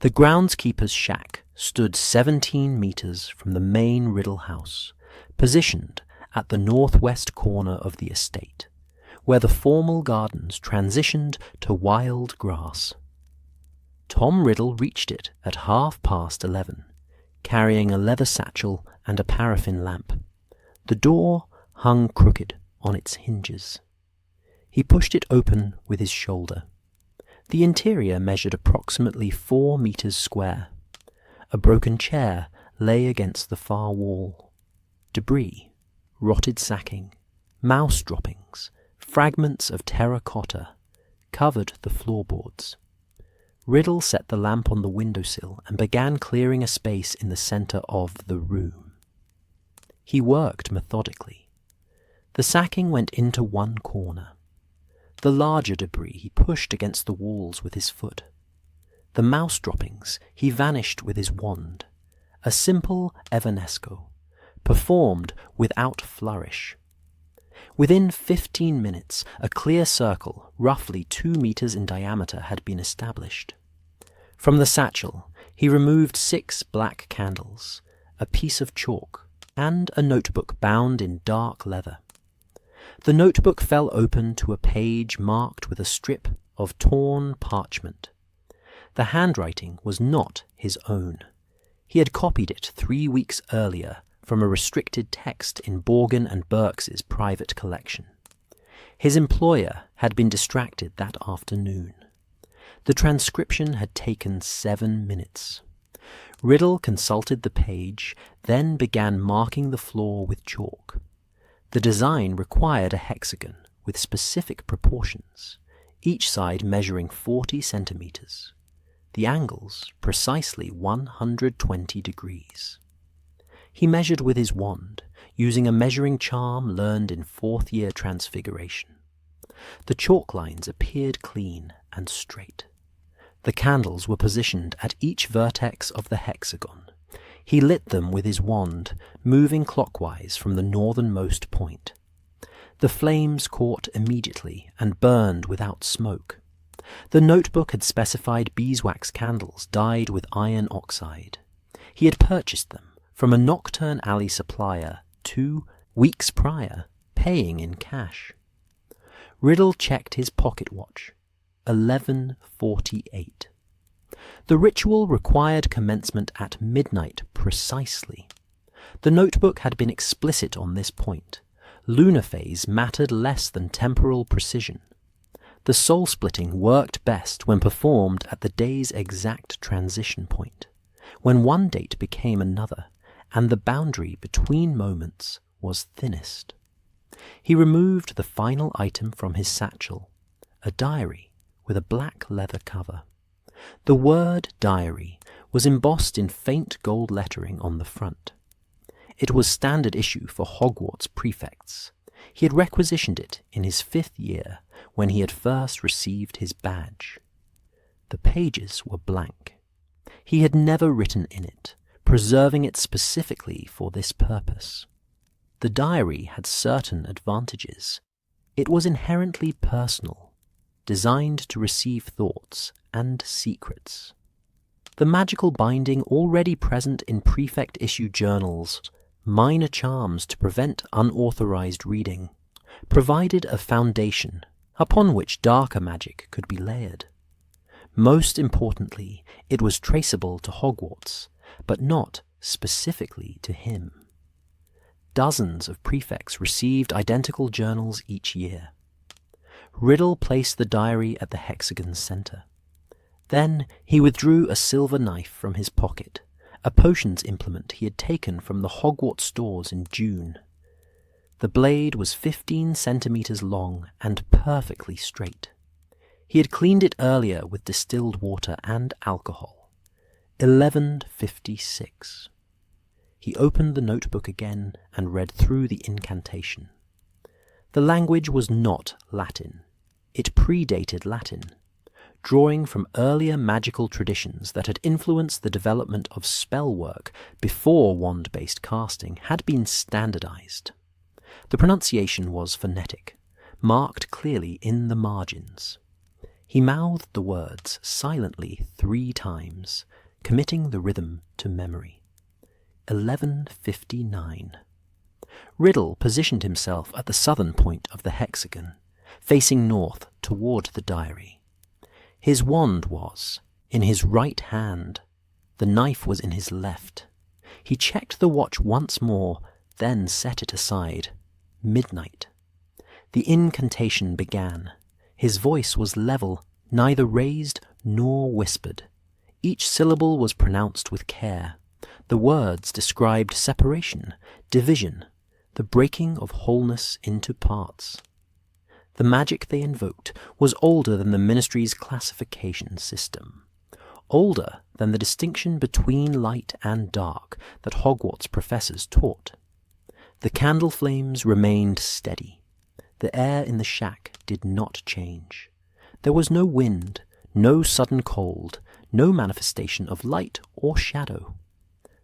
The groundskeeper's shack stood 17 meters from the main Riddle house, positioned at the northwest corner of the estate, where the formal gardens transitioned to wild grass. Tom Riddle reached it at 11:30, carrying a leather satchel and a paraffin lamp. The door hung crooked on its hinges. He pushed it open with his shoulder. The interior measured approximately 4 meters square. A broken chair lay against the far wall. Debris, rotted sacking, mouse droppings, fragments of terracotta covered the floorboards. Riddle set the lamp on the windowsill and began clearing a space in the center of the room. He worked methodically. The sacking went into one corner. The larger debris he pushed against the walls with his foot. The mouse droppings he vanished with his wand, a simple evanesco, performed without flourish. Within 15 minutes, a clear circle, roughly 2 meters in diameter, had been established. From the satchel, he removed 6 black candles, a piece of chalk, and a notebook bound in dark leather. The notebook fell open to a page marked with a strip of torn parchment. The handwriting was not his own. He had copied it 3 weeks earlier from a restricted text in Borgen and Burks's private collection. His employer had been distracted that afternoon. The transcription had taken 7 minutes. Riddle consulted the page, then began marking the floor with chalk. The design required a hexagon with specific proportions, each side measuring 40 centimeters. The angles precisely 120 degrees. He measured with his wand, using a measuring charm learned in 4th-year Transfiguration. The chalk lines appeared clean and straight. The candles were positioned at each vertex of the hexagon. He lit them with his wand, moving clockwise from the northernmost point. The flames caught immediately and burned without smoke. The notebook had specified beeswax candles dyed with iron oxide. He had purchased them from a Nocturne Alley supplier 2 weeks prior, paying in cash. Riddle checked his pocket watch. 11:48. The ritual required commencement at midnight precisely. The notebook had been explicit on this point. Lunar phase mattered less than temporal precision. The soul-splitting worked best when performed at the day's exact transition point, when one date became another, and the boundary between moments was thinnest. He removed the final item from his satchel, a diary with a black leather cover. The word diary was embossed in faint gold lettering on the front. It was standard issue for Hogwarts prefects. He had requisitioned it in his 5th year when he had first received his badge. The pages were blank. He had never written in it, preserving it specifically for this purpose. The diary had certain advantages. It was inherently personal, designed to receive thoughts and secrets. The magical binding already present in prefect-issue journals, minor charms to prevent unauthorized reading, provided a foundation upon which darker magic could be layered. Most importantly, it was traceable to Hogwarts, but not specifically to him. Dozens of prefects received identical journals each year. Riddle placed the diary at the hexagon's center. Then he withdrew a silver knife from his pocket, a potions implement he had taken from the Hogwarts stores in June. The blade was 15 centimeters long and perfectly straight. He had cleaned it earlier with distilled water and alcohol. 11:56. He opened the notebook again and read through the incantation. The language was not Latin. It predated Latin, drawing from earlier magical traditions that had influenced the development of spell work before wand-based casting had been standardized. The pronunciation was phonetic, marked clearly in the margins. He mouthed the words silently 3 times, committing the rhythm to memory. 11:59. Riddle positioned himself at the southern point of the hexagon, facing north toward the diary. His wand was in his right hand. The knife was in his left. He checked the watch once more, then set it aside. Midnight. The incantation began. His voice was level, neither raised nor whispered. Each syllable was pronounced with care. The words described separation, division, the breaking of wholeness into parts. The magic they invoked was older than the ministry's classification system, older than the distinction between light and dark that Hogwarts professors taught. The candle flames remained steady. The air in the shack did not change. There was no wind, no sudden cold, no manifestation of light or shadow.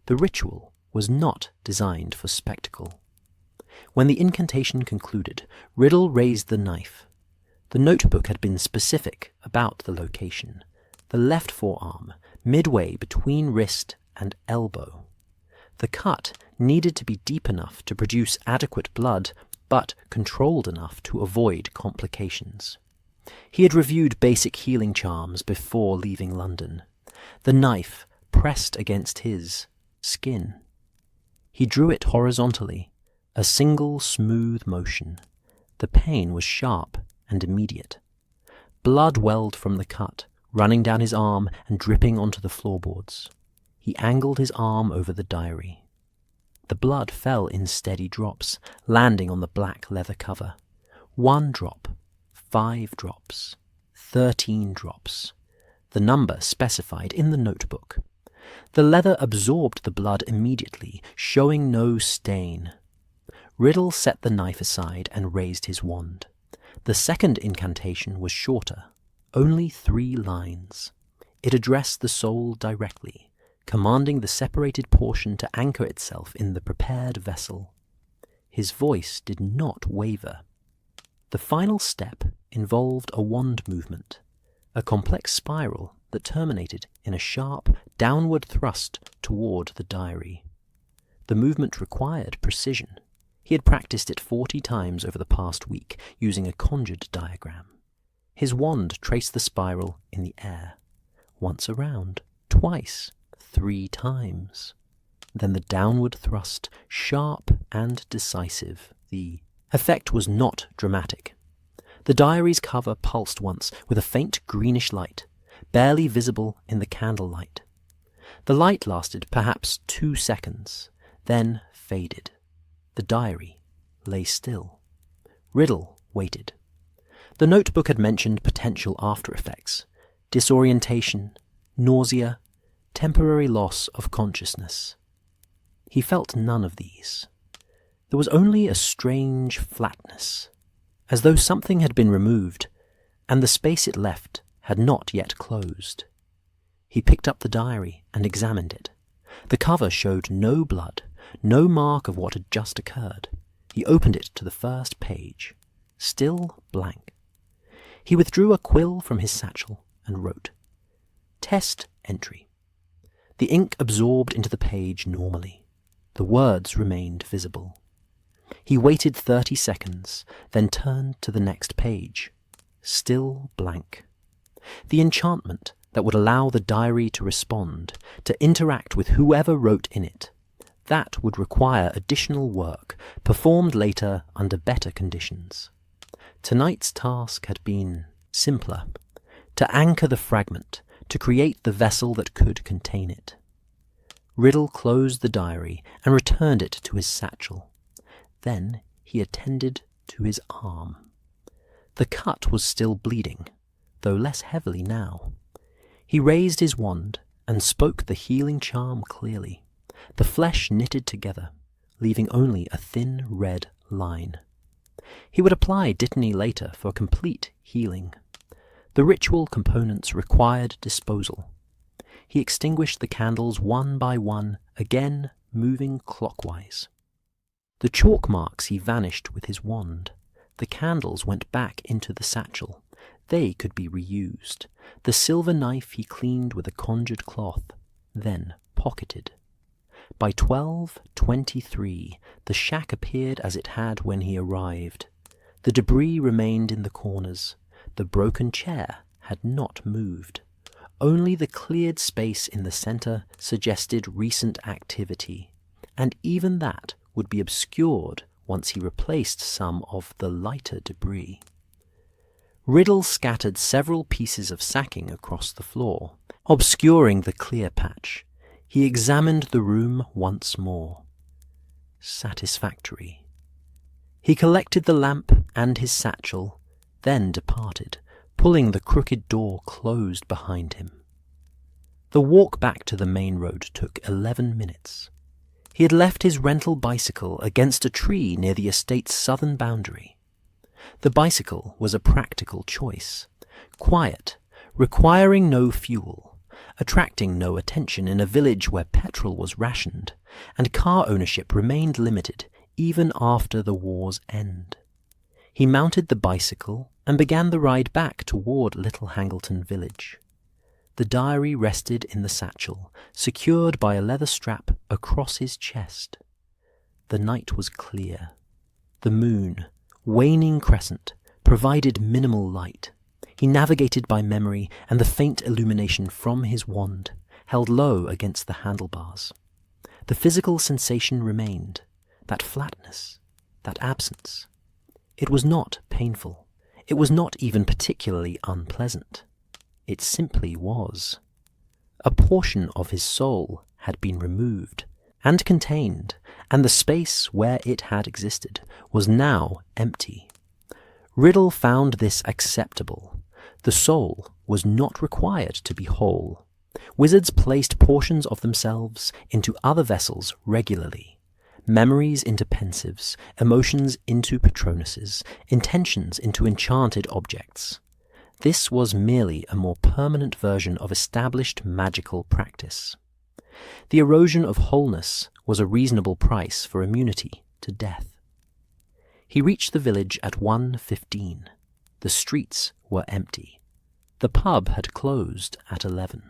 The ritual was not designed for spectacle. When the incantation concluded, Riddle raised the knife. The notebook had been specific about the location, the left forearm, midway between wrist and elbow. The cut needed to be deep enough to produce adequate blood, but controlled enough to avoid complications. He had reviewed basic healing charms before leaving London. The knife pressed against his skin. He drew it horizontally, a single smooth motion. The pain was sharp and immediate. Blood welled from the cut, running down his arm and dripping onto the floorboards. He angled his arm over the diary. The blood fell in steady drops, landing on the black leather cover. 1 drop, 5 drops, 13 drops. The number specified in the notebook. The leather absorbed the blood immediately, showing no stain. Riddle set the knife aside and raised his wand. The second incantation was shorter, only 3 lines. It addressed the soul directly, commanding the separated portion to anchor itself in the prepared vessel. His voice did not waver. The final step involved a wand movement, a complex spiral that terminated in a sharp, downward thrust toward the diary. The movement required precision. He had practiced it 40 times over the past week, using a conjured diagram. His wand traced the spiral in the air, once around, twice, 3 times. Then the downward thrust, sharp and decisive. The effect was not dramatic. The diary's cover pulsed once with a faint greenish light, barely visible in the candlelight. The light lasted perhaps 2 seconds, then faded. The diary lay still. Riddle waited. The notebook had mentioned potential after-effects: disorientation, nausea, temporary loss of consciousness. He felt none of these. There was only a strange flatness, as though something had been removed, and the space it left had not yet closed. He picked up the diary and examined it. The cover showed no blood, no mark of what had just occurred. He opened it to the first page, still blank. He withdrew a quill from his satchel and wrote, "Test entry." The ink absorbed into the page normally. The words remained visible. He waited 30 seconds, then turned to the next page. Still blank. The enchantment that would allow the diary to respond, to interact with whoever wrote in it, that would require additional work, performed later under better conditions. Tonight's task had been simpler: to anchor the fragment, to create the vessel that could contain it. Riddle closed the diary and returned it to his satchel. Then he attended to his arm. The cut was still bleeding, though less heavily now. He raised his wand and spoke the healing charm clearly. The flesh knitted together, leaving only a thin red line. He would apply Dittany later for complete healing. The ritual components required disposal. He extinguished the candles one by one, again moving clockwise. The chalk marks he vanished with his wand. The candles went back into the satchel. They could be reused. The silver knife he cleaned with a conjured cloth, then pocketed. By 12:23, the shack appeared as it had when he arrived. The debris remained in the corners. The broken chair had not moved. Only the cleared space in the center suggested recent activity, and even that would be obscured once he replaced some of the lighter debris. Riddle scattered several pieces of sacking across the floor, obscuring the clear patch. He examined the room once more. Satisfactory. He collected the lamp and his satchel, then departed, pulling the crooked door closed behind him. The walk back to the main road took 11 minutes. He had left his rental bicycle against a tree near the estate's southern boundary. The bicycle was a practical choice. Quiet, requiring no fuel, attracting no attention in a village where petrol was rationed, and car ownership remained limited even after the war's end. He mounted the bicycle and began the ride back toward Little Hangleton village. The diary rested in the satchel, secured by a leather strap across his chest. The night was clear. The moon, waning crescent, provided minimal light. He navigated by memory and the faint illumination from his wand, held low against the handlebars. The physical sensation remained, that flatness, that absence. It was not painful. It was not even particularly unpleasant. It simply was. A portion of his soul had been removed and contained, and the space where it had existed was now empty. Riddle found this acceptable. The soul was not required to be whole. Wizards placed portions of themselves into other vessels regularly. Memories into pensives, emotions into patronuses, intentions into enchanted objects. This was merely a more permanent version of established magical practice. The erosion of wholeness was a reasonable price for immunity to death. He reached the village at 1:15. The streets were empty. The pub had closed at 11.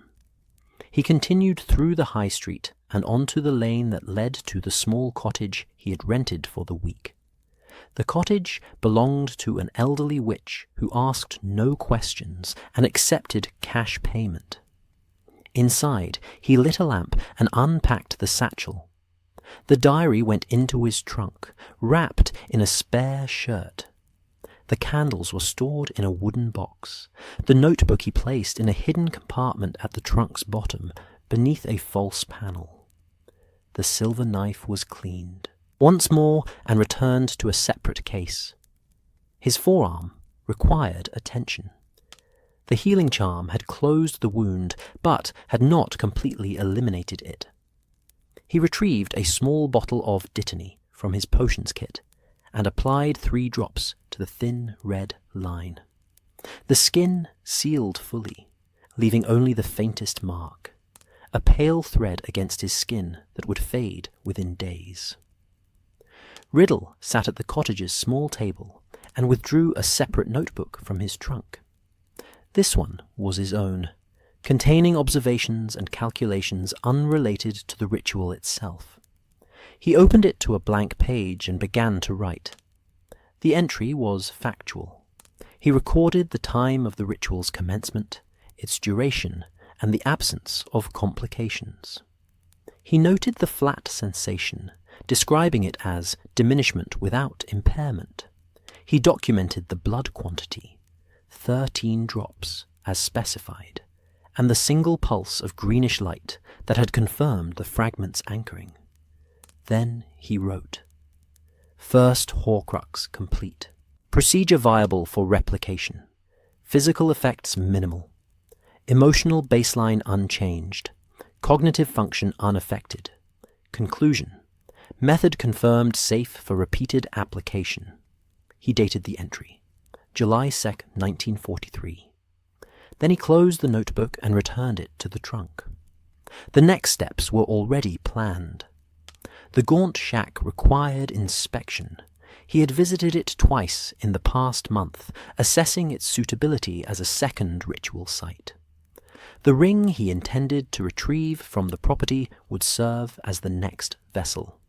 He continued through the high street and onto the lane that led to the small cottage he had rented for the week. The cottage belonged to an elderly witch who asked no questions and accepted cash payment. Inside, he lit a lamp and unpacked the satchel. The diary went into his trunk, wrapped in a spare shirt. The candles were stored in a wooden box. The notebook he placed in a hidden compartment at the trunk's bottom, beneath a false panel. The silver knife was cleaned once more and returned to a separate case. His forearm required attention. The healing charm had closed the wound, but had not completely eliminated it. He retrieved a small bottle of dittany from his potions kit and applied 3 drops to the thin red line. The skin sealed fully, leaving only the faintest mark, a pale thread against his skin that would fade within days. Riddle sat at the cottage's small table and withdrew a separate notebook from his trunk. This one was his own, containing observations and calculations unrelated to the ritual itself. He opened it to a blank page and began to write. The entry was factual. He recorded the time of the ritual's commencement, its duration, and the absence of complications. He noted the flat sensation, describing it as diminishment without impairment. He documented the blood quantity, 13 drops, as specified, and the single pulse of greenish light that had confirmed the fragment's anchoring. Then he wrote, First Horcrux complete. Procedure viable for replication. Physical effects minimal. Emotional baseline unchanged. Cognitive function unaffected. Conclusion. Method confirmed safe for repeated application. He dated the entry, July 2nd, 1943. Then he closed the notebook and returned it to the trunk. The next steps were already planned. The gaunt shack required inspection. He had visited it twice in the past month, assessing its suitability as a second ritual site. The ring he intended to retrieve from the property would serve as the next vessel.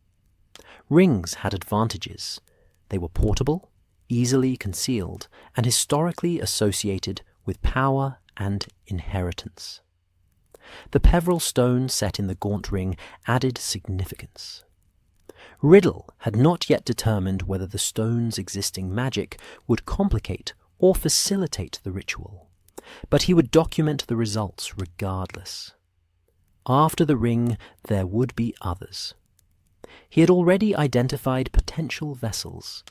Rings had advantages. They were portable, easily concealed, and historically associated with power and inheritance. The Peveril stone set in the gaunt ring added significance. Riddle had not yet determined whether the stone's existing magic would complicate or facilitate the ritual, but he would document the results regardless. After the ring, there would be others. He had already identified potential vessels,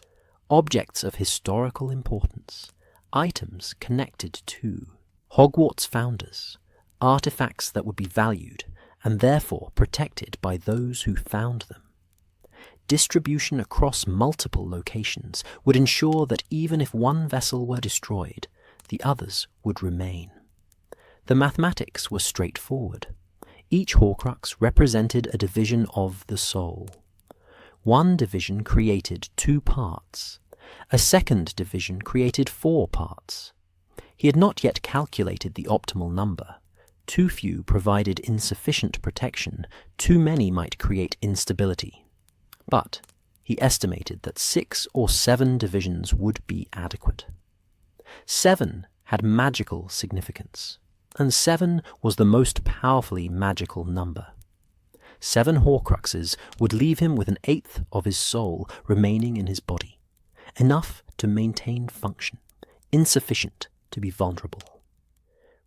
objects of historical importance, items connected to Hogwarts founders, artifacts that would be valued and therefore protected by those who found them. Distribution across multiple locations would ensure that even if one vessel were destroyed, the others would remain. The mathematics were straightforward. Each Horcrux represented a division of the soul. One division created 2 parts. A second division created 4 parts. He had not yet calculated the optimal number. Too few provided insufficient protection, too many might create instability. But he estimated that 6 or 7 divisions would be adequate. 7 had magical significance, and 7 was the most powerfully magical number. 7 Horcruxes would leave him with an eighth of his soul remaining in his body, enough to maintain function, insufficient to be vulnerable.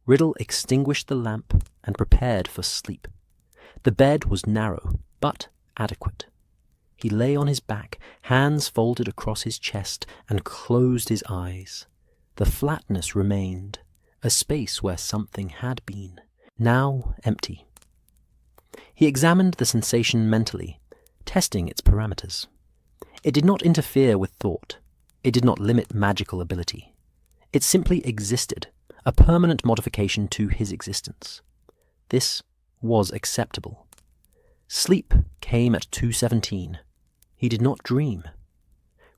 Riddle extinguished the lamp and prepared for sleep. The bed was narrow, but adequate. He lay on his back, hands folded across his chest, and closed his eyes. The flatness remained, a space where something had been, now empty. He examined the sensation mentally, testing its parameters. It did not interfere with thought. It did not limit magical ability. It simply existed, a permanent modification to his existence. This was acceptable. Sleep came at 2:17. He did not dream.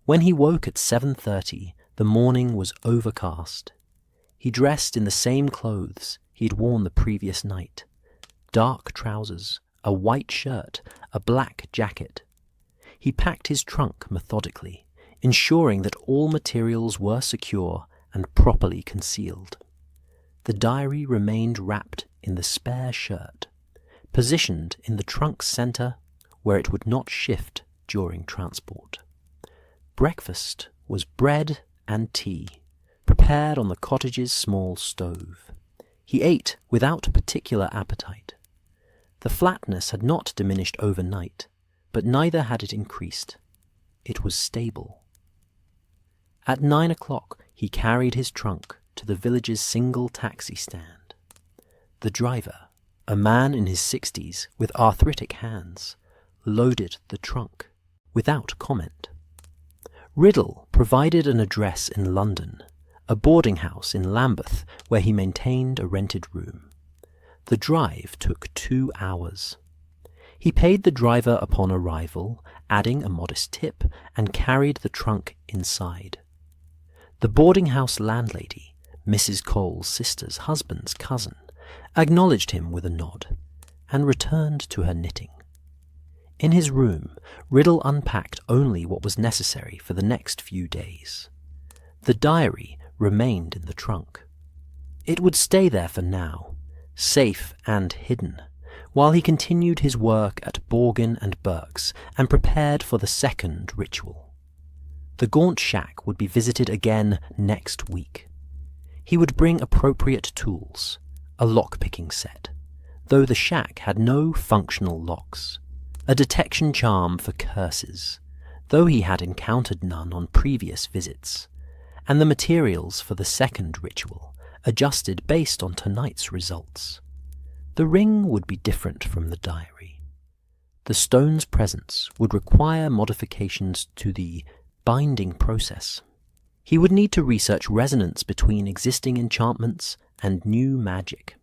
When he woke at 7:30, the morning was overcast. He dressed in the same clothes he had worn the previous night. Dark trousers, a white shirt, a black jacket. He packed his trunk methodically, ensuring that all materials were secure and properly concealed. The diary remained wrapped in the spare shirt, positioned in the trunk's center where it would not shift during transport. Breakfast was bread and tea, prepared on the cottage's small stove. He ate without particular appetite. The flatness had not diminished overnight, but neither had it increased. It was stable. At 9 o'clock, he carried his trunk to the village's single taxi stand. The driver, a man in his 60s with arthritic hands, loaded the trunk without comment. Riddle provided an address in London, a boarding house in Lambeth where he maintained a rented room. The drive took 2 hours. He paid the driver upon arrival, adding a modest tip, and carried the trunk inside. The boarding house landlady, Mrs. Cole's sister's husband's cousin, acknowledged him with a nod, and returned to her knitting. In his room, Riddle unpacked only what was necessary for the next few days. The diary remained in the trunk. It would stay there for now, safe and hidden, while he continued his work at Borgin and Burke's and prepared for the second ritual. The gaunt shack would be visited again next week. He would bring appropriate tools, a lock-picking set, though the shack had no functional locks, a detection charm for curses, though he had encountered none on previous visits, and the materials for the second ritual, adjusted based on tonight's results. The ring would be different from the diary. The stone's presence would require modifications to the binding process. He would need to research resonance between existing enchantments and new magic.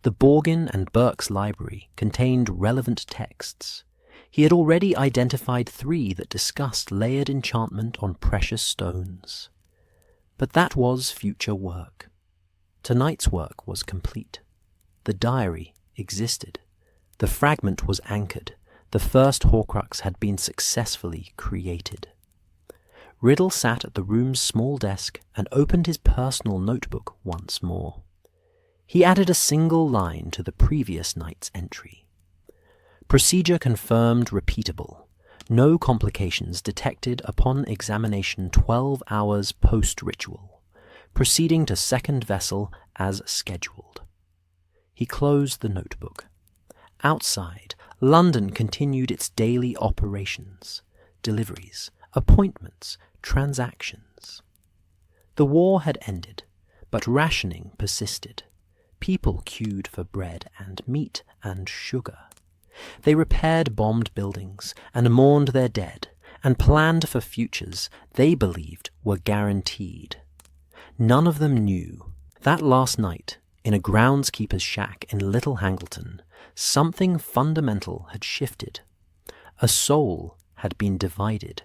The Borgin and Burke's library contained relevant texts. He had already identified 3 that discussed layered enchantment on precious stones. But that was future work. Tonight's work was complete. The diary existed. The fragment was anchored. The first Horcrux had been successfully created. Riddle sat at the room's small desk and opened his personal notebook once more. He added a single line to the previous night's entry. Procedure confirmed repeatable. No complications detected upon examination 12 hours post-ritual. Proceeding to second vessel as scheduled. He closed the notebook. Outside, London continued its daily operations, deliveries, appointments, transactions. The war had ended, but rationing persisted. People queued for bread and meat and sugar. They repaired bombed buildings and mourned their dead and planned for futures they believed were guaranteed. None of them knew that last night, in a groundskeeper's shack in Little Hangleton, something fundamental had shifted. A soul had been divided.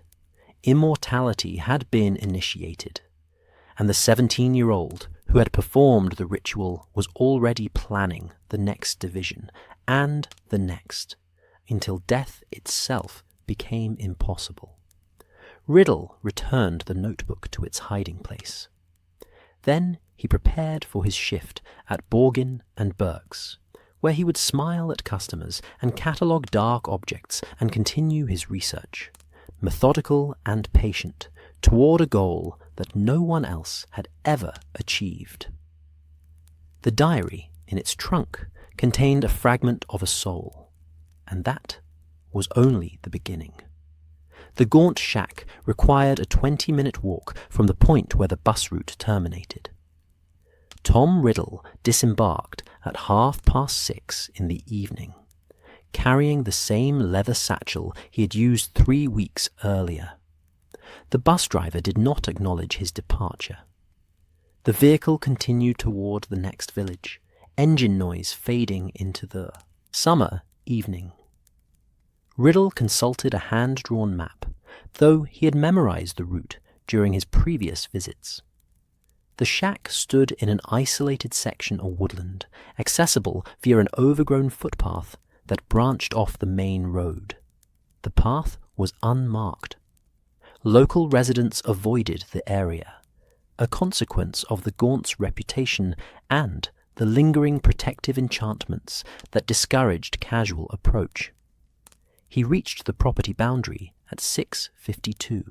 Immortality had been initiated. And the 17-year-old who had performed the ritual was already planning the next division, and the next, until death itself became impossible. Riddle returned the notebook to its hiding place. Then he prepared for his shift at Borgin and Burke's, where he would smile at customers and catalogue dark objects and continue his research, methodical and patient, toward a goal that no one else had ever achieved. The diary, in its trunk, contained a fragment of a soul, and that was only the beginning. The gaunt shack required a 20-minute walk from the point where the bus route terminated. Tom Riddle disembarked at 6:30 in the evening, carrying the same leather satchel he had used 3 weeks earlier. The bus driver did not acknowledge his departure. The vehicle continued toward the next village, engine noise fading into the summer evening. Riddle consulted a hand-drawn map, though he had memorized the route during his previous visits. The shack stood in an isolated section of woodland, accessible via an overgrown footpath that branched off the main road. The path was unmarked. Local residents avoided the area, a consequence of the gaunt's reputation and the lingering protective enchantments that discouraged casual approach. He reached the property boundary at 6:52.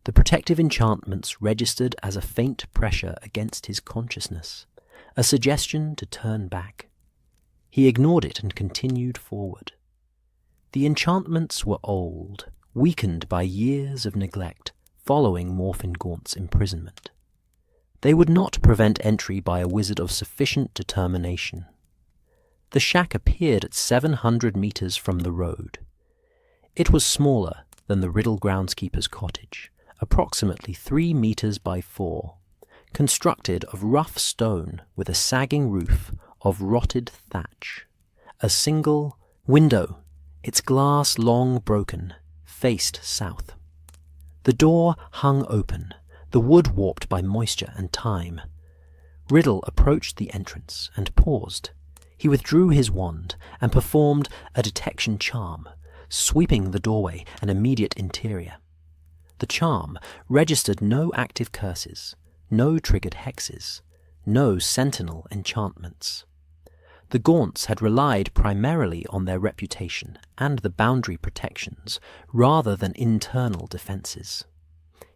The protective enchantments registered as a faint pressure against his consciousness, a suggestion to turn back. He ignored it and continued forward. The enchantments were old, weakened by years of neglect following Morphin Gaunt's imprisonment. They would not prevent entry by a wizard of sufficient determination. The shack appeared at 700 meters from the road. It was smaller than the Riddle groundskeeper's cottage, approximately 3 meters by 4, constructed of rough stone with a sagging roof of rotted thatch. A single window, its glass long broken, faced south. The door hung open, the wood warped by moisture and time. Riddle approached the entrance and paused. He withdrew his wand and performed a detection charm, sweeping the doorway and immediate interior. The charm registered no active curses, no triggered hexes, no sentinel enchantments. The Gaunts had relied primarily on their reputation and the boundary protections rather than internal defences.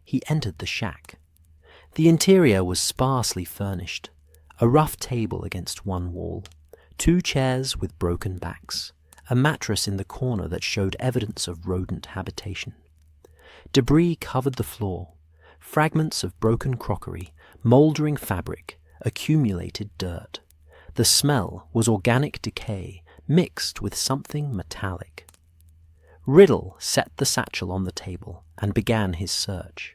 He entered the shack. The interior was sparsely furnished, a rough table against one wall, 2 chairs with broken backs, a mattress in the corner that showed evidence of rodent habitation. Debris covered the floor, fragments of broken crockery, mouldering fabric, accumulated dirt. The smell was organic decay mixed with something metallic. Riddle set the satchel on the table and began his search.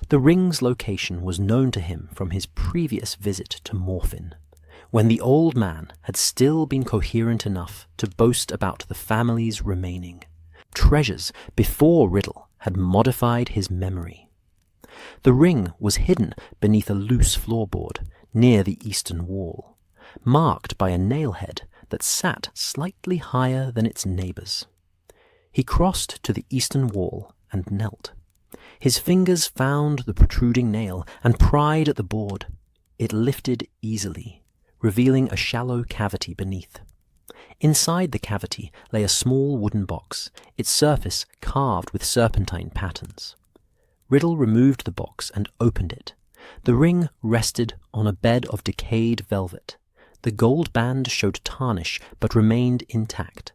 The ring's location was known to him from his previous visit to Morphin, when the old man had still been coherent enough to boast about the family's remaining treasures before Riddle had modified his memory. The ring was hidden beneath a loose floorboard near the eastern wall, marked by a nailhead that sat slightly higher than its neighbours. He crossed to the eastern wall and knelt. His fingers found the protruding nail and pried at the board. It lifted easily, revealing a shallow cavity beneath. Inside the cavity lay a small wooden box, its surface carved with serpentine patterns. Riddle removed the box and opened it. The ring rested on a bed of decayed velvet. The gold band showed tarnish but remained intact.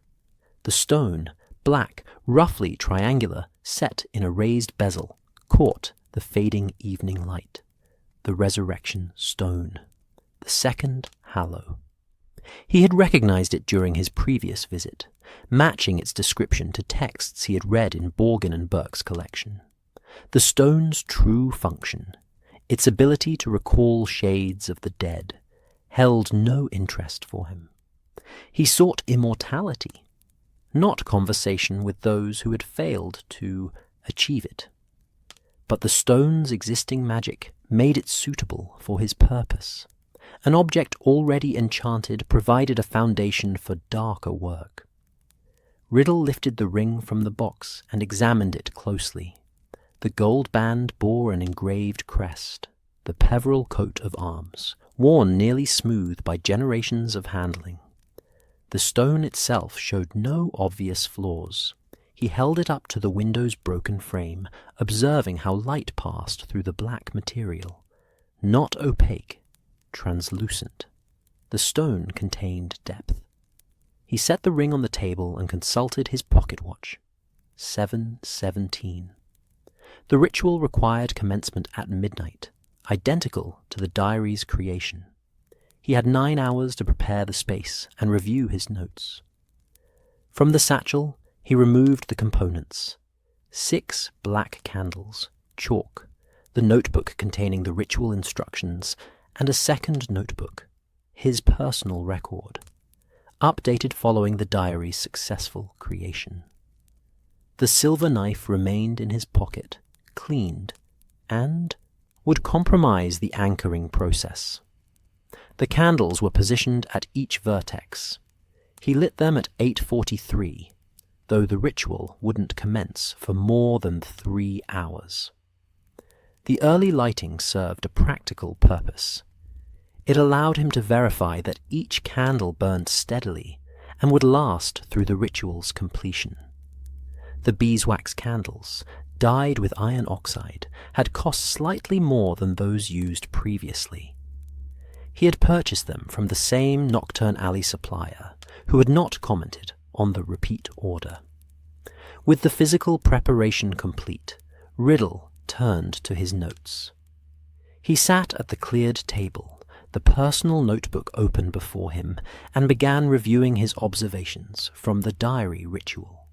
The stone, black, roughly triangular, set in a raised bezel, caught the fading evening light. The resurrection stone. The second hallow. He had recognized it during his previous visit, matching its description to texts he had read in Borgin and Burke's collection. The stone's true function, its ability to recall shades of the dead, held no interest for him. He sought immortality, not conversation with those who had failed to achieve it. But the stone's existing magic made it suitable for his purpose. An object already enchanted provided a foundation for darker work. Riddle lifted the ring from the box and examined it closely. The gold band bore an engraved crest, the Peveril coat of arms, worn nearly smooth by generations of handling. The stone itself showed no obvious flaws. He held it up to the window's broken frame, observing how light passed through the black material. Not opaque, translucent. The stone contained depth. He set the ring on the table and consulted his pocket watch. 7:17. The ritual required commencement at midnight, identical to the diary's creation. He had 9 hours to prepare the space and review his notes. From the satchel, he removed the components. 6 black candles, chalk, the notebook containing the ritual instructions, and a second notebook, his personal record, updated following the diary's successful creation. The silver knife remained in his pocket, cleaned, and would compromise the anchoring process. The candles were positioned at each vertex. He lit them at 8:43, though the ritual wouldn't commence for more than 3 hours. The early lighting served a practical purpose. It allowed him to verify that each candle burned steadily and would last through the ritual's completion. The beeswax candles, dyed with iron oxide, had cost slightly more than those used previously. He had purchased them from the same Nocturne Alley supplier, who had not commented on the repeat order. With the physical preparation complete, Riddle turned to his notes. He sat at the cleared table, the personal notebook open before him, and began reviewing his observations from the diary ritual.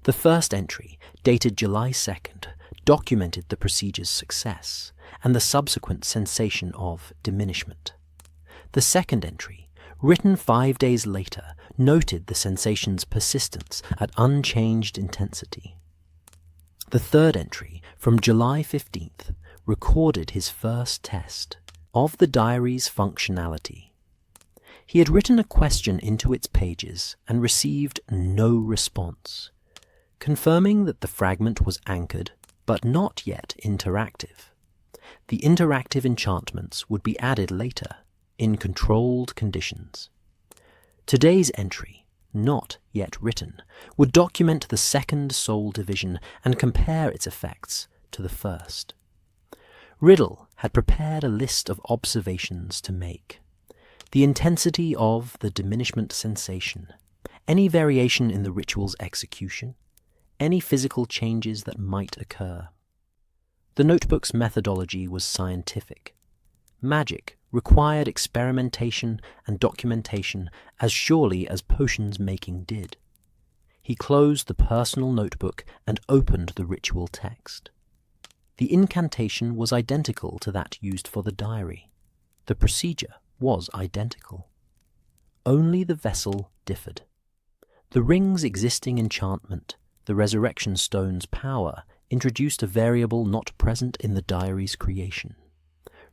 The first entry, dated July 2nd, documented the procedure's success and the subsequent sensation of diminishment. The second entry, written 5 days later, noted the sensation's persistence at unchanged intensity. The third entry, from July 15th, recorded his first test of the diary's functionality. He had written a question into its pages and received no response, confirming that the fragment was anchored but not yet interactive. The interactive enchantments would be added later, in controlled conditions. Today's entry, not yet written, would document the second soul division and compare its effects to the first. Riddle had prepared a list of observations to make. The intensity of the diminishment sensation, any variation in the ritual's execution, any physical changes that might occur. The notebook's methodology was scientific. Magic required experimentation and documentation as surely as potions making did. He closed the personal notebook and opened the ritual text. The incantation was identical to that used for the diary. The procedure was identical. Only the vessel differed. The ring's existing enchantment, the resurrection stone's power, introduced a variable not present in the diary's creation.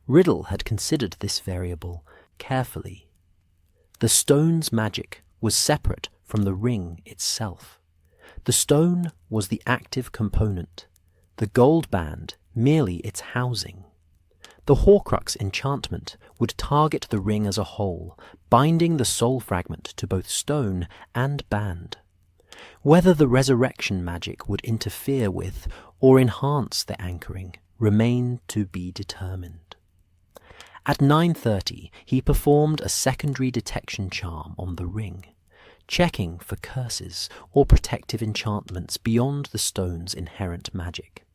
Riddle had considered this variable carefully. The stone's magic was separate from the ring itself. The stone was the active component, the gold band merely its housing. The Horcrux enchantment would target the ring as a whole, binding the soul fragment to both stone and band. Whether the resurrection magic would interfere with or enhance the anchoring remained to be determined. At 9:30, he performed a secondary detection charm on the ring, checking for curses or protective enchantments beyond the stone's inherent magic.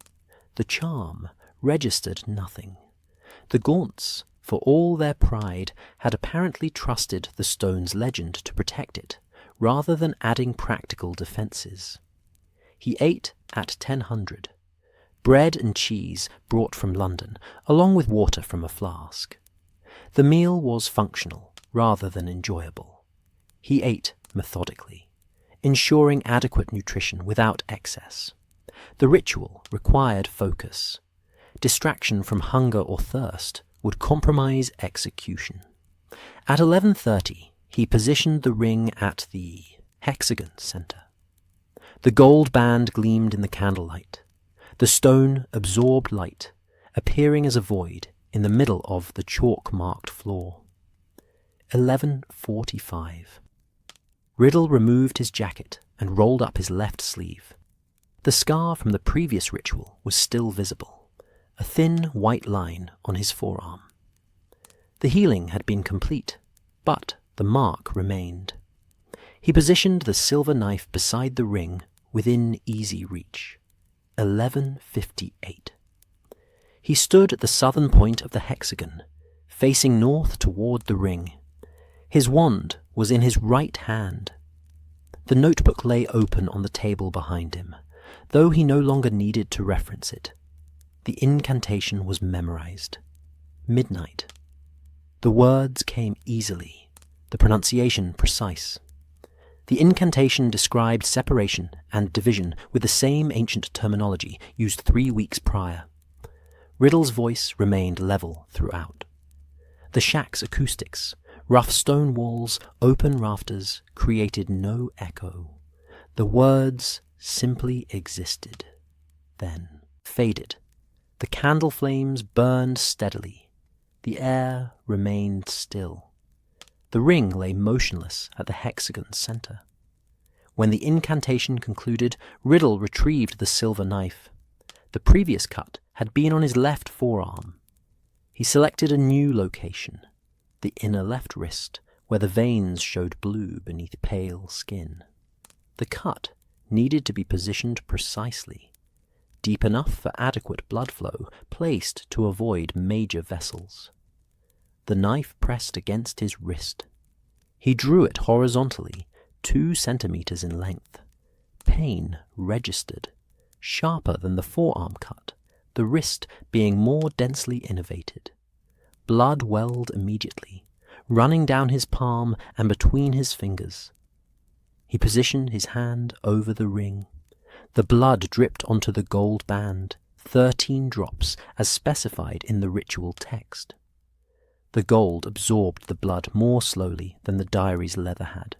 The charm registered nothing. The Gaunts, for all their pride, had apparently trusted the stone's legend to protect it, rather than adding practical defences. He ate at 10:00, bread and cheese brought from London, along with water from a flask. The meal was functional, rather than enjoyable. He ate methodically, ensuring adequate nutrition without excess. The ritual required focus. Distraction from hunger or thirst would compromise execution. At 11:30, he positioned the ring at the hexagon centre. The gold band gleamed in the candlelight. The stone absorbed light, appearing as a void in the middle of the chalk-marked floor. 11:45. Riddle removed his jacket and rolled up his left sleeve. The scar from the previous ritual was still visible, a thin white line on his forearm. The healing had been complete, but the mark remained. He positioned the silver knife beside the ring within easy reach. 11:58. He stood at the southern point of the hexagon, facing north toward the ring. His wand was in his right hand. The notebook lay open on the table behind him, though he no longer needed to reference it. The incantation was memorized. Midnight. The words came easily, the pronunciation precise. The incantation described separation and division with the same ancient terminology used 3 weeks prior. Riddle's voice remained level throughout. The shack's acoustics, rough stone walls, open rafters, created no echo. The words simply existed, then faded. The candle flames burned steadily. The air remained still. The ring lay motionless at the hexagon's centre. When the incantation concluded, Riddle retrieved the silver knife. The previous cut had been on his left forearm. He selected a new location, the inner left wrist, where the veins showed blue beneath pale skin. The cut needed to be positioned precisely, deep enough for adequate blood flow, placed to avoid major vessels. The knife pressed against his wrist. He drew it horizontally, 2 centimeters in length. Pain registered, sharper than the forearm cut, the wrist being more densely innervated. Blood welled immediately, running down his palm and between his fingers. He positioned his hand over the ring. The blood dripped onto the gold band, 13 drops as specified in the ritual text. The gold absorbed the blood more slowly than the diary's leather had.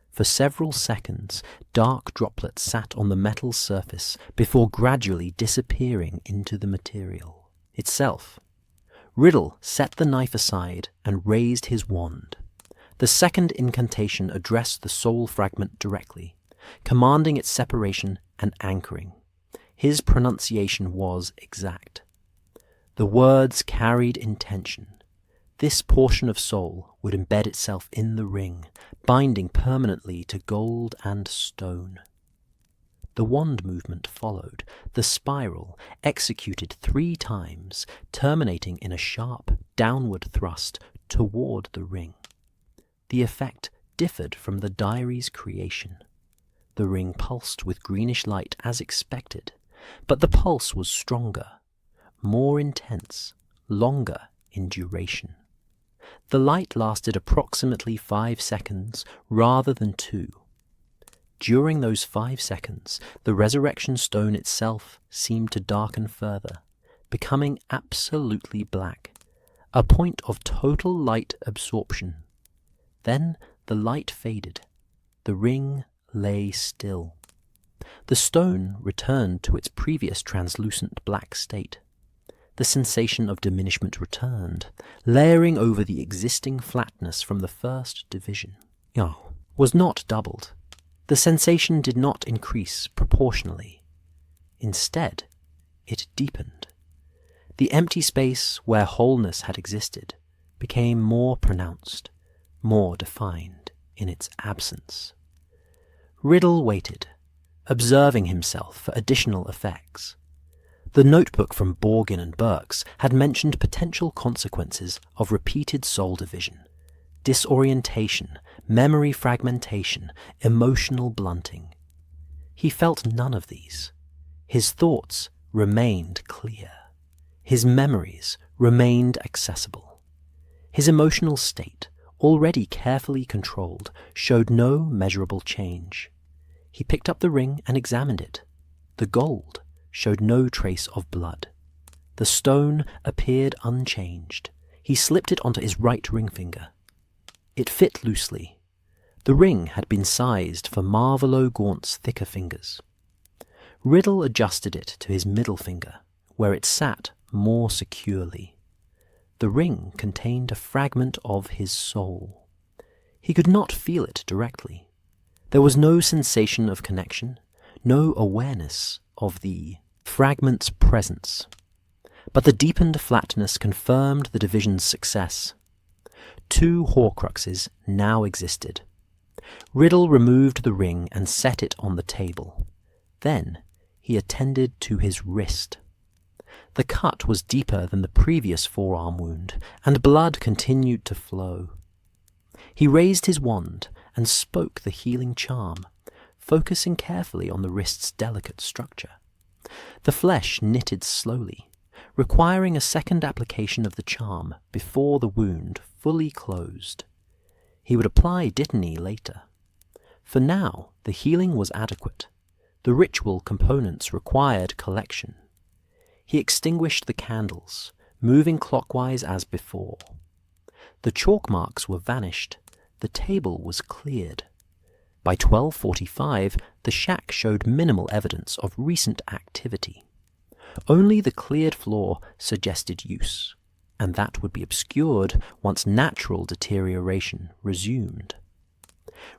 For several seconds, dark droplets sat on the metal surface before gradually disappearing into the material itself. Riddle set the knife aside and raised his wand. The second incantation addressed the soul fragment directly, commanding its separation and anchoring. His pronunciation was exact. The words carried intention. This portion of soul would embed itself in the ring, binding permanently to gold and stone. The wand movement followed, the spiral executed 3 times, terminating in a sharp downward thrust toward the ring. The effect differed from the diary's creation. The ring pulsed with greenish light as expected, but the pulse was stronger, more intense, longer in duration. The light lasted approximately 5 seconds rather than 2. During those 5 seconds, the resurrection stone itself seemed to darken further, becoming absolutely black, a point of total light absorption. Then the light faded. The ring lay still. The stone returned to its previous translucent black state. The sensation of diminishment returned, layering over the existing flatness from the first division. Was not doubled. The sensation did not increase proportionally. Instead, it deepened. The empty space where wholeness had existed became more pronounced, more defined in its absence. Riddle waited, observing himself for additional effects. The notebook from Borgin and Burks had mentioned potential consequences of repeated soul division, disorientation, memory fragmentation, emotional blunting. He felt none of these. His thoughts remained clear. His memories remained accessible. His emotional state, already carefully controlled, showed no measurable change. He picked up the ring and examined it. The gold showed no trace of blood. The stone appeared unchanged. He slipped it onto his right ring finger. It fit loosely. The ring had been sized for Marvolo Gaunt's thicker fingers. Riddle adjusted it to his middle finger, where it sat more securely. The ring contained a fragment of his soul. He could not feel it directly. There was no sensation of connection, no awareness of the fragment's presence. But the deepened flatness confirmed the division's success. 2 Horcruxes now existed. Riddle removed the ring and set it on the table. Then he attended to his wrist. The cut was deeper than the previous forearm wound, and blood continued to flow. He raised his wand and spoke the healing charm, focusing carefully on the wrist's delicate structure. The flesh knitted slowly, requiring a second application of the charm before the wound fully closed. He would apply Dittany later. For now, the healing was adequate. The ritual components required collection. He extinguished the candles, moving clockwise as before. The chalk marks were vanished. The table was cleared. By 12:45, the shack showed minimal evidence of recent activity. Only the cleared floor suggested use, and that would be obscured once natural deterioration resumed.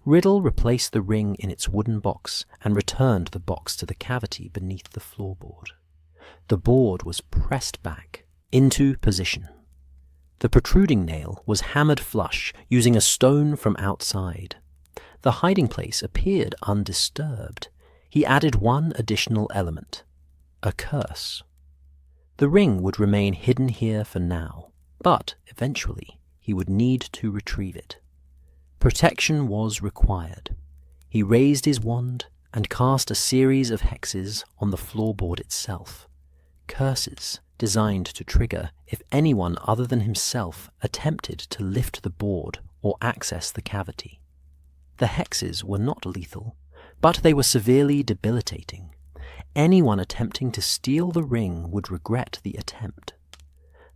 Riddle replaced the ring in its wooden box and returned the box to the cavity beneath the floorboard. The board was pressed back into position. The protruding nail was hammered flush using a stone from outside. The hiding place appeared undisturbed. He added one additional element: a curse. The ring would remain hidden here for now, but eventually he would need to retrieve it. Protection was required. He raised his wand and cast a series of hexes on the floorboard itself. Curses designed to trigger if anyone other than himself attempted to lift the board or access the cavity. The hexes were not lethal, but they were severely debilitating. Anyone attempting to steal the ring would regret the attempt.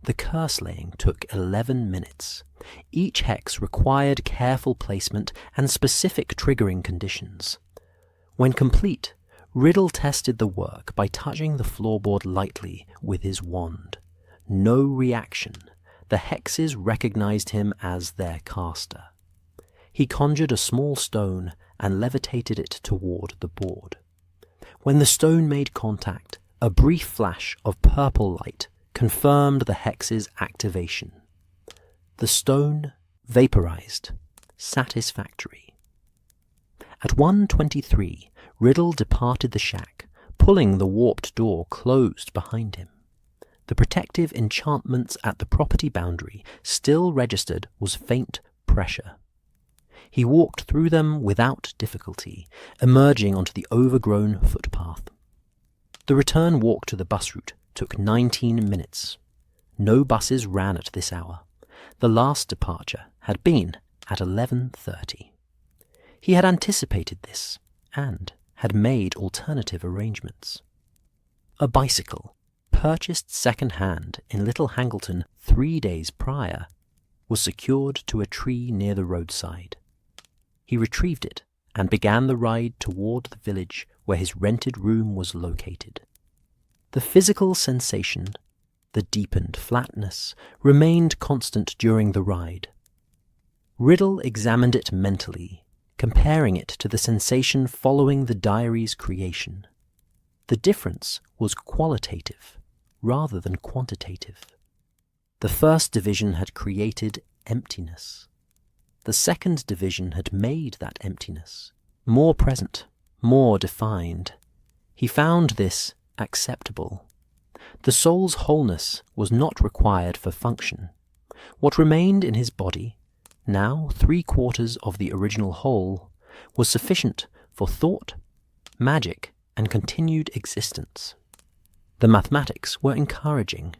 The curse laying took 11 minutes. Each hex required careful placement and specific triggering conditions. When complete, Riddle tested the work by touching the floorboard lightly with his wand. No reaction. The hexes recognized him as their caster. He conjured a small stone and levitated it toward the board. When the stone made contact, a brief flash of purple light confirmed the hex's activation. The stone vaporized. Satisfactory. At 1:23, Riddle departed the shack, pulling the warped door closed behind him. The protective enchantments at the property boundary still registered was faint pressure. He walked through them without difficulty, emerging onto the overgrown footpath. The return walk to the bus route took 19 minutes. No buses ran at this hour. The last departure had been at 11:30. He had anticipated this and had made alternative arrangements. A bicycle, purchased second-hand in Little Hangleton 3 days prior, was secured to a tree near the roadside. He retrieved it and began the ride toward the village where his rented room was located. The physical sensation, the deepened flatness, remained constant during the ride. Riddle examined it mentally, comparing it to the sensation following the diary's creation. The difference was qualitative rather than quantitative. The first division had created emptiness. The second division had made that emptiness more present, more defined. He found this acceptable. The soul's wholeness was not required for function. What remained in his body, now 3/4 of the original whole, was sufficient for thought, magic, and continued existence. The mathematics were encouraging.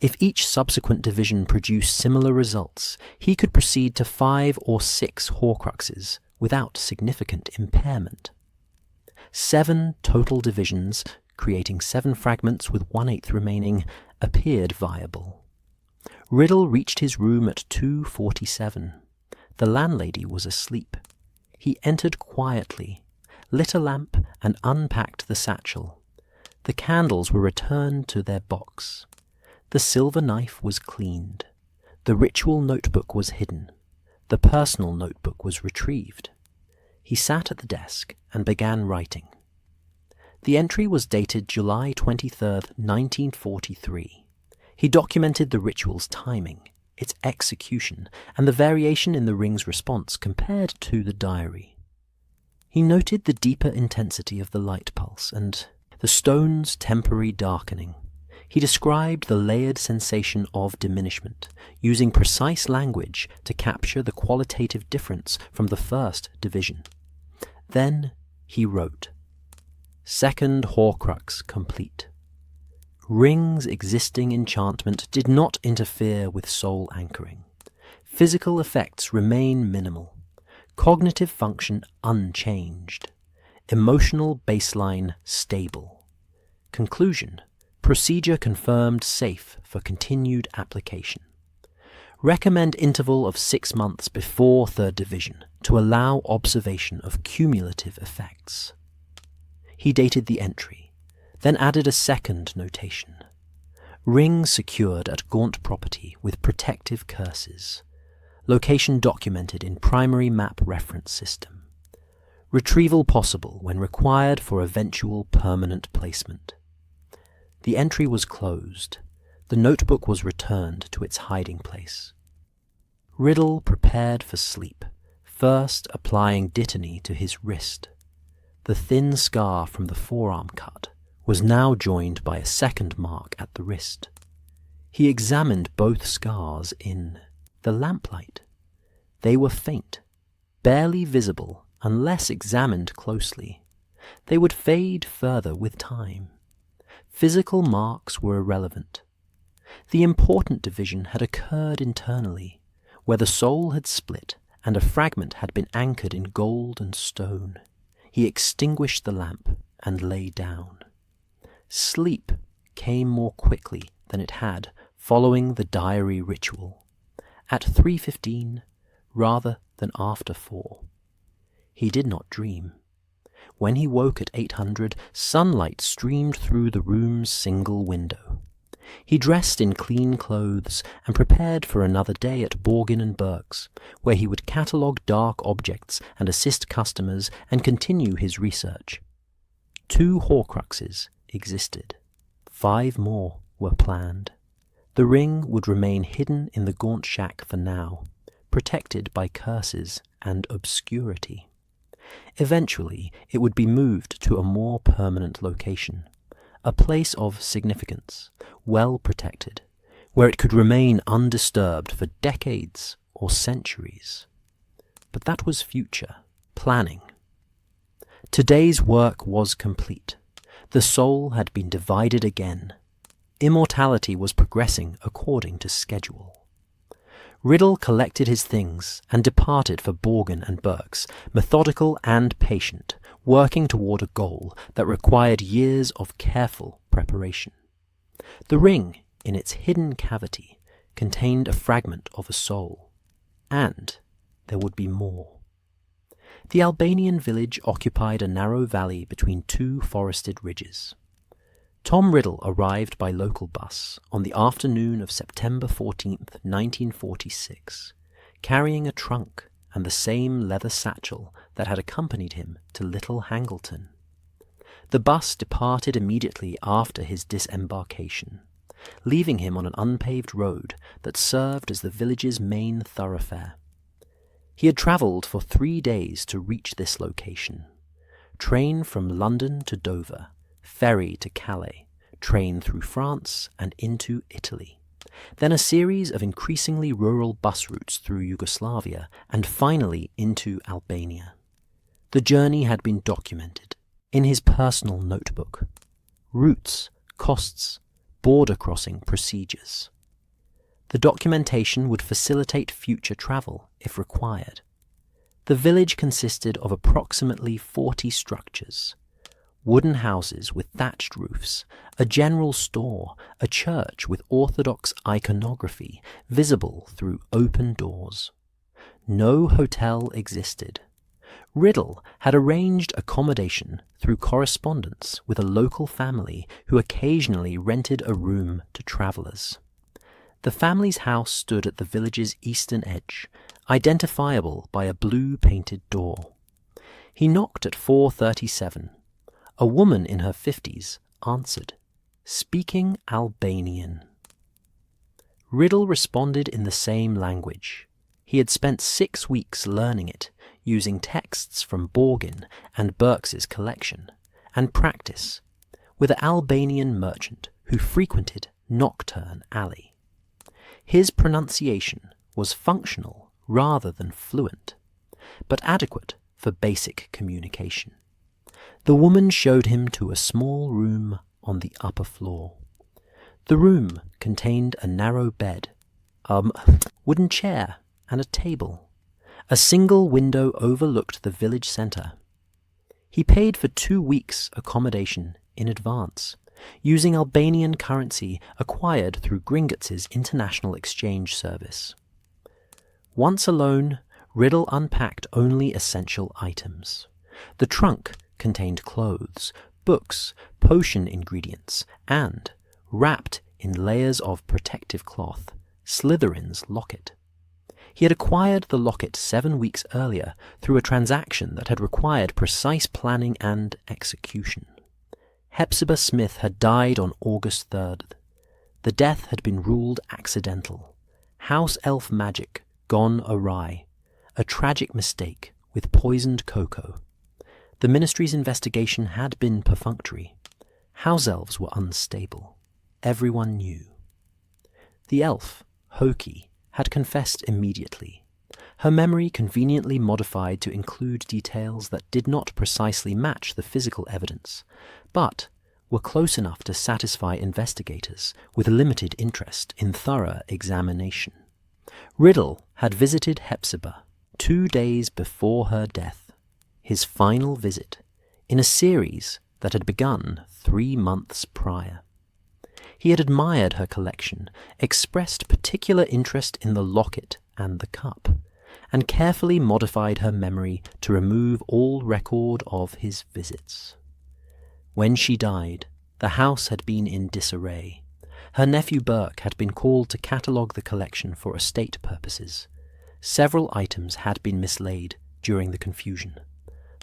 If each subsequent division produced similar results, he could proceed to 5 or 6 Horcruxes without significant impairment. 7 total divisions, creating 7 fragments with 1/8 remaining, appeared viable. Riddle reached his room at 2:47. The landlady was asleep. He entered quietly, lit a lamp, and unpacked the satchel. The candles were returned to their box. The silver knife was cleaned. The ritual notebook was hidden. The personal notebook was retrieved. He sat at the desk and began writing. The entry was dated July 23rd, 1943. He documented the ritual's timing, its execution, and the variation in the ring's response compared to the diary. He noted the deeper intensity of the light pulse and the stone's temporary darkening. He described the layered sensation of diminishment, using precise language to capture the qualitative difference from the first division. Then he wrote, "Second Horcrux complete. Ring's existing enchantment did not interfere with soul anchoring. Physical effects remain minimal. Cognitive function unchanged. Emotional baseline stable. Conclusion: procedure confirmed safe for continued application. Recommend interval of 6 months before 3rd division to allow observation of cumulative effects." He dated the entry, then added a second notation. Ring secured at Gaunt property with protective curses. Location documented in primary map reference system. Retrieval possible when required for eventual permanent placement. The entry was closed. The notebook was returned to its hiding place. Riddle prepared for sleep, first applying dittany to his wrist. The thin scar from the forearm cut was now joined by a second mark at the wrist. He examined both scars in the lamplight. They were faint, barely visible unless examined closely. They would fade further with time. Physical marks were irrelevant. The important division had occurred internally, where the soul had split and a fragment had been anchored in gold and stone. He extinguished the lamp and lay down. Sleep came more quickly than it had following the diary ritual, at 3:15 rather than after 4. He did not dream. When he woke at 800, sunlight streamed through the room's single window. He dressed in clean clothes and prepared for another day at Borgin and Burke's, where he would catalogue dark objects and assist customers and continue his research. 2 Horcruxes existed. 5 more were planned. The ring would remain hidden in the Gaunt shack for now, protected by curses and obscurity. Eventually, it would be moved to a more permanent location, a place of significance, well protected, where it could remain undisturbed for decades or centuries. But that was future planning. Today's work was complete. The soul had been divided again. Immortality was progressing according to schedule. Riddle collected his things and departed for Borgin and Berks, methodical and patient, working toward a goal that required years of careful preparation. The ring, in its hidden cavity, contained a fragment of a soul. And there would be more. The Albanian village occupied a narrow valley between two forested ridges. Tom Riddle arrived by local bus on the afternoon of September 14th, 1946, carrying a trunk and the same leather satchel that had accompanied him to Little Hangleton. The bus departed immediately after his disembarkation, leaving him on an unpaved road that served as the village's main thoroughfare. He had travelled for 3 days to reach this location. Train from London to Dover, ferry to Calais, train through France and into Italy. Then a series of increasingly rural bus routes through Yugoslavia and finally into Albania. The journey had been documented in his personal notebook. Routes, costs, border crossing procedures. The documentation would facilitate future travel if required. The village consisted of approximately 40 structures. Wooden houses with thatched roofs, a general store, a church with Orthodox iconography visible through open doors. No hotel existed. Riddle had arranged accommodation through correspondence with a local family who occasionally rented a room to travellers. The family's house stood at the village's eastern edge, identifiable by a blue-painted door. He knocked at 4:37. A woman in her 50s answered, speaking Albanian. Riddle responded in the same language. He had spent 6 weeks learning it, using texts from Borgin and Berks's collection, and practice with an Albanian merchant who frequented Nocturne Alley. His pronunciation was functional rather than fluent, but adequate for basic communication. The woman showed him to a small room on the upper floor. The room contained a narrow bed, a wooden chair, and a table. A single window overlooked the village centre. He paid for 2 weeks' accommodation in advance, using Albanian currency acquired through Gringotts's international exchange service. Once alone, Riddle unpacked only essential items. The trunk contained clothes, books, potion ingredients, and, wrapped in layers of protective cloth, Slytherin's locket. He had acquired the locket 7 weeks earlier through a transaction that had required precise planning and execution. Hepzibah Smith had died on August 3rd. The death had been ruled accidental. House elf magic gone awry. A tragic mistake with poisoned cocoa. The ministry's investigation had been perfunctory. House elves were unstable. Everyone knew. The elf, Hoki, had confessed immediately. Her memory conveniently modified to include details that did not precisely match the physical evidence, but were close enough to satisfy investigators with limited interest in thorough examination. Riddle had visited Hepzibah 2 days before her death, his final visit, in a series that had begun 3 months prior. He had admired her collection, expressed particular interest in the locket and the cup, and carefully modified her memory to remove all record of his visits. When she died, the house had been in disarray. Her nephew Burke had been called to catalogue the collection for estate purposes. Several items had been mislaid during the confusion.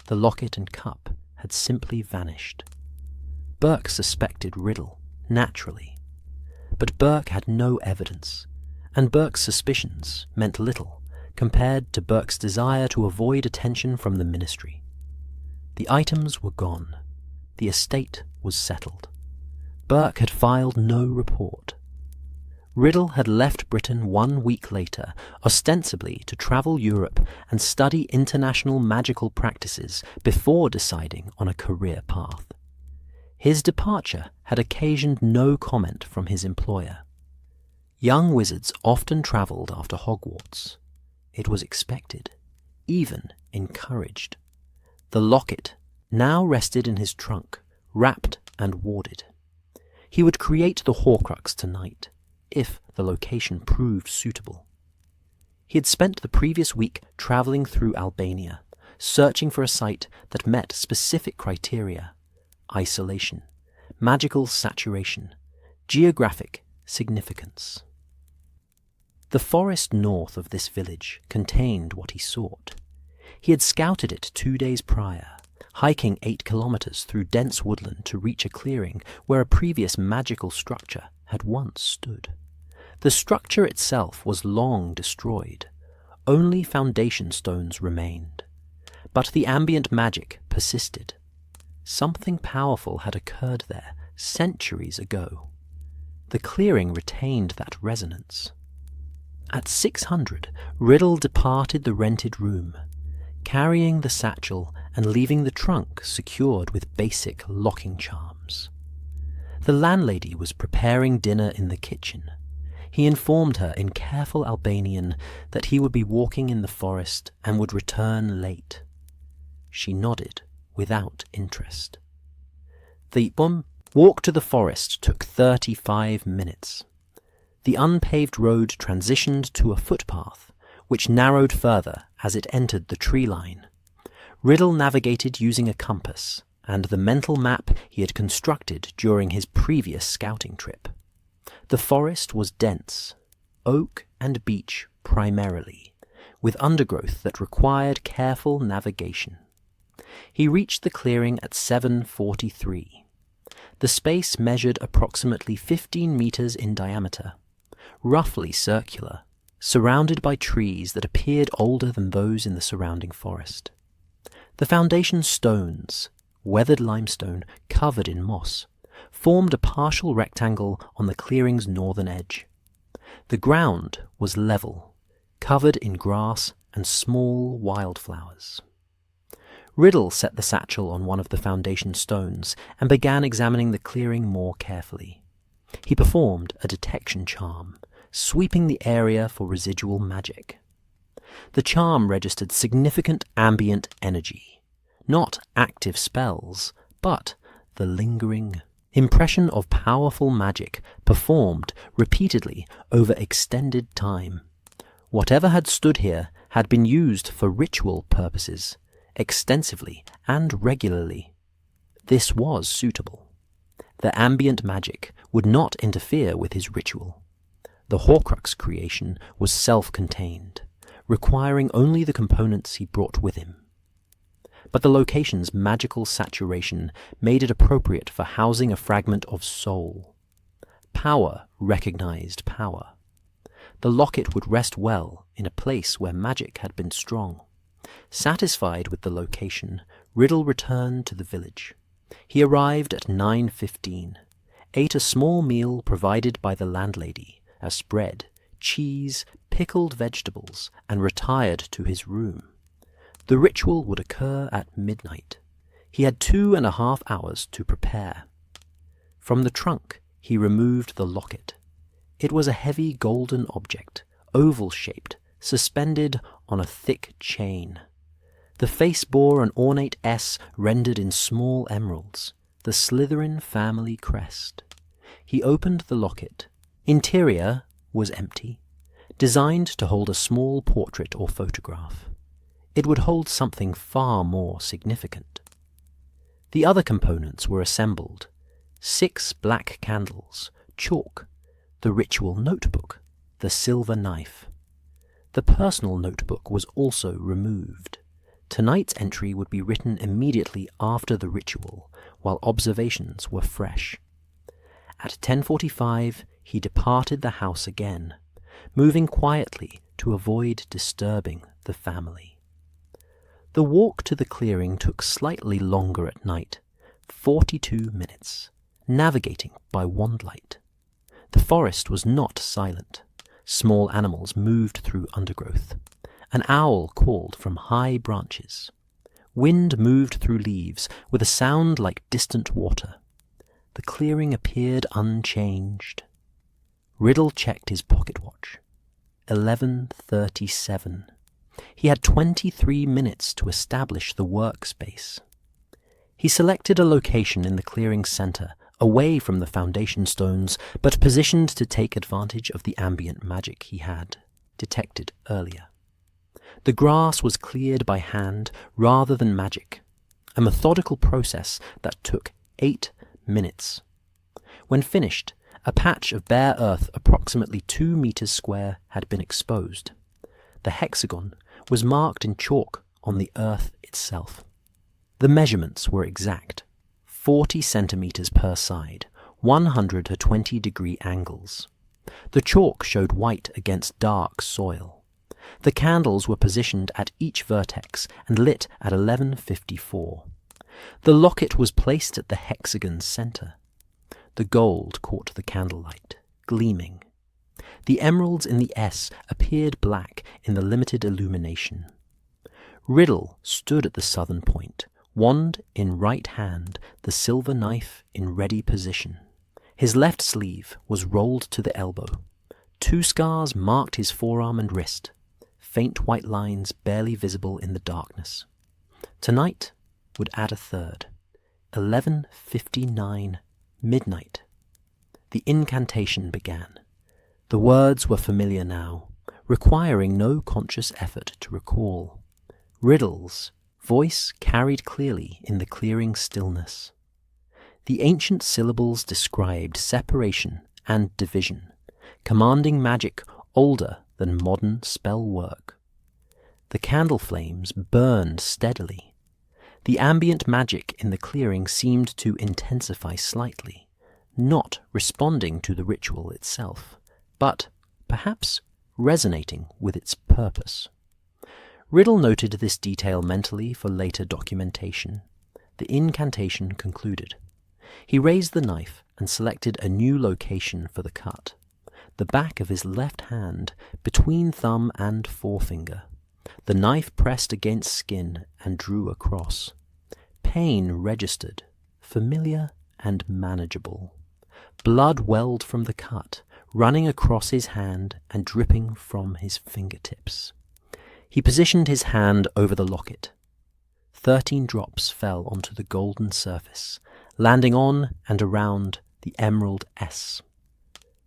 The locket and cup had simply vanished. Burke suspected Riddle, naturally. But Burke had no evidence, and Burke's suspicions meant little compared to Burke's desire to avoid attention from the ministry. The items were gone. The estate was settled. Burke had filed no report. Riddle had left Britain 1 week later, ostensibly to travel Europe and study international magical practices before deciding on a career path. His departure had occasioned no comment from his employer. Young wizards often travelled after Hogwarts. It was expected, even encouraged. The locket now rested in his trunk, wrapped and warded. He would create the Horcrux tonight, if the location proved suitable. He had spent the previous week travelling through Albania, searching for a site that met specific criteria: isolation, magical saturation, geographic significance. The forest north of this village contained what he sought. He had scouted it 2 days prior, hiking 8 kilometers through dense woodland to reach a clearing where a previous magical structure had once stood. The structure itself was long destroyed. Only foundation stones remained. But the ambient magic persisted. Something powerful had occurred there centuries ago. The clearing retained that resonance. At 600, Riddle departed the rented room, carrying the satchel and leaving the trunk secured with basic locking charms. The landlady was preparing dinner in the kitchen. He informed her in careful Albanian that he would be walking in the forest and would return late. She nodded without interest. The walk to the forest took 35 minutes. The unpaved road transitioned to a footpath, which narrowed further as it entered the tree line. Riddle navigated using a compass and the mental map he had constructed during his previous scouting trip. The forest was dense, oak and beech primarily, with undergrowth that required careful navigation. He reached the clearing at 7:43. The space measured approximately 15 meters in diameter, roughly circular, surrounded by trees that appeared older than those in the surrounding forest. The foundation stones, weathered limestone covered in moss, formed a partial rectangle on the clearing's northern edge. The ground was level, covered in grass and small wildflowers. Riddle set the satchel on one of the foundation stones and began examining the clearing more carefully. He performed a detection charm, sweeping the area for residual magic. The charm registered significant ambient energy, not active spells, but the lingering impression of powerful magic performed repeatedly over extended time. Whatever had stood here had been used for ritual purposes, extensively and regularly. This was suitable. The ambient magic would not interfere with his ritual. The Horcrux creation was self-contained, requiring only the components he brought with him. But the location's magical saturation made it appropriate for housing a fragment of soul. Power recognized power. The locket would rest well in a place where magic had been strong. Satisfied with the location, Riddle returned to the village. He arrived at 9:15, ate a small meal provided by the landlady, as bread, cheese, pickled vegetables, and retired to his room. The ritual would occur at midnight. He had 2.5 hours to prepare. From the trunk, he removed the locket. It was a heavy golden object, oval-shaped, suspended on a thick chain. The face bore an ornate S rendered in small emeralds, the Slytherin family crest. He opened the locket. Interior was empty, designed to hold a small portrait or photograph. It would hold something far more significant. The other components were assembled: 6 black candles, chalk, the ritual notebook, the silver knife. The personal notebook was also removed. Tonight's entry would be written immediately after the ritual, while observations were fresh. At 10:45, he departed the house again, moving quietly to avoid disturbing the family. The walk to the clearing took slightly longer at night, 42 minutes, navigating by wandlight. The forest was not silent. Small animals moved through undergrowth. An owl called from high branches. Wind moved through leaves with a sound like distant water. The clearing appeared unchanged. Riddle checked his pocket watch. 11:37. He had 23 minutes to establish the workspace. He selected a location in the clearing's center, away from the foundation stones, but positioned to take advantage of the ambient magic he had detected earlier. The grass was cleared by hand rather than magic, a methodical process that took 8 minutes. When finished, a patch of bare earth approximately 2 meters square had been exposed. The hexagon was marked in chalk on the earth itself. The measurements were exact, 40 centimeters per side, 120-degree angles. The chalk showed white against dark soil. The candles were positioned at each vertex and lit at 11:54. The locket was placed at the hexagon's center. The gold caught the candlelight, gleaming. The emeralds in the S appeared black in the limited illumination. Riddle stood at the southern point, wand in right hand, the silver knife in ready position. His left sleeve was rolled to the elbow. 2 scars marked his forearm and wrist, faint white lines barely visible in the darkness. Tonight would add a third. 11:59, midnight. The incantation began. The words were familiar now, requiring no conscious effort to recall. Riddle's voice carried clearly in the clearing stillness. The ancient syllables described separation and division, commanding magic older than modern spell work. The candle flames burned steadily. The ambient magic in the clearing seemed to intensify slightly, not responding to the ritual itself, but perhaps resonating with its purpose. Riddle noted this detail mentally for later documentation. The incantation concluded. He raised the knife and selected a new location for the cut, the back of his left hand between thumb and forefinger. The knife pressed against skin and drew across. Pain registered, familiar and manageable. Blood welled from the cut, running across his hand and dripping from his fingertips. He positioned his hand over the locket. 13 drops fell onto the golden surface, landing on and around the emerald S.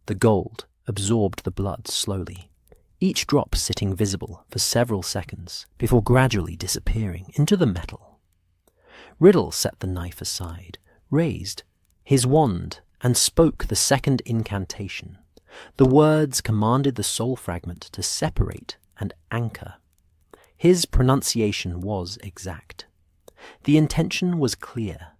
The gold absorbed the blood slowly, each drop sitting visible for several seconds before gradually disappearing into the metal. Riddle set the knife aside, raised his wand, and spoke the second incantation. The words commanded the soul fragment to separate and anchor. His pronunciation was exact. The intention was clear.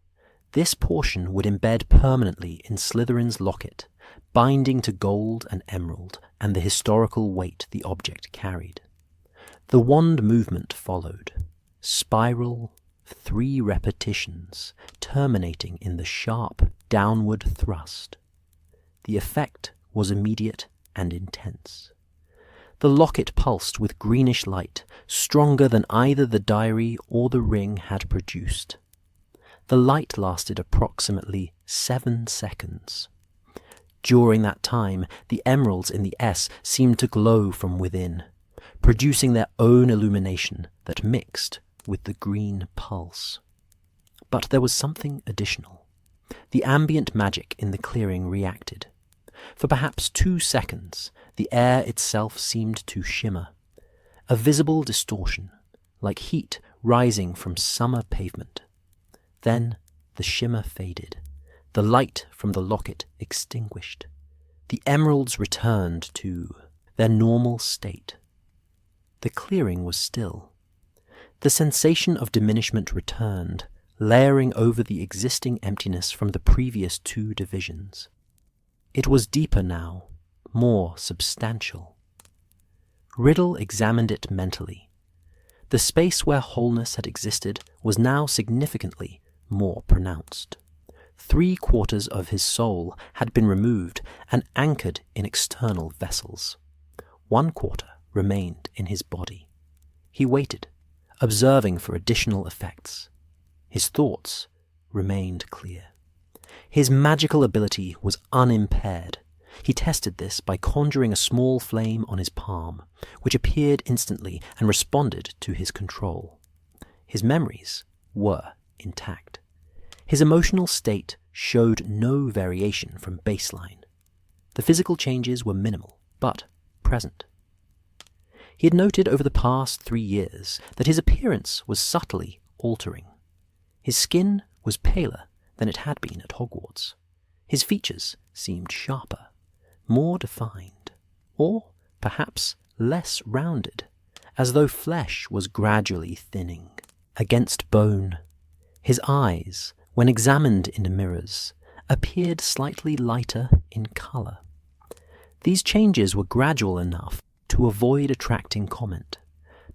This portion would embed permanently in Slytherin's locket, binding to gold and emerald and the historical weight the object carried. The wand movement followed. Spiral, 3 repetitions, terminating in the sharp downward thrust. The effect was immediate and intense. The locket pulsed with greenish light, stronger than either the diary or the ring had produced. The light lasted approximately 7 seconds. During that time, the emeralds in the S seemed to glow from within, producing their own illumination that mixed with the green pulse. But there was something additional. The ambient magic in the clearing reacted. For perhaps 2 seconds, the air itself seemed to shimmer, a visible distortion, like heat rising from summer pavement. Then the shimmer faded, the light from the locket extinguished. The emeralds returned to their normal state. The clearing was still. The sensation of diminishment returned, layering over the existing emptiness from the previous 2 divisions. It was deeper now, more substantial. Riddle examined it mentally. The space where wholeness had existed was now significantly more pronounced. 3/4 of his soul had been removed and anchored in external vessels. 1/4 remained in his body. He waited, observing for additional effects. His thoughts remained clear. His magical ability was unimpaired. He tested this by conjuring a small flame on his palm, which appeared instantly and responded to his control. His memories were intact. His emotional state showed no variation from baseline. The physical changes were minimal, but present. He had noted over the past 3 years that his appearance was subtly altering. His skin was paler than it had been at Hogwarts. His features seemed sharper, more defined, or perhaps less rounded, as though flesh was gradually thinning against bone. His eyes, when examined in the mirrors, appeared slightly lighter in colour. These changes were gradual enough to avoid attracting comment,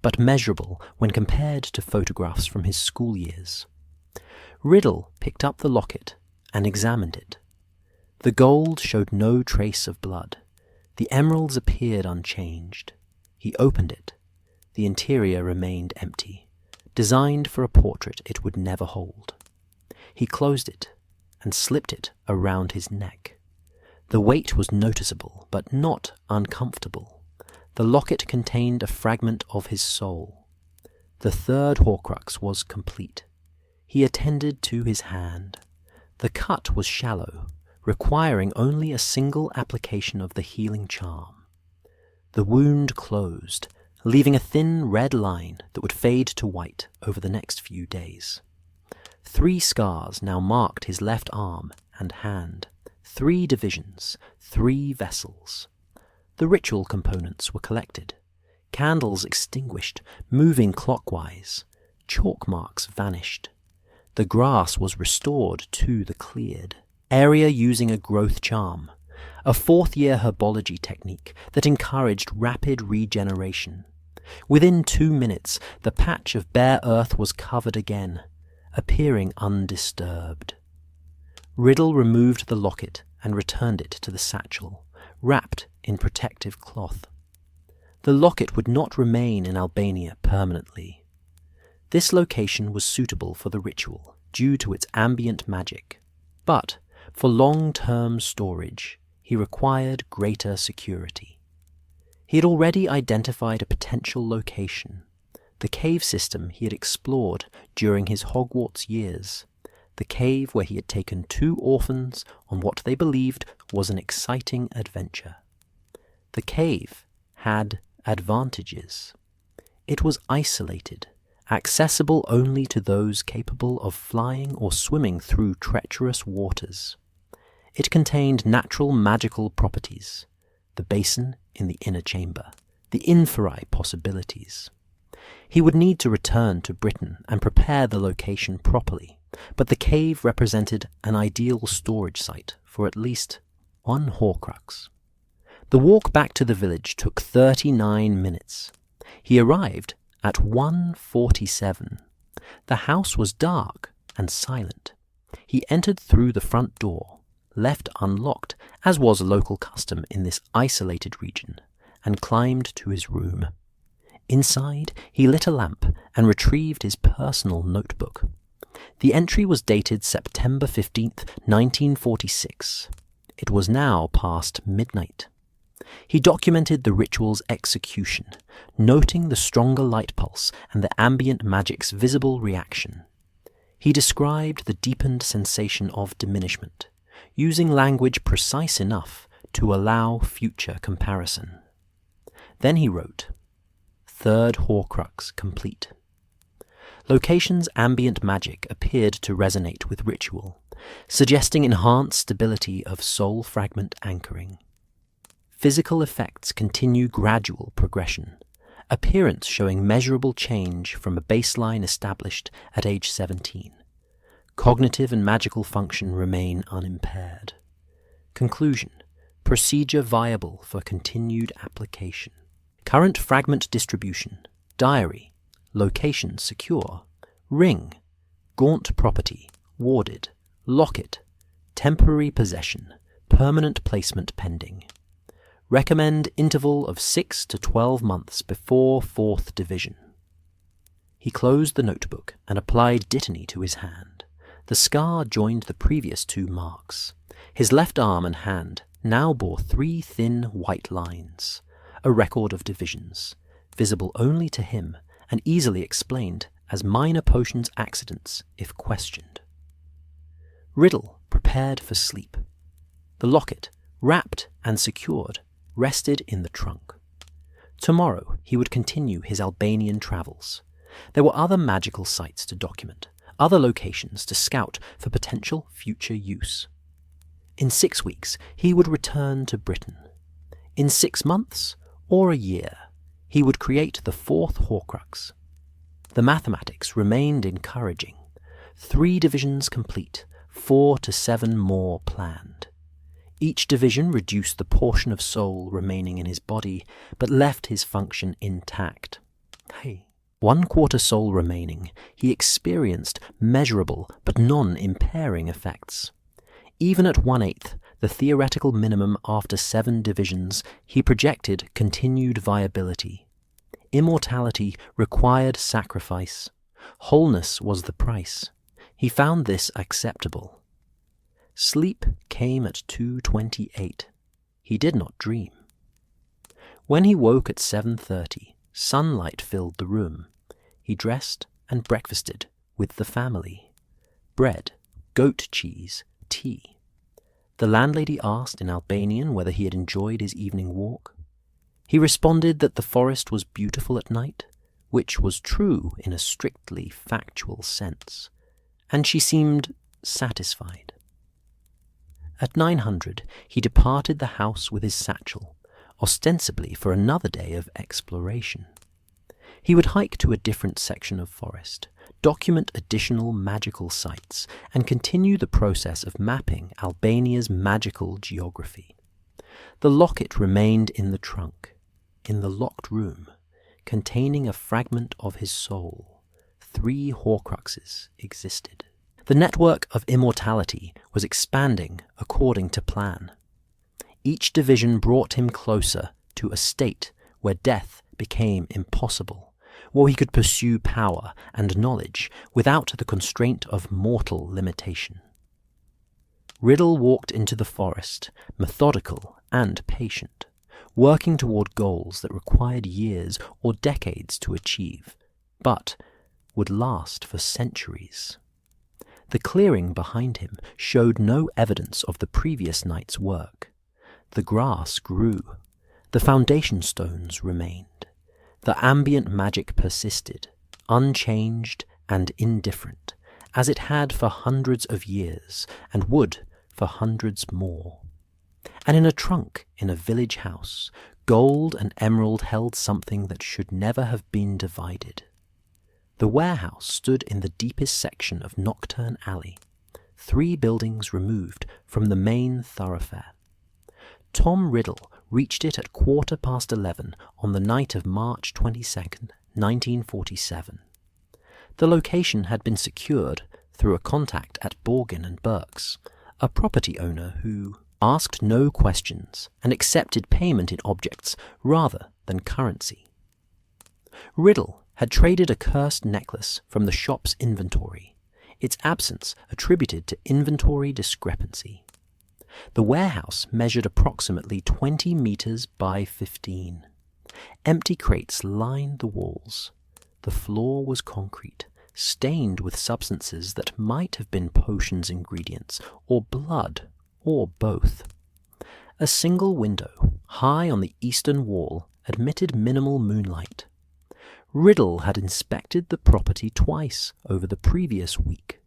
but measurable when compared to photographs from his school years. Riddle picked up the locket and examined it. The gold showed no trace of blood. The emeralds appeared unchanged. He opened it. The interior remained empty, designed for a portrait it would never hold. He closed it and slipped it around his neck. The weight was noticeable, but not uncomfortable. The locket contained a fragment of his soul. The third Horcrux was complete. He attended to his hand. The cut was shallow, requiring only a single application of the healing charm. The wound closed, leaving a thin red line that would fade to white over the next few days. 3 scars now marked his left arm and hand. 3 divisions, 3 vessels. The ritual components were collected. Candles extinguished, moving clockwise. Chalk marks vanished. The grass was restored to the cleared area using a growth charm, a 4th-year herbology technique that encouraged rapid regeneration. Within 2 minutes, the patch of bare earth was covered again, appearing undisturbed. Riddle removed the locket and returned it to the satchel, wrapped in protective cloth. The locket would not remain in Albania permanently. This location was suitable for the ritual due to its ambient magic, but for long-term storage, he required greater security. He had already identified a potential location, the cave system he had explored during his Hogwarts years, the cave where he had taken 2 orphans on what they believed was an exciting adventure. The cave had advantages. It was isolated, accessible only to those capable of flying or swimming through treacherous waters. It contained natural magical properties, the basin in the inner chamber, the inferi possibilities. He would need to return to Britain and prepare the location properly, but the cave represented an ideal storage site for at least 1 Horcrux. The walk back to the village took 39 minutes. He arrived at 1:47. The house was dark and silent. He entered through the front door, left unlocked, as was local custom in this isolated region, and climbed to his room. Inside, he lit a lamp and retrieved his personal notebook. The entry was dated September 15th, 1946. It was now past midnight. He documented the ritual's execution, noting the stronger light pulse and the ambient magic's visible reaction. He described the deepened sensation of diminishment, using language precise enough to allow future comparison. Then he wrote, "Third Horcrux complete." Location's ambient magic appeared to resonate with ritual, suggesting enhanced stability of soul fragment anchoring. Physical effects continue gradual progression, appearance showing measurable change from a baseline established at age 17. Cognitive and magical function remain unimpaired. Conclusion: procedure viable for continued application. Current fragment distribution: diary, location secure, ring, gaunt property, warded, locket, temporary possession, permanent placement pending. Recommend interval of 6 to 12 months before 4th division. He closed the notebook and applied dittany to his hand. The scar joined the previous 2 marks. His left arm and hand now bore 3 thin white lines, a record of divisions, visible only to him and easily explained as minor potions accidents if questioned. Riddle prepared for sleep. The locket, wrapped and secured, rested in the trunk. Tomorrow he would continue his Albanian travels. There were other magical sites to document, other locations to scout for potential future use. In 6 weeks he would return to Britain. In 6 months, or a year, he would create the 4th Horcrux. The mathematics remained encouraging. 3 divisions complete, 4 to 7 more planned. Each division reduced the portion of soul remaining in his body, but left his function intact. 1/4 soul remaining, he experienced measurable but non-impairing effects. Even at 1/8, the theoretical minimum after 7 divisions, he projected continued viability. Immortality required sacrifice. Wholeness was the price. He found this acceptable. Sleep came at 2:28. He did not dream. When he woke at 7:30, sunlight filled the room. He dressed and breakfasted with the family. Bread, goat cheese, tea. The landlady asked in Albanian whether he had enjoyed his evening walk. He responded that the forest was beautiful at night, which was true in a strictly factual sense, and she seemed satisfied. At 900, he departed the house with his satchel, ostensibly for another day of exploration. He would hike to a different section of forest, document additional magical sites, and continue the process of mapping Albania's magical geography. The locket remained in the trunk, in the locked room, containing a fragment of his soul. 3 Horcruxes existed. The network of immortality was expanding according to plan. Each division brought him closer to a state where death became impossible, where he could pursue power and knowledge without the constraint of mortal limitation. Riddle walked into the forest, methodical and patient, working toward goals that required years or decades to achieve, but would last for centuries. The clearing behind him showed no evidence of the previous night's work. The grass grew. The foundation stones remained. The ambient magic persisted, unchanged and indifferent, as it had for hundreds of years and would for hundreds more. And in a trunk in a village house, gold and emerald held something that should never have been divided. The warehouse stood in the deepest section of Nocturne Alley, 3 buildings removed from the main thoroughfare. Tom Riddle reached it at 11:15 on the night of March 22nd, 1947. The location had been secured through a contact at Borgin and Burke's, a property owner who asked no questions and accepted payment in objects rather than currency. Riddle had traded a cursed necklace from the shop's inventory, its absence attributed to inventory discrepancy. The warehouse measured approximately 20 meters by 15. Empty crates lined the walls. The floor was concrete, stained with substances that might have been potions ingredients, or blood, or both. A single window, high on the eastern wall, admitted minimal moonlight. Riddle had inspected the property twice over the previous week,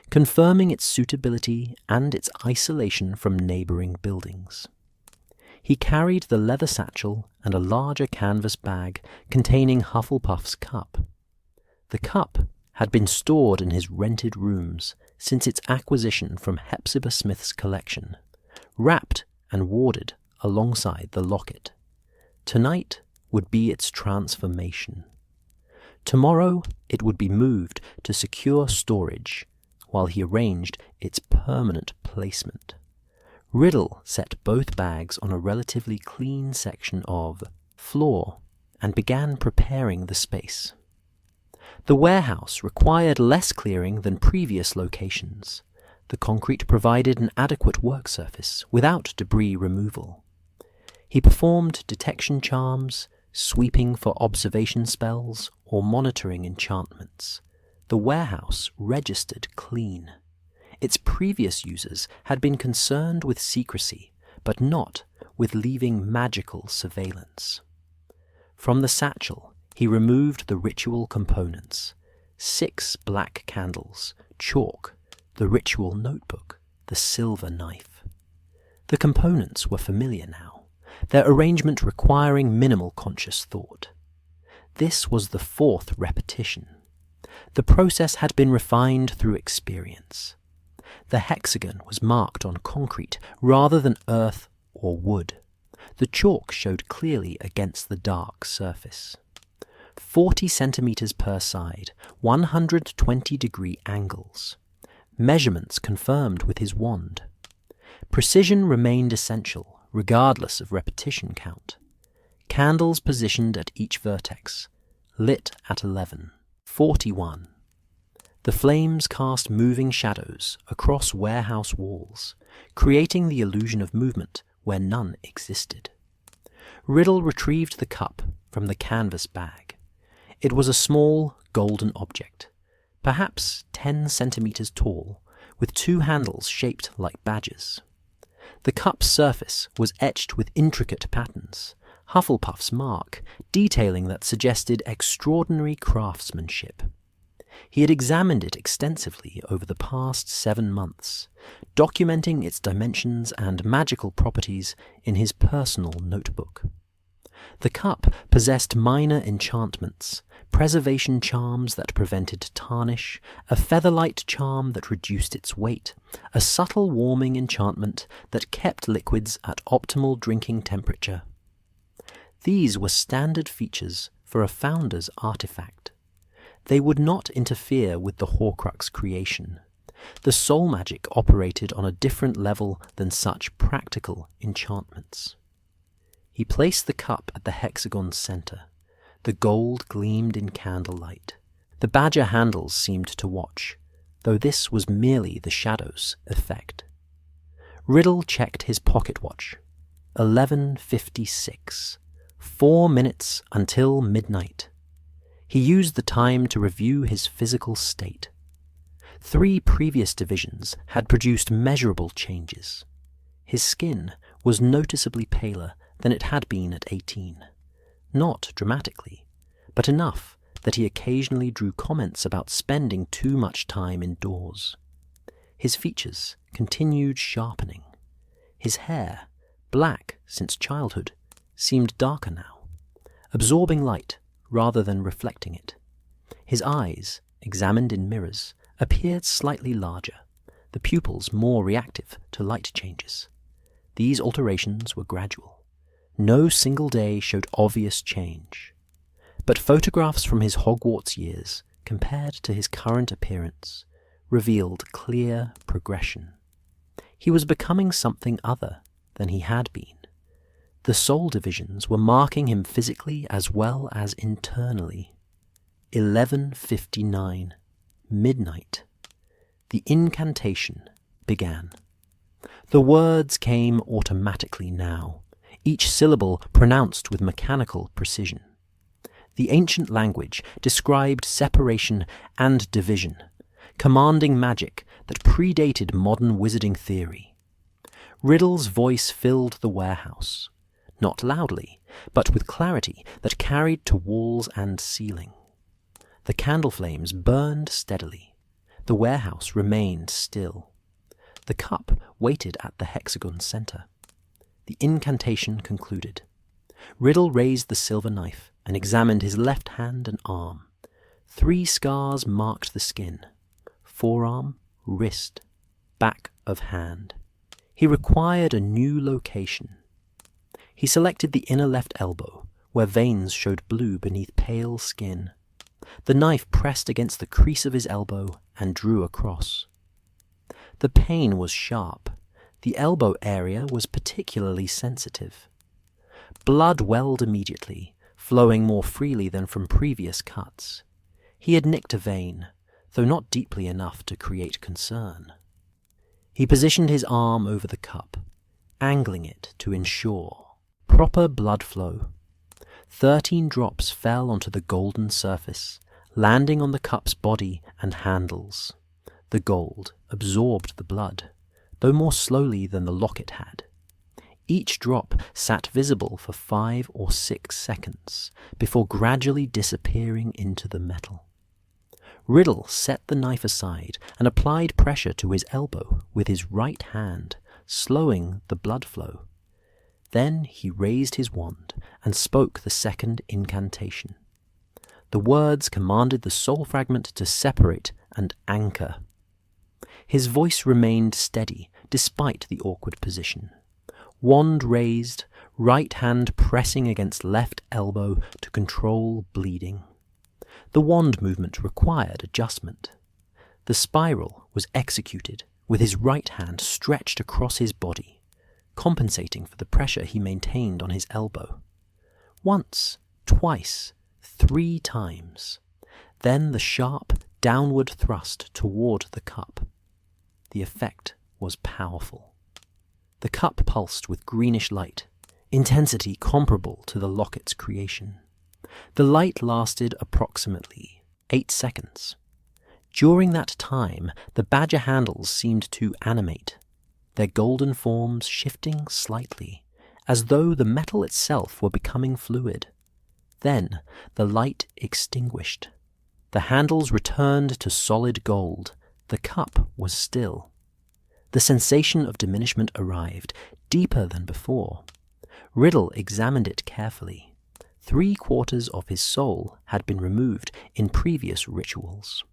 confirming its suitability and its isolation from neighboring buildings. He carried the leather satchel and a larger canvas bag containing Hufflepuff's cup. The cup had been stored in his rented rooms since its acquisition from Hepzibah Smith's collection, wrapped and warded alongside the locket. Tonight would be its transformation. Tomorrow it would be moved to secure storage, while he arranged its permanent placement. Riddle set both bags on a relatively clean section of floor and began preparing the space. The warehouse required less clearing than previous locations. The concrete provided an adequate work surface without debris removal. He performed detection charms, sweeping for observation spells, or monitoring enchantments. The warehouse registered clean. Its previous users had been concerned with secrecy, but not with leaving magical surveillance. From the satchel, he removed the ritual components: 6 black candles, chalk, the ritual notebook, the silver knife. The components were familiar now, their arrangement requiring minimal conscious thought. This was the 4th repetition. The process had been refined through experience. The hexagon was marked on concrete rather than earth or wood. The chalk showed clearly against the dark surface. 40 centimeters per side, 120-degree angles. Measurements confirmed with his wand. Precision remained essential, regardless of repetition count. Candles positioned at each vertex, lit at 11, 41. The flames cast moving shadows across warehouse walls, creating the illusion of movement where none existed. Riddle retrieved the cup from the canvas bag. It was a small, golden object, perhaps 10 centimeters tall, with 2 handles shaped like badges. The cup's surface was etched with intricate patterns, Hufflepuff's mark, detailing that suggested extraordinary craftsmanship. He had examined it extensively over the past 7 months, documenting its dimensions and magical properties in his personal notebook. The cup possessed minor enchantments, preservation charms that prevented tarnish, a featherlight charm that reduced its weight, a subtle warming enchantment that kept liquids at optimal drinking temperature. These were standard features for a founder's artifact. They would not interfere with the Horcrux creation. The soul magic operated on a different level than such practical enchantments. He placed the cup at the hexagon's center. The gold gleamed in candlelight. The badger handles seemed to watch, though this was merely the shadow's effect. Riddle checked his pocket watch. 11:56. 4 minutes until midnight. He used the time to review his physical state. 3 previous divisions had produced measurable changes. His skin was noticeably paler than it had been at 18. Not dramatically, but enough that he occasionally drew comments about spending too much time indoors. His features continued sharpening. His hair, black since childhood, seemed darker now, absorbing light rather than reflecting it. His eyes, examined in mirrors, appeared slightly larger, the pupils more reactive to light changes. These alterations were gradual. No single day showed obvious change. But photographs from his Hogwarts years, compared to his current appearance, revealed clear progression. He was becoming something other than he had been. The soul divisions were marking him physically as well as internally. 11:59. Midnight. The incantation began. The words came automatically now, each syllable pronounced with mechanical precision. The ancient language described separation and division, commanding magic that predated modern wizarding theory. Riddle's voice filled the warehouse, not loudly, but with clarity that carried to walls and ceiling. The candle flames burned steadily. The warehouse remained still. The cup waited at the hexagon's center. The incantation concluded. Riddle raised the silver knife and examined his left hand and arm. 3 scars marked the skin: forearm, wrist, back of hand. He required a new location. He selected the inner left elbow, where veins showed blue beneath pale skin. The knife pressed against the crease of his elbow and drew across. The pain was sharp. The elbow area was particularly sensitive. Blood welled immediately, flowing more freely than from previous cuts. He had nicked a vein, though not deeply enough to create concern. He positioned his arm over the cup, angling it to ensure proper blood flow. 13 drops fell onto the golden surface, landing on the cup's body and handles. The gold absorbed the blood, though more slowly than the locket had. Each drop sat visible for 5 or 6 seconds before gradually disappearing into the metal. Riddle set the knife aside and applied pressure to his elbow with his right hand, slowing the blood flow. Then he raised his wand and spoke the second incantation. The words commanded the soul fragment to separate and anchor. His voice remained steady despite the awkward position. Wand raised, right hand pressing against left elbow to control bleeding. The wand movement required adjustment. The spiral was executed with his right hand stretched across his body, compensating for the pressure he maintained on his elbow. Once, twice, 3 times. Then the sharp, downward thrust toward the cup. The effect was powerful. The cup pulsed with greenish light, intensity comparable to the locket's creation. The light lasted approximately 8 seconds. During that time, the badger handles seemed to animate, their golden forms shifting slightly, as though the metal itself were becoming fluid. Then the light extinguished. The handles returned to solid gold. The cup was still. The sensation of diminishment arrived, deeper than before. Riddle examined it carefully. 3/4 of his soul had been removed in previous rituals.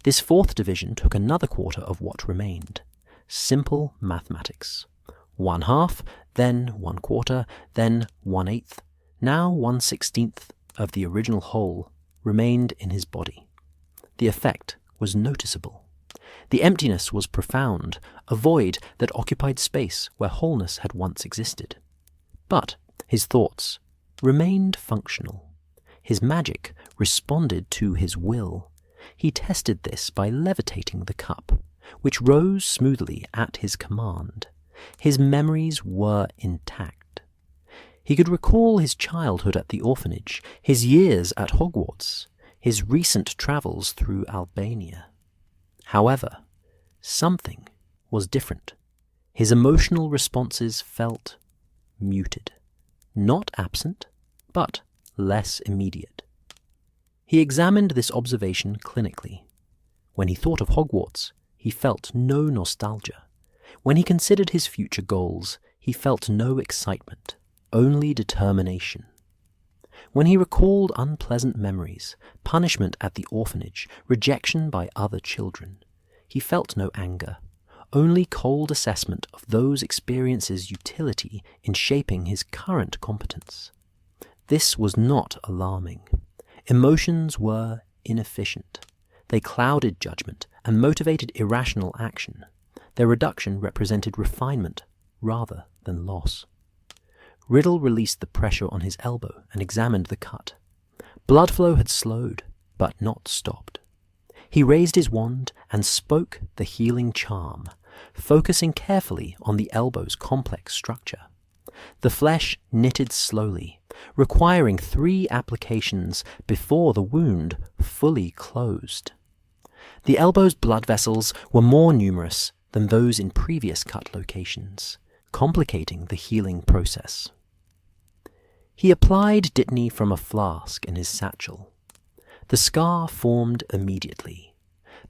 This 4th division took another quarter of what remained. Simple mathematics. 1/2, then 1/4, then 1/8, now 1/16 of the original whole remained in his body. The effect was noticeable. The emptiness was profound, a void that occupied space where wholeness had once existed. But his thoughts remained functional. His magic responded to his will. He tested this by levitating the cup, which rose smoothly at his command. His memories were intact. He could recall his childhood at the orphanage, his years at Hogwarts, his recent travels through Albania. However, something was different. His emotional responses felt muted. Not absent, but less immediate. He examined this observation clinically. When he thought of Hogwarts, he felt no nostalgia. When he considered his future goals, he felt no excitement, only determination. When he recalled unpleasant memories, punishment at the orphanage, rejection by other children, he felt no anger, only cold assessment of those experiences' utility in shaping his current competence. This was not alarming. Emotions were inefficient. They clouded judgment and motivated irrational action. Their reduction represented refinement rather than loss. Riddle released the pressure on his elbow and examined the cut. Blood flow had slowed, but not stopped. He raised his wand and spoke the healing charm, focusing carefully on the elbow's complex structure. The flesh knitted slowly, requiring 3 applications before the wound fully closed. The elbow's blood vessels were more numerous than those in previous cut locations, complicating the healing process. He applied Dittany from a flask in his satchel. The scar formed immediately.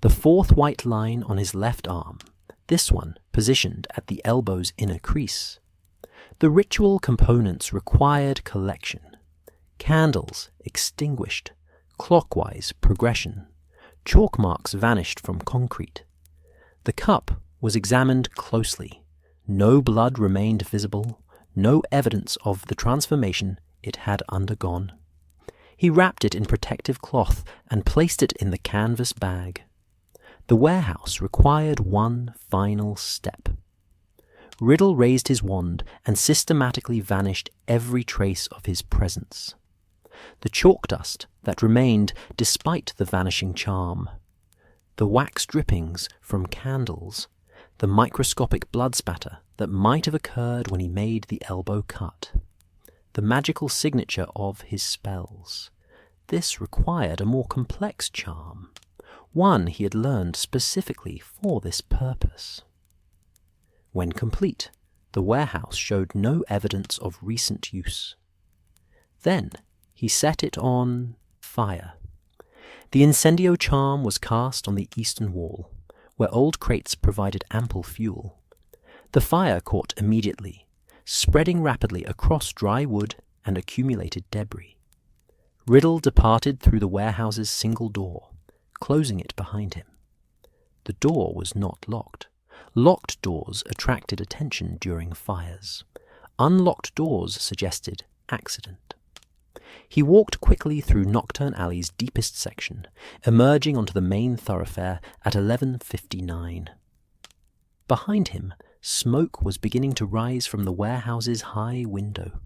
The 4th white line on his left arm, this one positioned at the elbow's inner crease. The ritual components required collection. Candles extinguished, clockwise progression. Chalk marks vanished from concrete. The cup was examined closely. No blood remained visible, no evidence of the transformation it had undergone. He wrapped it in protective cloth and placed it in the canvas bag. The warehouse required one final step. Riddle raised his wand and systematically vanished every trace of his presence. The chalk dust that remained despite the vanishing charm. The wax drippings from candles. the microscopic blood spatter that might have occurred when he made the elbow cut, the magical signature of his spells. This required a more complex charm, one he had learned specifically for this purpose. When complete, the warehouse showed no evidence of recent use. Then he set it on fire. The incendio charm was cast on the eastern wall, where old crates provided ample fuel. The fire caught immediately, spreading rapidly across dry wood and accumulated debris. Riddle departed through the warehouse's single door, closing it behind him. The door was not locked. Locked doors attracted attention during fires. Unlocked doors suggested accident. He walked quickly through Nocturne Alley's deepest section, emerging onto the main thoroughfare at 11:59. Behind him, smoke was beginning to rise from the warehouse's high window.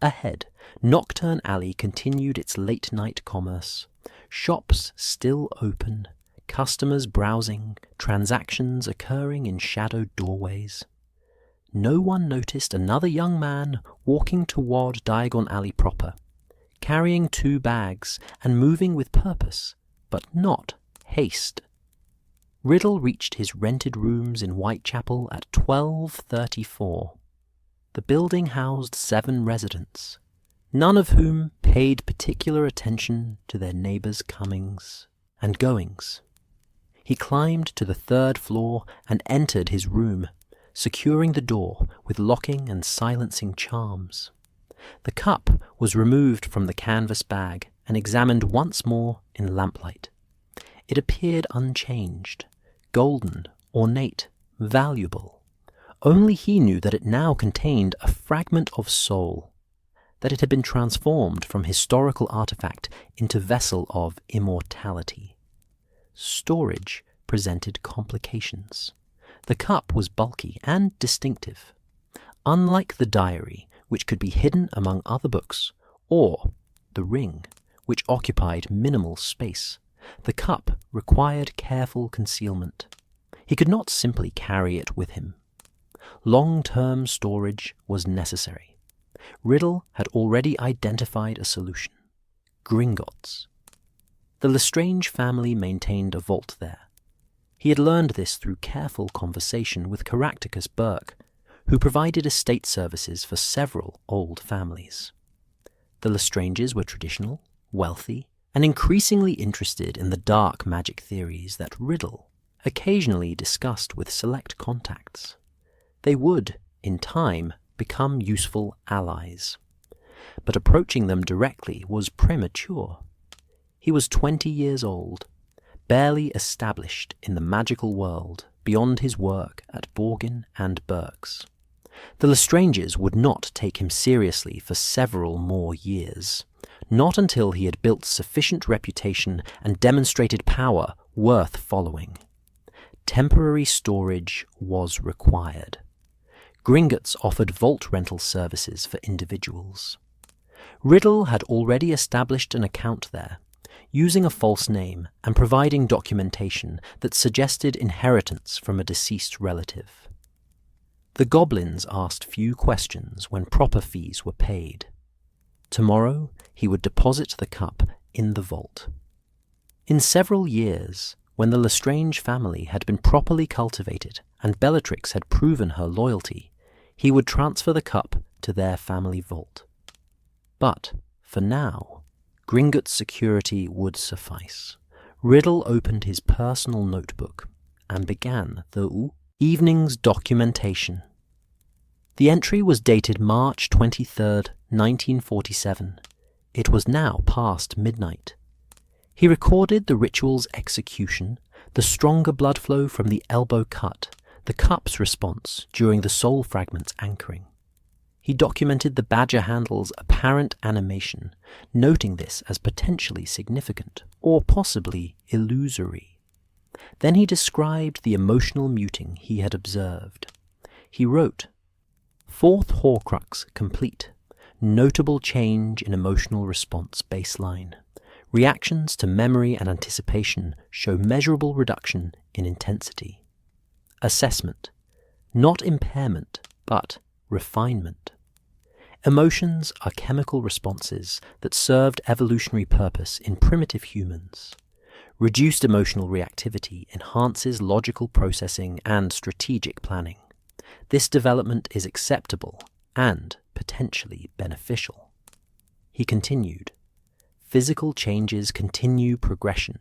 Ahead, Nocturne Alley continued its late-night commerce. Shops still open, customers browsing, transactions occurring in shadowed doorways. No one noticed another young man walking toward Diagon Alley proper, carrying 2 bags and moving with purpose, but not haste. Riddle reached his rented rooms in Whitechapel at 12:34. The building housed 7 residents, none of whom paid particular attention to their neighbors' comings and goings. He climbed to the 3rd floor and entered his room, securing the door with locking and silencing charms. The cup was removed from the canvas bag and examined once more in lamplight. It appeared unchanged, golden, ornate, valuable. Only he knew that it now contained a fragment of soul, that it had been transformed from historical artifact into vessel of immortality. Storage presented complications. The cup was bulky and distinctive. Unlike the diary, which could be hidden among other books, or the ring, which occupied minimal space, the cup required careful concealment. He could not simply carry it with him. Long-term storage was necessary. Riddle had already identified a solution: Gringotts. The Lestrange family maintained a vault there. He had learned this through careful conversation with Caractacus Burke, who provided estate services for several old families. The Lestranges were traditional, wealthy, and increasingly interested in the dark magic theories that Riddle occasionally discussed with select contacts. They would, in time, become useful allies. But approaching them directly was premature. He was 20 years old, barely established in the magical world beyond his work at Borgin and Burke's. The Lestranges would not take him seriously for several more years, not until he had built sufficient reputation and demonstrated power worth following. Temporary storage was required. Gringotts offered vault rental services for individuals. Riddle had already established an account there, using a false name and providing documentation that suggested inheritance from a deceased relative. The goblins asked few questions when proper fees were paid. Tomorrow he would deposit the cup in the vault. In several years, when the Lestrange family had been properly cultivated and Bellatrix had proven her loyalty, he would transfer the cup to their family vault. But, for now, Gringotts' security would suffice. Riddle opened his personal notebook and began the evening's documentation. The entry was dated March 23rd, 1947. It was now past midnight. He recorded the ritual's execution, the stronger blood flow from the elbow cut, the cup's response during the soul fragment's anchoring. He documented the badger handle's apparent animation, noting this as potentially significant, or possibly illusory. Then he described the emotional muting he had observed. He wrote, "Fourth Horcrux complete. Notable change in emotional response baseline. Reactions to memory and anticipation show measurable reduction in intensity. assessment, not impairment, but refinement. Emotions are chemical responses that served evolutionary purpose in primitive humans. Reduced emotional reactivity enhances logical processing and strategic planning. This development is acceptable and potentially beneficial. He continued, physical changes continue progression.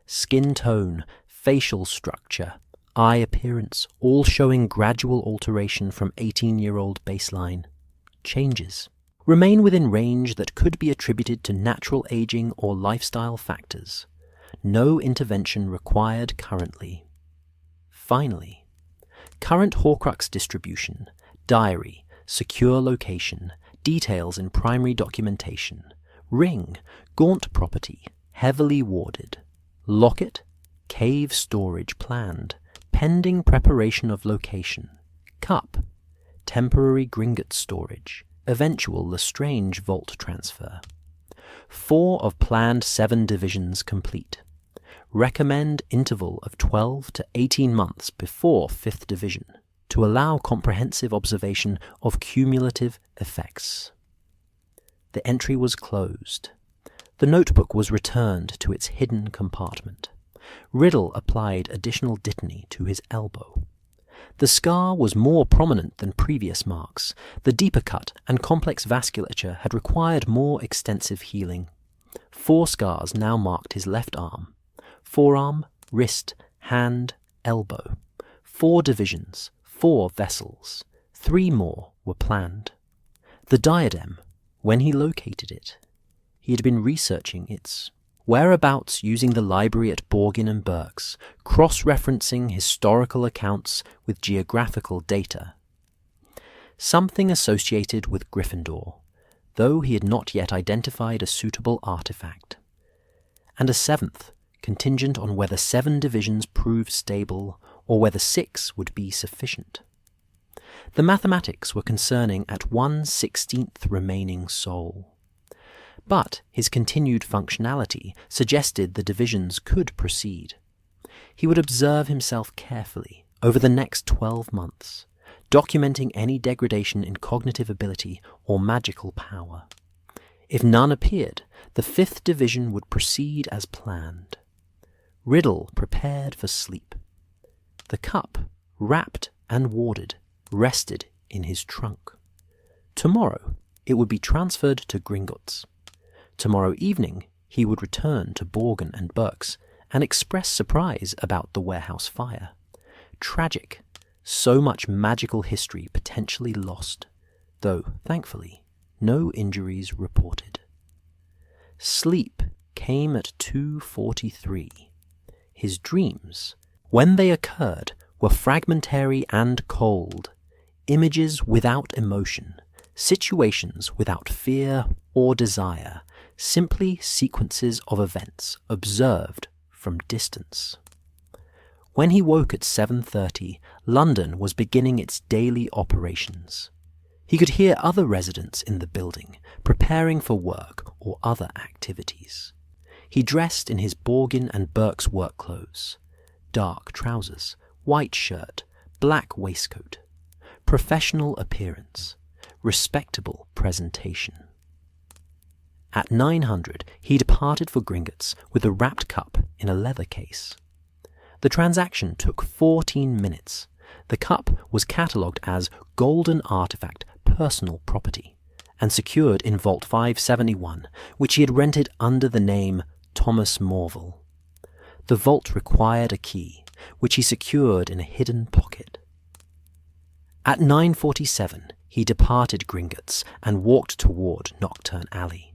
Skin tone, facial structure, eye appearance, all showing gradual alteration from 18-year-old baseline. Changes remain within range that could be attributed to natural aging or lifestyle factors. No intervention required currently. Finally, current Horcrux distribution, diary, secure location, details in primary documentation, ring, gaunt property, heavily warded, locket, cave storage planned, pending preparation of location, cup, temporary Gringotts storage, eventual Lestrange vault transfer. 4 of planned 7 divisions complete. Recommend interval of 12 to 18 months before 5th division to allow comprehensive observation of cumulative effects. The entry was closed. The notebook was returned to its hidden compartment. Riddle applied additional dittany to his elbow. The scar was more prominent than previous marks. The deeper cut and complex vasculature had required more extensive healing. 4 scars now marked his left arm. Forearm, wrist, hand, elbow. 4 divisions, 4 vessels. 3 more were planned. The diadem, when he located it, he had been researching its whereabouts using the library at Borgin and Burke's, cross-referencing historical accounts with geographical data. Something associated with Gryffindor, though he had not yet identified a suitable artifact. And a 7th, contingent on whether 7 divisions proved stable or whether 6 would be sufficient. The mathematics were concerning at 1/16th remaining soul. But his continued functionality suggested the divisions could proceed. He would observe himself carefully over the next 12 months, documenting any degradation in cognitive ability or magical power. If none appeared, the 5th division would proceed as planned. Riddle prepared for sleep. The cup, wrapped and warded, rested in his trunk. Tomorrow it would be transferred to Gringotts. Tomorrow evening he would return to Borgin and Burke's and express surprise about the warehouse fire. Tragic, so much magical history potentially lost, though, thankfully, no injuries reported. Sleep came at 2:43. His dreams, when they occurred, were fragmentary and cold, images without emotion, situations without fear or desire, simply sequences of events observed from distance. When he woke at 7:30, London was beginning its daily operations. He could hear other residents in the building preparing for work or other activities. He dressed in his Borgin and Burke's work clothes, dark trousers, white shirt, black waistcoat, professional appearance, respectable presentation. At 900, he departed for Gringotts with a wrapped cup in a leather case. The transaction took 14 minutes. The cup was catalogued as Golden Artifact Personal Property and secured in Vault 571, which he had rented under the name Thomas Morville. The vault required a key, which he secured in a hidden pocket. At 9:47, he departed Gringotts and walked toward Nocturne Alley.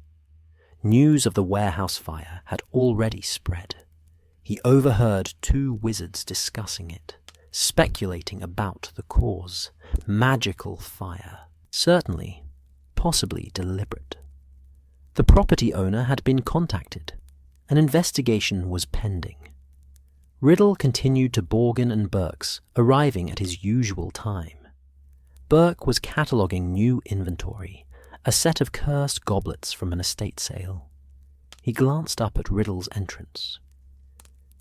News of the warehouse fire had already spread. He overheard 2 wizards discussing it, speculating about the cause. Magical fire. Certainly, possibly deliberate. The property owner had been contacted. An investigation was pending. Riddle continued to Borgin and Burke's, arriving at his usual time. Burke was cataloguing new inventory, a set of cursed goblets from an estate sale. He glanced up at Riddle's entrance.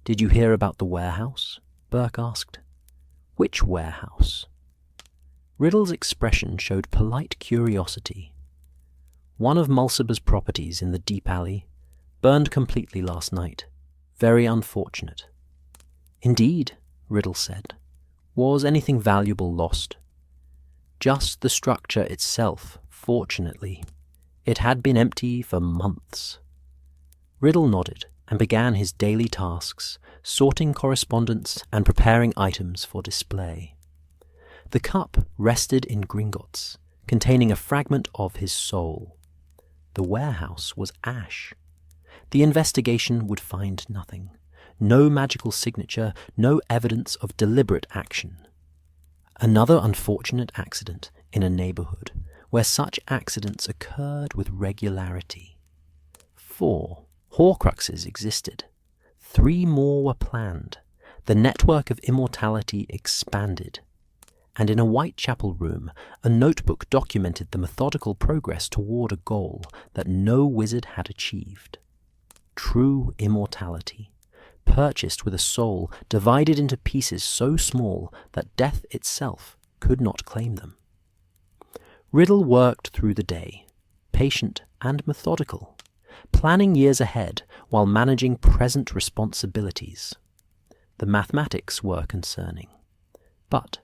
"Did you hear about the warehouse?" Burke asked. Which warehouse? Riddle's expression showed polite curiosity. One of Mulciber's properties in the deep alley burned completely last night. Very unfortunate. Indeed, Riddle said. Was anything valuable lost? Just the structure itself, fortunately. It had been empty for months. Riddle nodded and began his daily tasks, sorting correspondence and preparing items for display. The cup rested in Gringotts, containing a fragment of his soul. The warehouse was ash. The investigation would find nothing. No magical signature, no evidence of deliberate action. Another unfortunate accident in a neighborhood where such accidents occurred with regularity. 4 Horcruxes existed. 3 more were planned. The network of immortality expanded. And in a Whitechapel room, a notebook documented the methodical progress toward a goal that no wizard had achieved. True immortality, purchased with a soul divided into pieces so small that death itself could not claim them. Riddle worked through the day, patient and methodical, planning years ahead while managing present responsibilities. The mathematics were concerning, but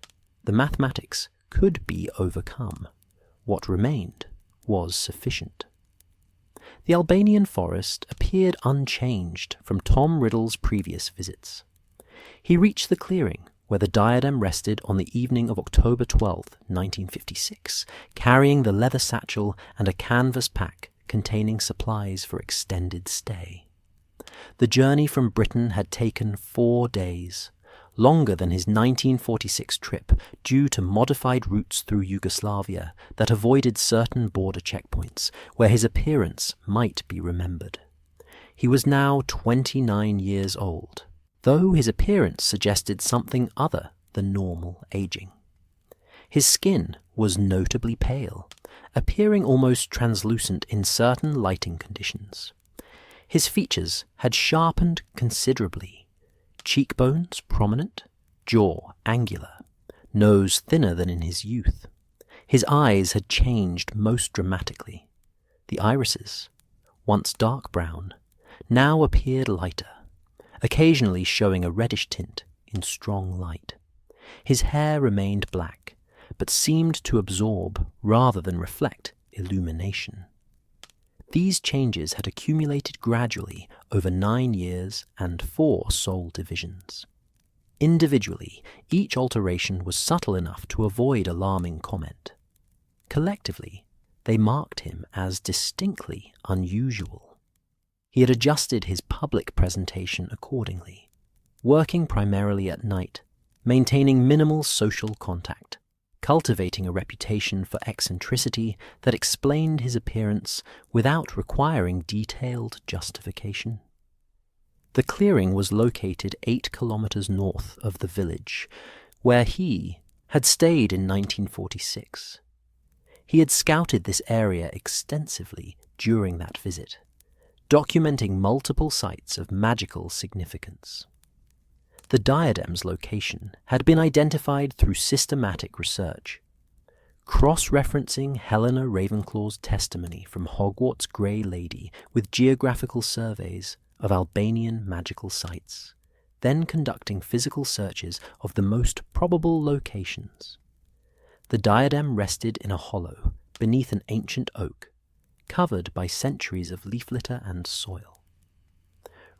the mathematics could be overcome. What remained was sufficient. The Albanian forest appeared unchanged from Tom Riddle's previous visits. He reached the clearing where the diadem rested on the evening of October 12, 1956, carrying the leather satchel and a canvas pack containing supplies for extended stay. The journey from Britain had taken 4 days, longer than his 1946 trip due to modified routes through Yugoslavia that avoided certain border checkpoints where his appearance might be remembered. He was now 29 years old, though his appearance suggested something other than normal aging. His skin was notably pale, appearing almost translucent in certain lighting conditions. His features had sharpened considerably. Cheekbones prominent, jaw angular, nose thinner than in his youth. His eyes had changed most dramatically. The irises, once dark brown, now appeared lighter, occasionally showing a reddish tint in strong light. His hair remained black, but seemed to absorb rather than reflect illumination. These changes had accumulated gradually over 9 years and 4 soul divisions. Individually, each alteration was subtle enough to avoid alarming comment. Collectively, they marked him as distinctly unusual. He had adjusted his public presentation accordingly, working primarily at night, maintaining minimal social contact, cultivating a reputation for eccentricity that explained his appearance without requiring detailed justification. The clearing was located 8 kilometers north of the village, where he had stayed in 1946. He had scouted this area extensively during that visit, documenting multiple sites of magical significance. The diadem's location had been identified through systematic research, cross-referencing Helena Ravenclaw's testimony from Hogwarts' Grey Lady with geographical surveys of Albanian magical sites, then conducting physical searches of the most probable locations. The diadem rested in a hollow beneath an ancient oak, covered by centuries of leaf litter and soil.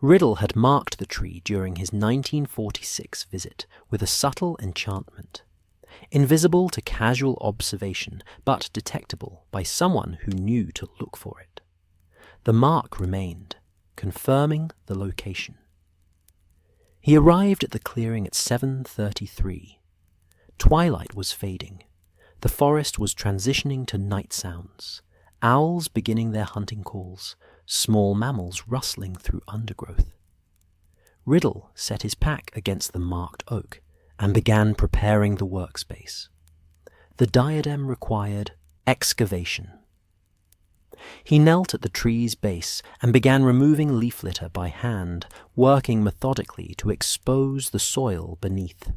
Riddle had marked the tree during his 1946 visit with a subtle enchantment, invisible to casual observation but detectable by someone who knew to look for it. The mark remained, confirming the location. He arrived at the clearing at 7:33. Twilight was fading. The forest was transitioning to night sounds, owls beginning their hunting calls, small mammals rustling through undergrowth. Riddle set his pack against the marked oak and began preparing the workspace. The diadem required excavation. He knelt at the tree's base and began removing leaf litter by hand, working methodically to expose the soil beneath.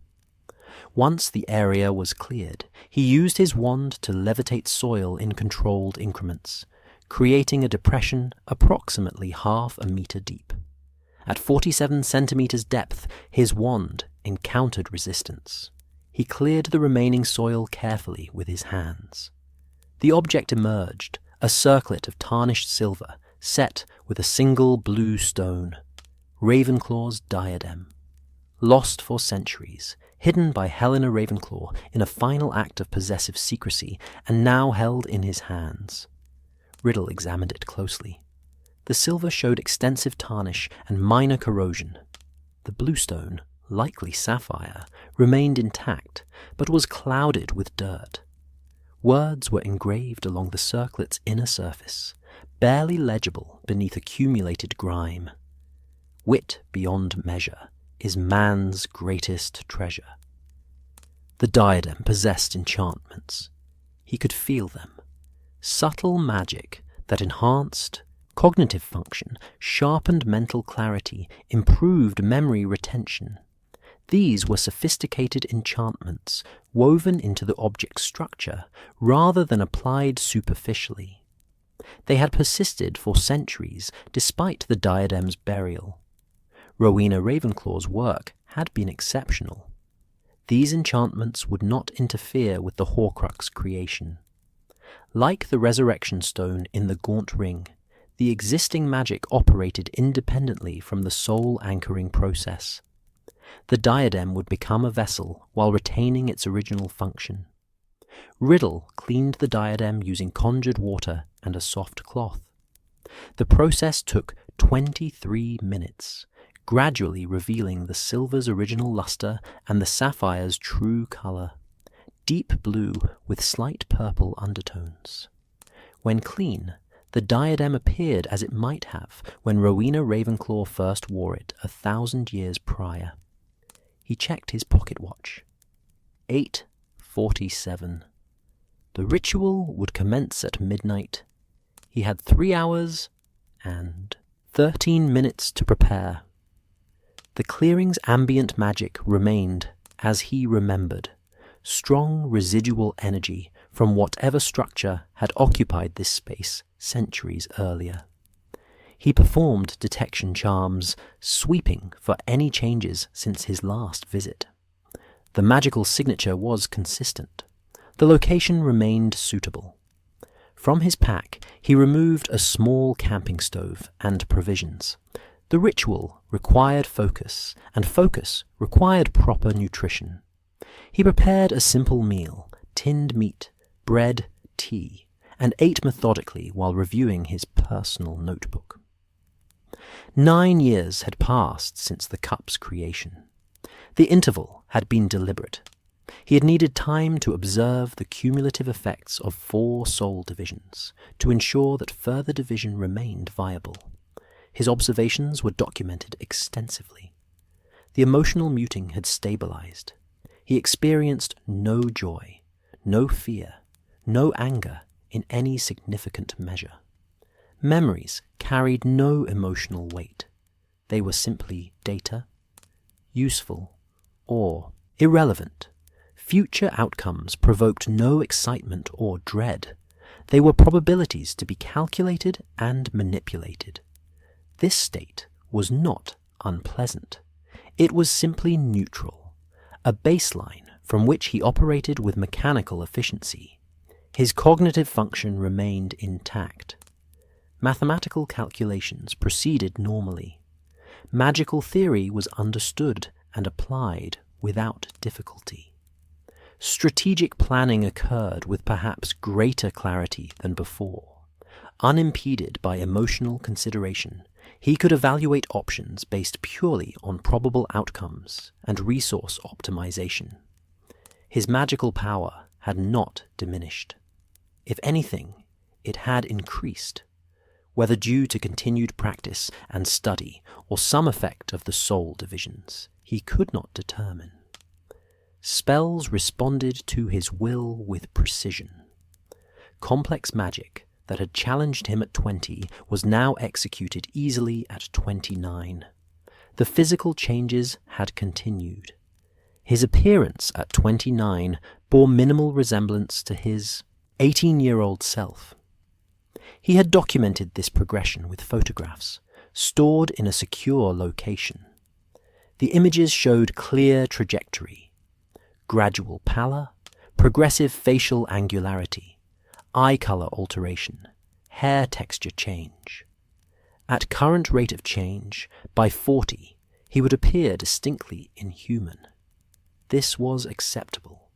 Once the area was cleared, he used his wand to levitate soil in controlled increments, creating a depression approximately half a meter deep. At 47 centimeters depth, his wand encountered resistance. He cleared the remaining soil carefully with his hands. The object emerged, a circlet of tarnished silver, set with a single blue stone, Ravenclaw's diadem. Lost for centuries, hidden by Helena Ravenclaw in a final act of possessive secrecy, and now held in his hands. Riddle examined it closely. The silver showed extensive tarnish and minor corrosion. The blue stone, likely sapphire, remained intact, but was clouded with dirt. Words were engraved along the circlet's inner surface, barely legible beneath accumulated grime. Wit beyond measure is man's greatest treasure. The diadem possessed enchantments. He could feel them. Subtle magic that enhanced cognitive function, sharpened mental clarity, improved memory retention. These were sophisticated enchantments woven into the object's structure rather than applied superficially. They had persisted for centuries despite the diadem's burial. Rowena Ravenclaw's work had been exceptional. These enchantments would not interfere with the Horcrux creation. Like the resurrection stone in the Gaunt Ring, the existing magic operated independently from the soul anchoring process. The diadem would become a vessel while retaining its original function. Riddle cleaned the diadem using conjured water and a soft cloth. The process took 23 minutes, gradually revealing the silver's original luster and the sapphire's true color, deep blue with slight purple undertones. When clean, the diadem appeared as it might have when Rowena Ravenclaw first wore it 1,000 years prior. He checked his pocket watch. 8:47. The ritual would commence at midnight. He had 3 hours and 13 minutes to prepare. The clearing's ambient magic remained as he remembered, strong residual energy from whatever structure had occupied this space centuries earlier. He performed detection charms, sweeping for any changes since his last visit. The magical signature was consistent. The location remained suitable. From his pack, he removed a small camping stove and provisions. The ritual required focus, and focus required proper nutrition. He prepared a simple meal, tinned meat, bread, tea, and ate methodically while reviewing his personal notebook. 9 years had passed since the cup's creation. The interval had been deliberate. He had needed time to observe the cumulative effects of 4 soul divisions to ensure that further division remained viable. His observations were documented extensively. The emotional muting had stabilized. He experienced no joy, no fear, no anger in any significant measure. Memories carried no emotional weight. They were simply data, useful or irrelevant. Future outcomes provoked no excitement or dread. They were probabilities to be calculated and manipulated. This state was not unpleasant. It was simply neutral, a baseline from which he operated with mechanical efficiency. His cognitive function remained intact. Mathematical calculations proceeded normally. Magical theory was understood and applied without difficulty. Strategic planning occurred with perhaps greater clarity than before. Unimpeded by emotional consideration, he could evaluate options based purely on probable outcomes and resource optimization. His magical power had not diminished. If anything, it had increased, whether due to continued practice and study or some effect of the soul divisions, he could not determine. Spells responded to his will with precision. Complex magic that had challenged him at 20 was now executed easily at 29. The physical changes had continued. His appearance at 29 bore minimal resemblance to his 18-year-old self. He had documented this progression with photographs, stored in a secure location. The images showed clear trajectory, gradual pallor, progressive facial angularity, eye color alteration, hair texture change. At current rate of change, by 40, he would appear distinctly inhuman. This was acceptable.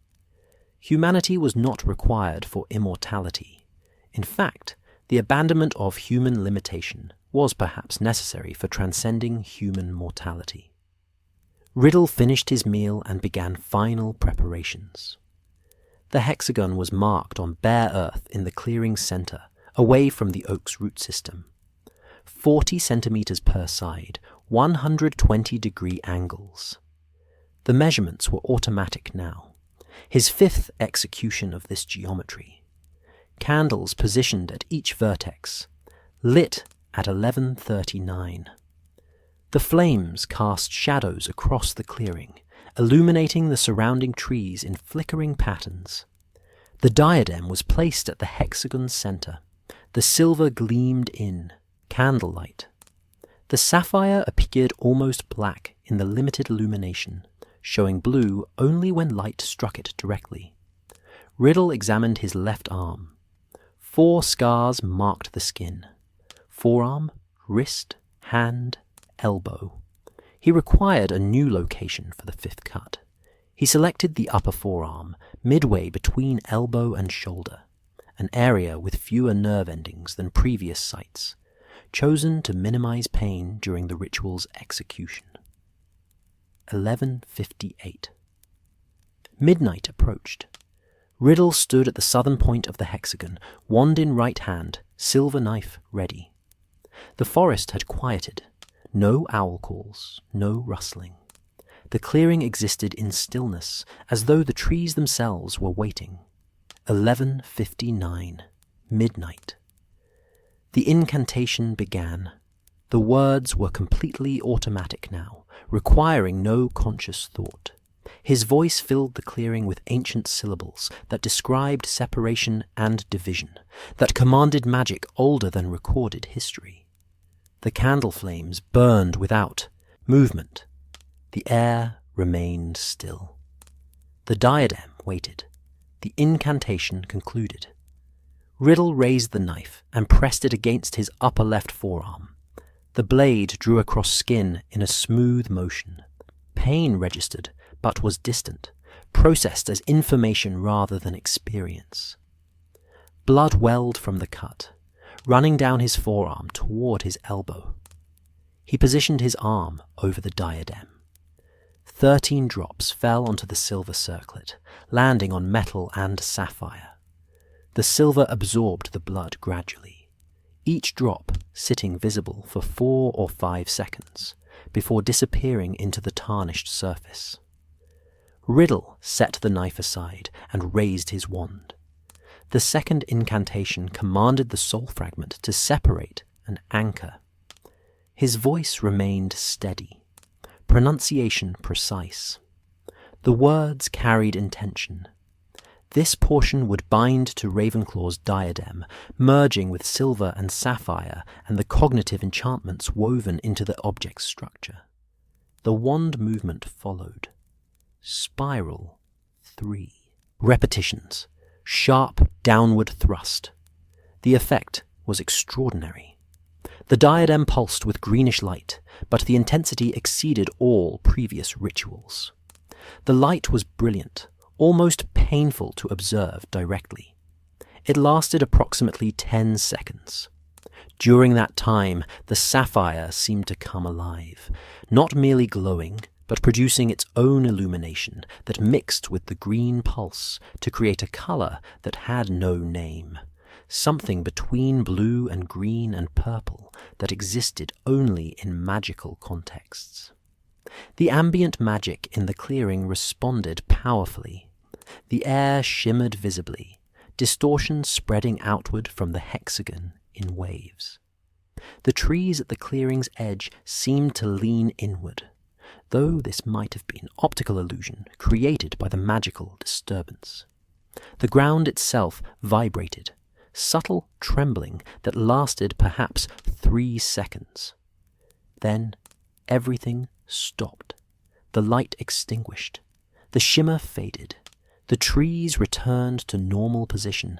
Humanity was not required for immortality. In fact, the abandonment of human limitation was perhaps necessary for transcending human mortality. Riddle finished his meal and began final preparations. The hexagon was marked on bare earth in the clearing's center, away from the oak's root system. 40 centimeters per side, 120-degree angles. The measurements were automatic now, his fifth execution of this geometry. Candles positioned at each vertex, lit at 11:39. The flames cast shadows across the clearing, illuminating the surrounding trees in flickering patterns. The diadem was placed at the hexagon's center. The silver gleamed in, candlelight. The sapphire appeared almost black in the limited illumination, showing blue only when light struck it directly. Riddle examined his left arm. 4 scars marked the skin: forearm, wrist, hand, elbow. He required a new location for the 5th cut. He selected the upper forearm, midway between elbow and shoulder, an area with fewer nerve endings than previous sites, chosen to minimize pain during the ritual's execution. 11:58. Midnight approached. Riddle stood at the southern point of the hexagon, wand in right hand, silver knife ready. The forest had quieted. No owl calls, no rustling. The clearing existed in stillness, as though the trees themselves were waiting. 11:59. Midnight. The incantation began. The words were completely automatic now, requiring no conscious thought. His voice filled the clearing with ancient syllables that described separation and division, that commanded magic older than recorded history. The candle flames burned without movement. The air remained still. The diadem waited. The incantation concluded. Riddle raised the knife and pressed it against his upper left forearm. The blade drew across skin in a smooth motion. Pain registered, but was distant, processed as information rather than experience. Blood welled from the cut, running down his forearm toward his elbow. He positioned his arm over the diadem. 13 drops fell onto the silver circlet, landing on metal and sapphire. The silver absorbed the blood gradually, each drop sitting visible for 4 or 5 seconds, before disappearing into the tarnished surface. Riddle set the knife aside and raised his wand. The second incantation commanded the soul fragment to separate and anchor. His voice remained steady, pronunciation precise. The words carried intention. This portion would bind to Ravenclaw's diadem, merging with silver and sapphire and the cognitive enchantments woven into the object's structure. The wand movement followed. Spiral 3. Repetitions. Sharp downward thrust. The effect was extraordinary. The diadem pulsed with greenish light, but the intensity exceeded all previous rituals. The light was brilliant, almost painful to observe directly. It lasted approximately 10 seconds. During that time, the sapphire seemed to come alive, not merely glowing, but producing its own illumination that mixed with the green pulse to create a color that had no name, something between blue and green and purple that existed only in magical contexts. The ambient magic in the clearing responded powerfully. The air shimmered visibly, distortion spreading outward from the hexagon in waves. The trees at the clearing's edge seemed to lean inward. though this might have been optical illusion created by the magical disturbance. The ground itself vibrated, subtle trembling that lasted perhaps 3 seconds. Then everything stopped. The light extinguished. The shimmer faded. The trees returned to normal position.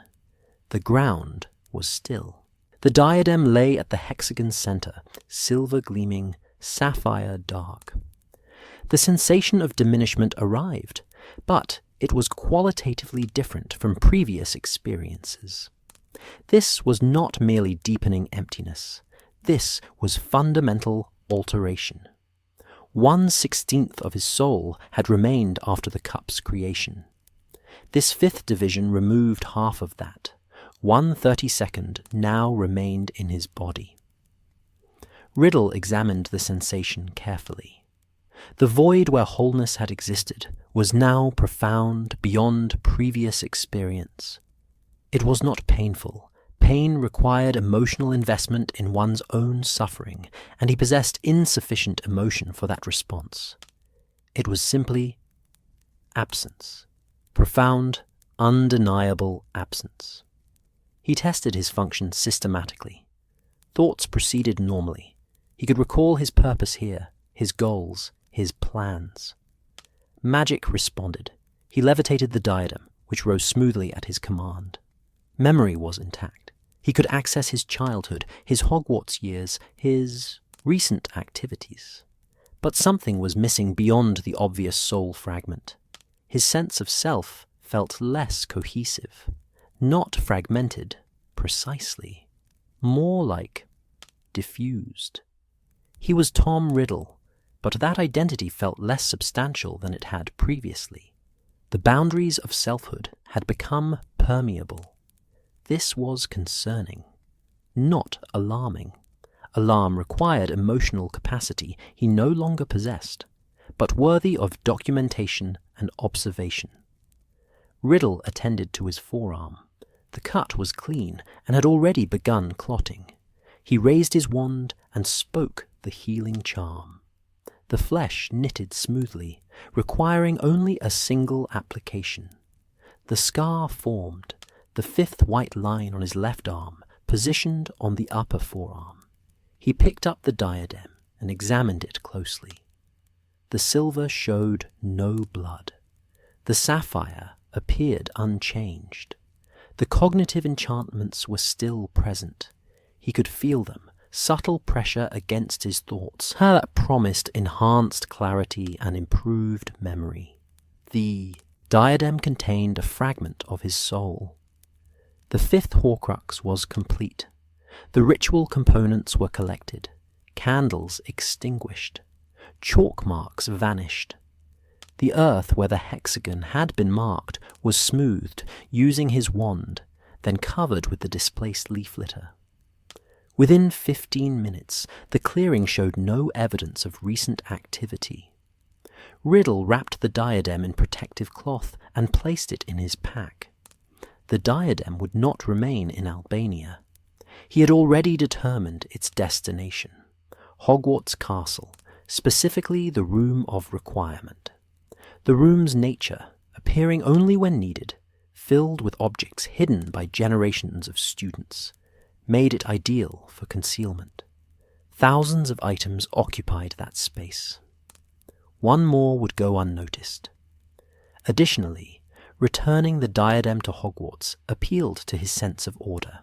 The ground was still. The diadem lay at the hexagon's center, silver gleaming, sapphire dark. The sensation of diminishment arrived, but it was qualitatively different from previous experiences. This was not merely deepening emptiness. This was fundamental alteration. 1/16 of his soul had remained after the cup's creation. This fifth division removed half of that. 1/32 now remained in his body. Riddle examined the sensation carefully. The void where wholeness had existed was now profound beyond previous experience. It was not painful. Pain required emotional investment in one's own suffering, and he possessed insufficient emotion for that response. It was simply absence. Profound, undeniable absence. He tested his function systematically. Thoughts proceeded normally. He could recall his purpose here, his goals, his plans. Magic responded. He levitated the diadem, which rose smoothly at his command. Memory was intact. He could access his childhood, his Hogwarts years, his recent activities. But something was missing beyond the obvious soul fragment. His sense of self felt less cohesive, not fragmented precisely, more like diffused. He was Tom Riddle, but that identity felt less substantial than it had previously. The boundaries of selfhood had become permeable. This was concerning, not alarming. Alarm required emotional capacity he no longer possessed, but worthy of documentation and observation. Riddle attended to his forearm. The cut was clean and had already begun clotting. He raised his wand and spoke the healing charm. The flesh knitted smoothly, requiring only a single application. The scar formed, the fifth white line on his left arm, positioned on the upper forearm. He picked up the diadem and examined it closely. The silver showed no blood. The sapphire appeared unchanged. The cognitive enchantments were still present. He could feel them, subtle pressure against his thoughts, how that promised enhanced clarity and improved memory. The diadem contained a fragment of his soul. The fifth Horcrux was complete. The ritual components were collected, candles extinguished, chalk marks vanished. The earth where the hexagon had been marked was smoothed using his wand, then covered with the displaced leaf litter. Within 15 minutes, the clearing showed no evidence of recent activity. Riddle wrapped the diadem in protective cloth and placed it in his pack. The diadem would not remain in Albania. He had already determined its destination, Hogwarts Castle, specifically the Room of Requirement. The room's nature, appearing only when needed, filled with objects hidden by generations of students, made it ideal for concealment. Thousands of items occupied that space. One more would go unnoticed. Additionally, returning the diadem to Hogwarts appealed to his sense of order.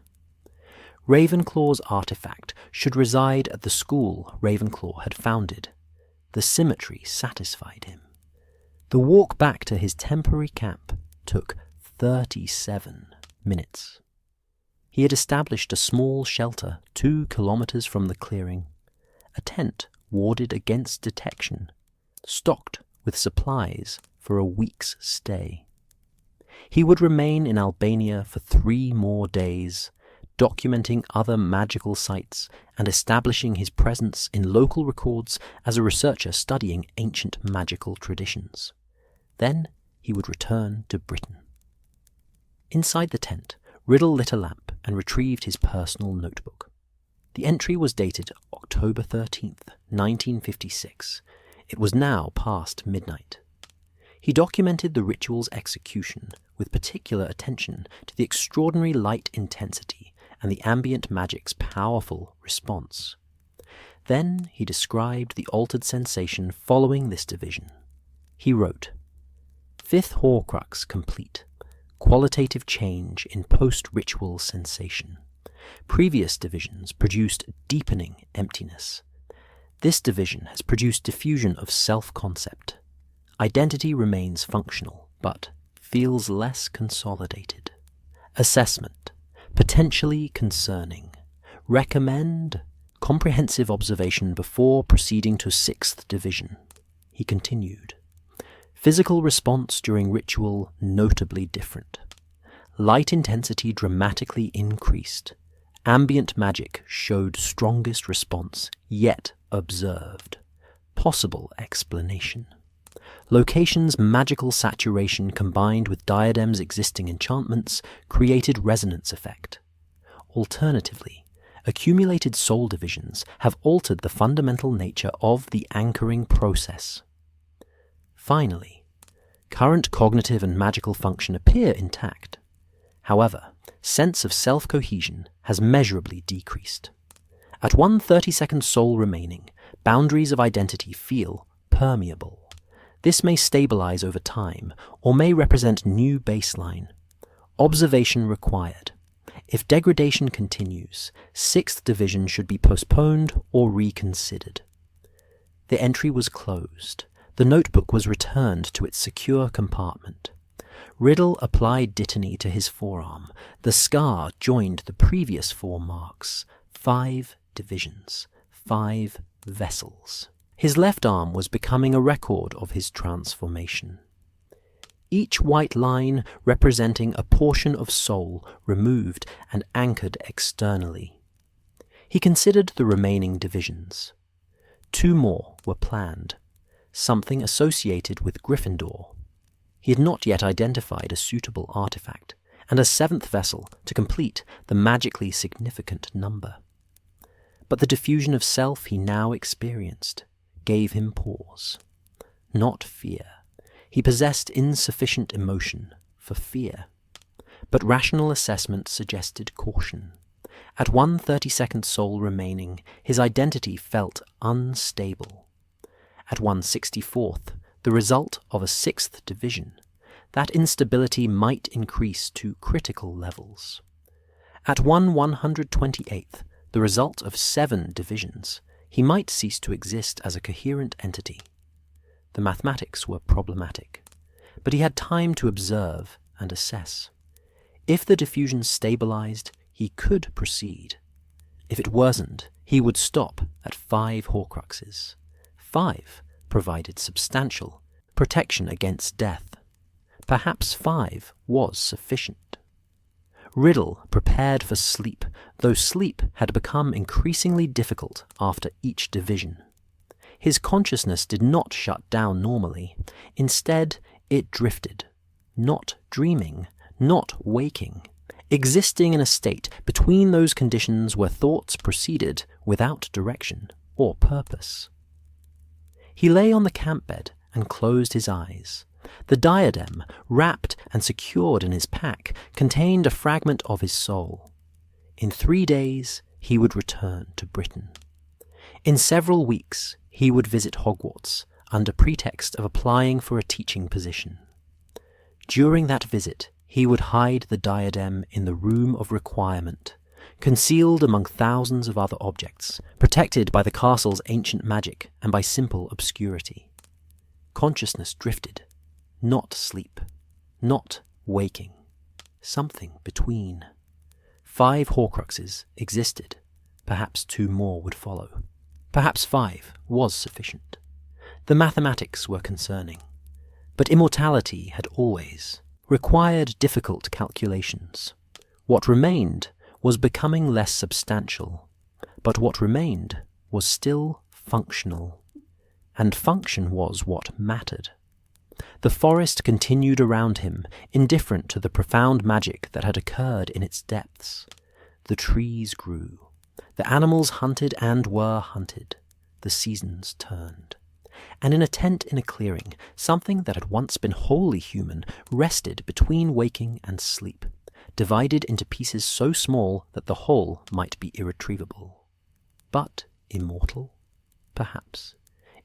Ravenclaw's artifact should reside at the school Ravenclaw had founded. The symmetry satisfied him. The walk back to his temporary camp took 37 minutes. He had established a small shelter 2 kilometers from the clearing, a tent warded against detection, stocked with supplies for a week's stay. He would remain in Albania for 3 more days, documenting other magical sites and establishing his presence in local records as a researcher studying ancient magical traditions. Then he would return to Britain. Inside the tent, Riddle lit a lamp and retrieved his personal notebook. The entry was dated October 13th, 1956. It was now past midnight. He documented the ritual's execution with particular attention to the extraordinary light intensity and the ambient magic's powerful response. Then he described the altered sensation following this division. He wrote, "Fifth Horcrux complete. Qualitative change in post-ritual sensation. Previous divisions produced deepening emptiness. This division has produced diffusion of self-concept. Identity remains functional, but feels less consolidated. Assessment. Potentially concerning. Recommend comprehensive observation before proceeding to sixth division." He continued. Physical response during ritual notably different. Light intensity dramatically increased. Ambient magic showed strongest response, yet observed. Possible explanation. Location's magical saturation combined with diadem's existing enchantments created resonance effect. Alternatively, accumulated soul divisions have altered the fundamental nature of the anchoring process. Finally, current cognitive and magical function appear intact. However, sense of self-cohesion has measurably decreased. At 1/32nd soul remaining, boundaries of identity feel permeable. This may stabilize over time, or may represent new baseline. Observation required. If degradation continues, sixth division should be postponed or reconsidered. The entry was closed. The notebook was returned to its secure compartment. Riddle applied dittany to his forearm. The scar joined the previous 4 marks. 5 divisions. 5 vessels. His left arm was becoming a record of his transformation. Each white line representing a portion of soul removed and anchored externally. He considered the remaining divisions. 2 more were planned, something associated with Gryffindor. He had not yet identified a suitable artifact, and a 7th vessel to complete the magically significant number. But the diffusion of self he now experienced gave him pause. Not fear. He possessed insufficient emotion for fear. But rational assessment suggested caution. At 1/32nd soul remaining, his identity felt unstable. At 1/64th, the result of a 6th division, that instability might increase to critical levels. At 1/128th, the result of 7 divisions, he might cease to exist as a coherent entity. The mathematics were problematic, but he had time to observe and assess. If the diffusion stabilized, he could proceed. If it worsened, he would stop at 5 Horcruxes. 5 provided substantial protection against death. Perhaps 5 was sufficient. Riddle prepared for sleep, though sleep had become increasingly difficult after each division. His consciousness did not shut down normally. Instead, it drifted, not dreaming, not waking, existing in a state between those conditions where thoughts proceeded without direction or purpose. He lay on the camp bed and closed his eyes. The diadem, wrapped and secured in his pack, contained a fragment of his soul. In 3 days, he would return to Britain. In several weeks, he would visit Hogwarts under pretext of applying for a teaching position. During that visit, he would hide the diadem in the room of requirement, concealed among thousands of other objects, protected by the castle's ancient magic and by simple obscurity. Consciousness drifted, not sleep, not waking, something between. 5 Horcruxes existed, perhaps 2 more would follow. Perhaps 5 was sufficient. The mathematics were concerning, but immortality had always required difficult calculations. What remained was becoming less substantial, but what remained was still functional, and function was what mattered. The forest continued around him, indifferent to the profound magic that had occurred in its depths. The trees grew. The animals hunted and were hunted. The seasons turned. and in a tent in a clearing, something that had once been wholly human rested between waking and sleep, divided into pieces so small that the whole might be irretrievable. But immortal? Perhaps.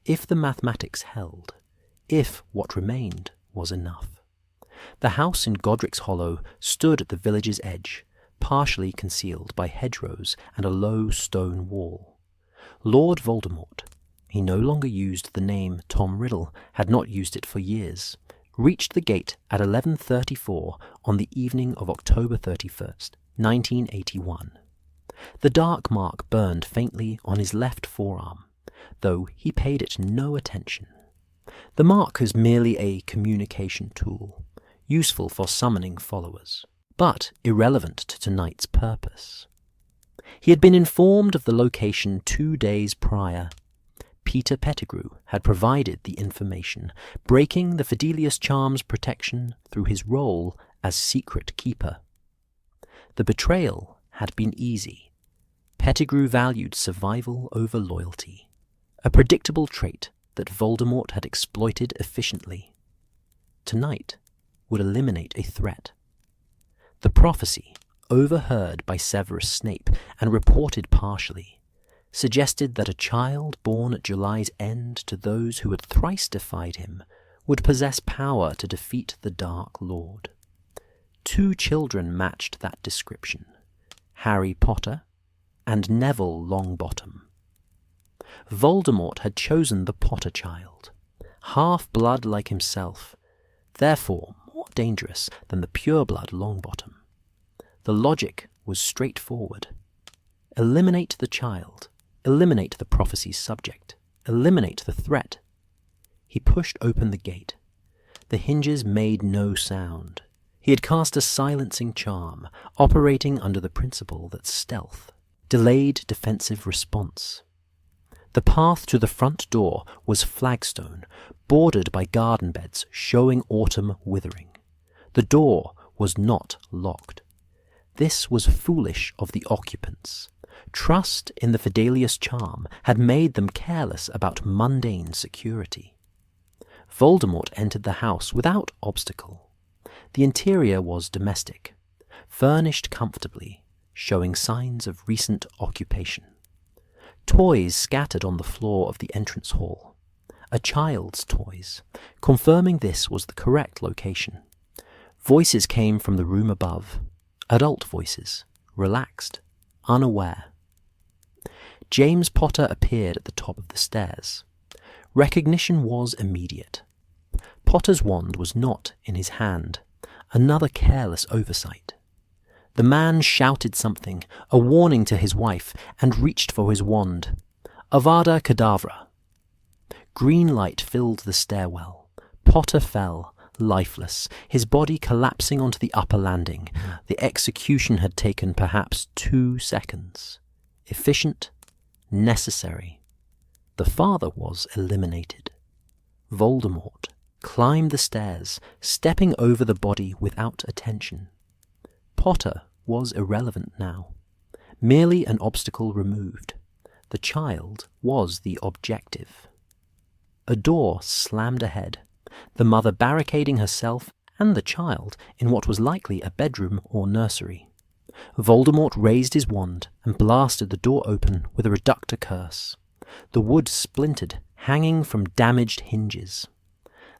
If the mathematics held, if what remained was enough. The house in Godric's Hollow stood at the village's edge, partially concealed by hedgerows and a low stone wall. Lord Voldemort, he no longer used the name Tom Riddle, had not used it for years, reached the gate at 11:34 on the evening of October 31st, 1981. The dark mark burned faintly on his left forearm, though he paid it no attention. The mark is merely a communication tool, useful for summoning followers, but irrelevant to tonight's purpose. He had been informed of the location 2 days prior. Peter Pettigrew had provided the information, breaking the Fidelius charm's protection through his role as secret keeper. The betrayal had been easy. Pettigrew valued survival over loyalty, a predictable trait that Voldemort had exploited efficiently. Tonight would eliminate a threat. The prophecy, overheard by Severus Snape and reported partially, suggested that a child born at July's end to those who had thrice defied him would possess power to defeat the Dark Lord. 2 children matched that description, Harry Potter and Neville Longbottom. Voldemort had chosen the Potter child, half-blood like himself, therefore more dangerous than the pure-blood Longbottom. The logic was straightforward. Eliminate the child, eliminate the prophecy's subject, eliminate the threat. He pushed open the gate. The hinges made no sound. He had cast a silencing charm, operating under the principle that stealth, delayed defensive response. The path to the front door was flagstone, bordered by garden beds showing autumn withering. The door was not locked. This was foolish of the occupants. Trust in the Fidelius charm had made them careless about mundane security. Voldemort entered the house without obstacle. The interior was domestic, furnished comfortably, showing signs of recent occupation. Toys scattered on the floor of the entrance hall. A child's toys, confirming this was the correct location. Voices came from the room above. Adult voices, relaxed, unaware. James Potter appeared at the top of the stairs. Recognition was immediate. Potter's wand was not in his hand, another careless oversight. The man shouted something, a warning to his wife, and reached for his wand. Avada Kedavra. Green light filled the stairwell. Potter fell, lifeless, his body collapsing onto the upper landing. The execution had taken perhaps 2 seconds. Efficient, necessary. The father was eliminated. Voldemort climbed the stairs, stepping over the body without attention. Potter was irrelevant now, merely an obstacle removed. The child was the objective. A door slammed ahead, the mother barricading herself and the child in what was likely a bedroom or nursery. Voldemort raised his wand and blasted the door open with a reductor curse. The wood splintered, hanging from damaged hinges.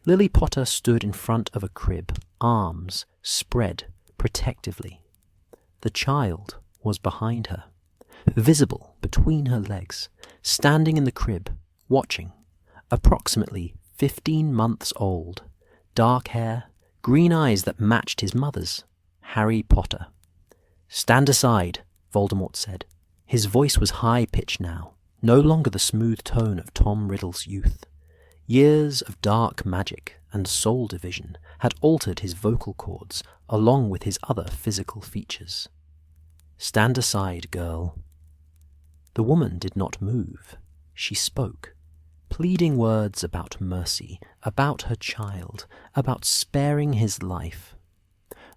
Lily Potter stood in front of a crib, arms spread protectively. The child was behind her, visible between her legs, standing in the crib, watching, approximately 15 months old, dark hair, green eyes that matched his mother's, Harry Potter. "Stand aside," Voldemort said. His voice was high-pitched now, no longer the smooth tone of Tom Riddle's youth. Years of dark magic and soul division had altered his vocal cords along with his other physical features. "Stand aside, girl." The woman did not move. She spoke, pleading words about mercy, about her child, about sparing his life.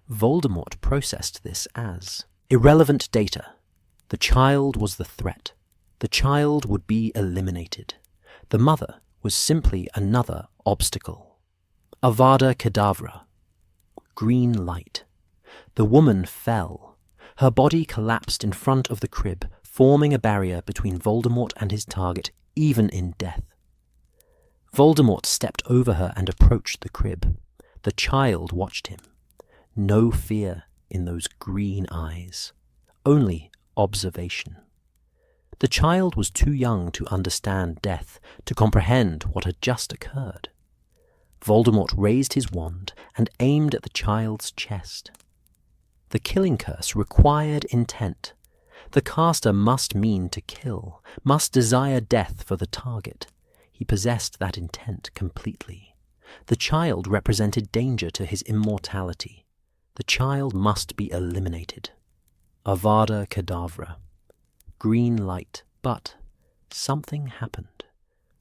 Voldemort processed this as irrelevant data. The child was the threat. The child would be eliminated. The mother was simply another obstacle. Avada Kedavra. Green light. The woman fell. Her body collapsed in front of the crib, forming a barrier between Voldemort and his target, even in death. Voldemort stepped over her and approached the crib. The child watched him. No fear in those green eyes, only observation. The child was too young to understand death, to comprehend what had just occurred. Voldemort raised his wand and aimed at the child's chest. The killing curse required intent. The caster must mean to kill, must desire death for the target. He possessed that intent completely. The child represented danger to his immortality. The child must be eliminated. Avada Kedavra. Green light, but something happened.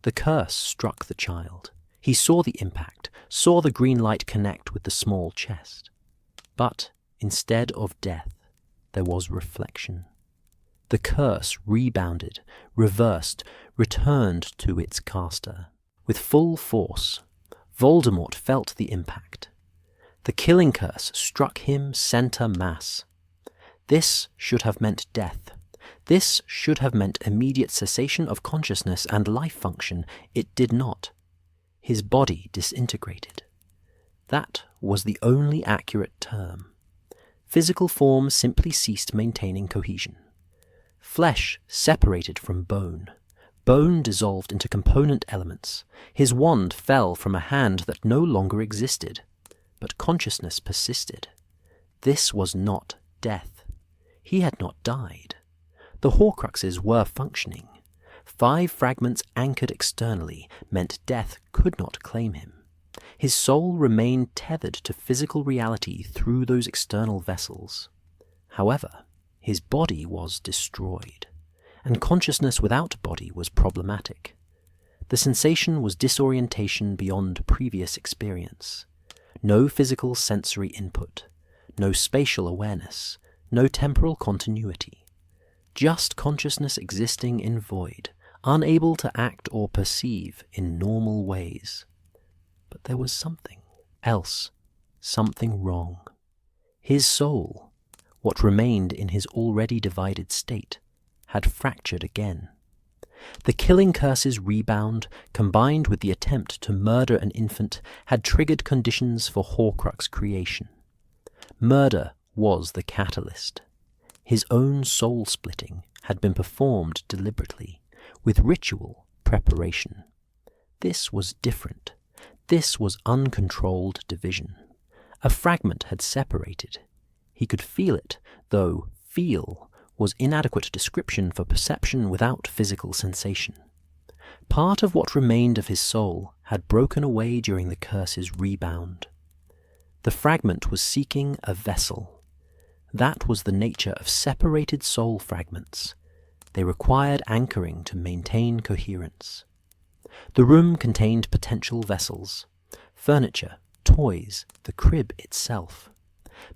The curse struck the child. He saw the impact, saw the green light connect with the small chest. But instead of death, there was reflection. The curse rebounded, reversed, returned to its caster. With full force, Voldemort felt the impact. The killing curse struck him center mass. This should have meant death. This should have meant immediate cessation of consciousness and life function. It did not. His body disintegrated. That was the only accurate term. Physical form simply ceased maintaining cohesion. Flesh separated from bone. Bone dissolved into component elements. His wand fell from a hand that no longer existed. But consciousness persisted. This was not death. He had not died. The Horcruxes were functioning. 5 fragments anchored externally meant death could not claim him. His soul remained tethered to physical reality through those external vessels. However, his body was destroyed, and consciousness without body was problematic. The sensation was disorientation beyond previous experience. No physical sensory input, no spatial awareness, no temporal continuity. Just consciousness existing in void, unable to act or perceive in normal ways. But there was something else, something wrong. His soul, what remained in his already divided state, had fractured again. The killing curse's rebound, combined with the attempt to murder an infant, had triggered conditions for Horcrux creation. Murder was the catalyst. His own soul-splitting had been performed deliberately, with ritual preparation. This was different. This was uncontrolled division. A fragment had separated. He could feel it, though feel was inadequate description for perception without physical sensation. Part of what remained of his soul had broken away during the curse's rebound. The fragment was seeking a vessel. That was the nature of separated soul fragments. They required anchoring to maintain coherence. The room contained potential vessels, furniture, toys, the crib itself.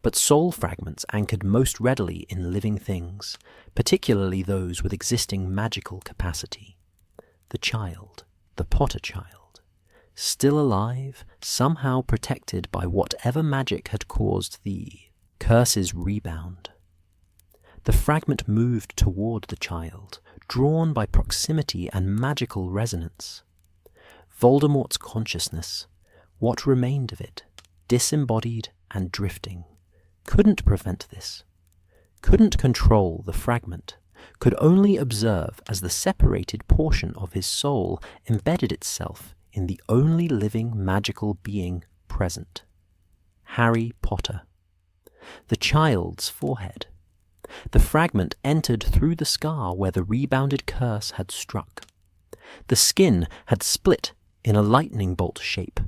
But soul fragments anchored most readily in living things, particularly those with existing magical capacity. The child, the Potter child, still alive, somehow protected by whatever magic had caused the curse's rebound. The fragment moved toward the child, drawn by proximity and magical resonance. Voldemort's consciousness, what remained of it, disembodied and drifting, couldn't prevent this, couldn't control the fragment, could only observe as the separated portion of his soul embedded itself in the only living magical being present. Harry Potter. The child's forehead. The fragment entered through the scar where the rebounded curse had struck. The skin had split in a lightning bolt shape,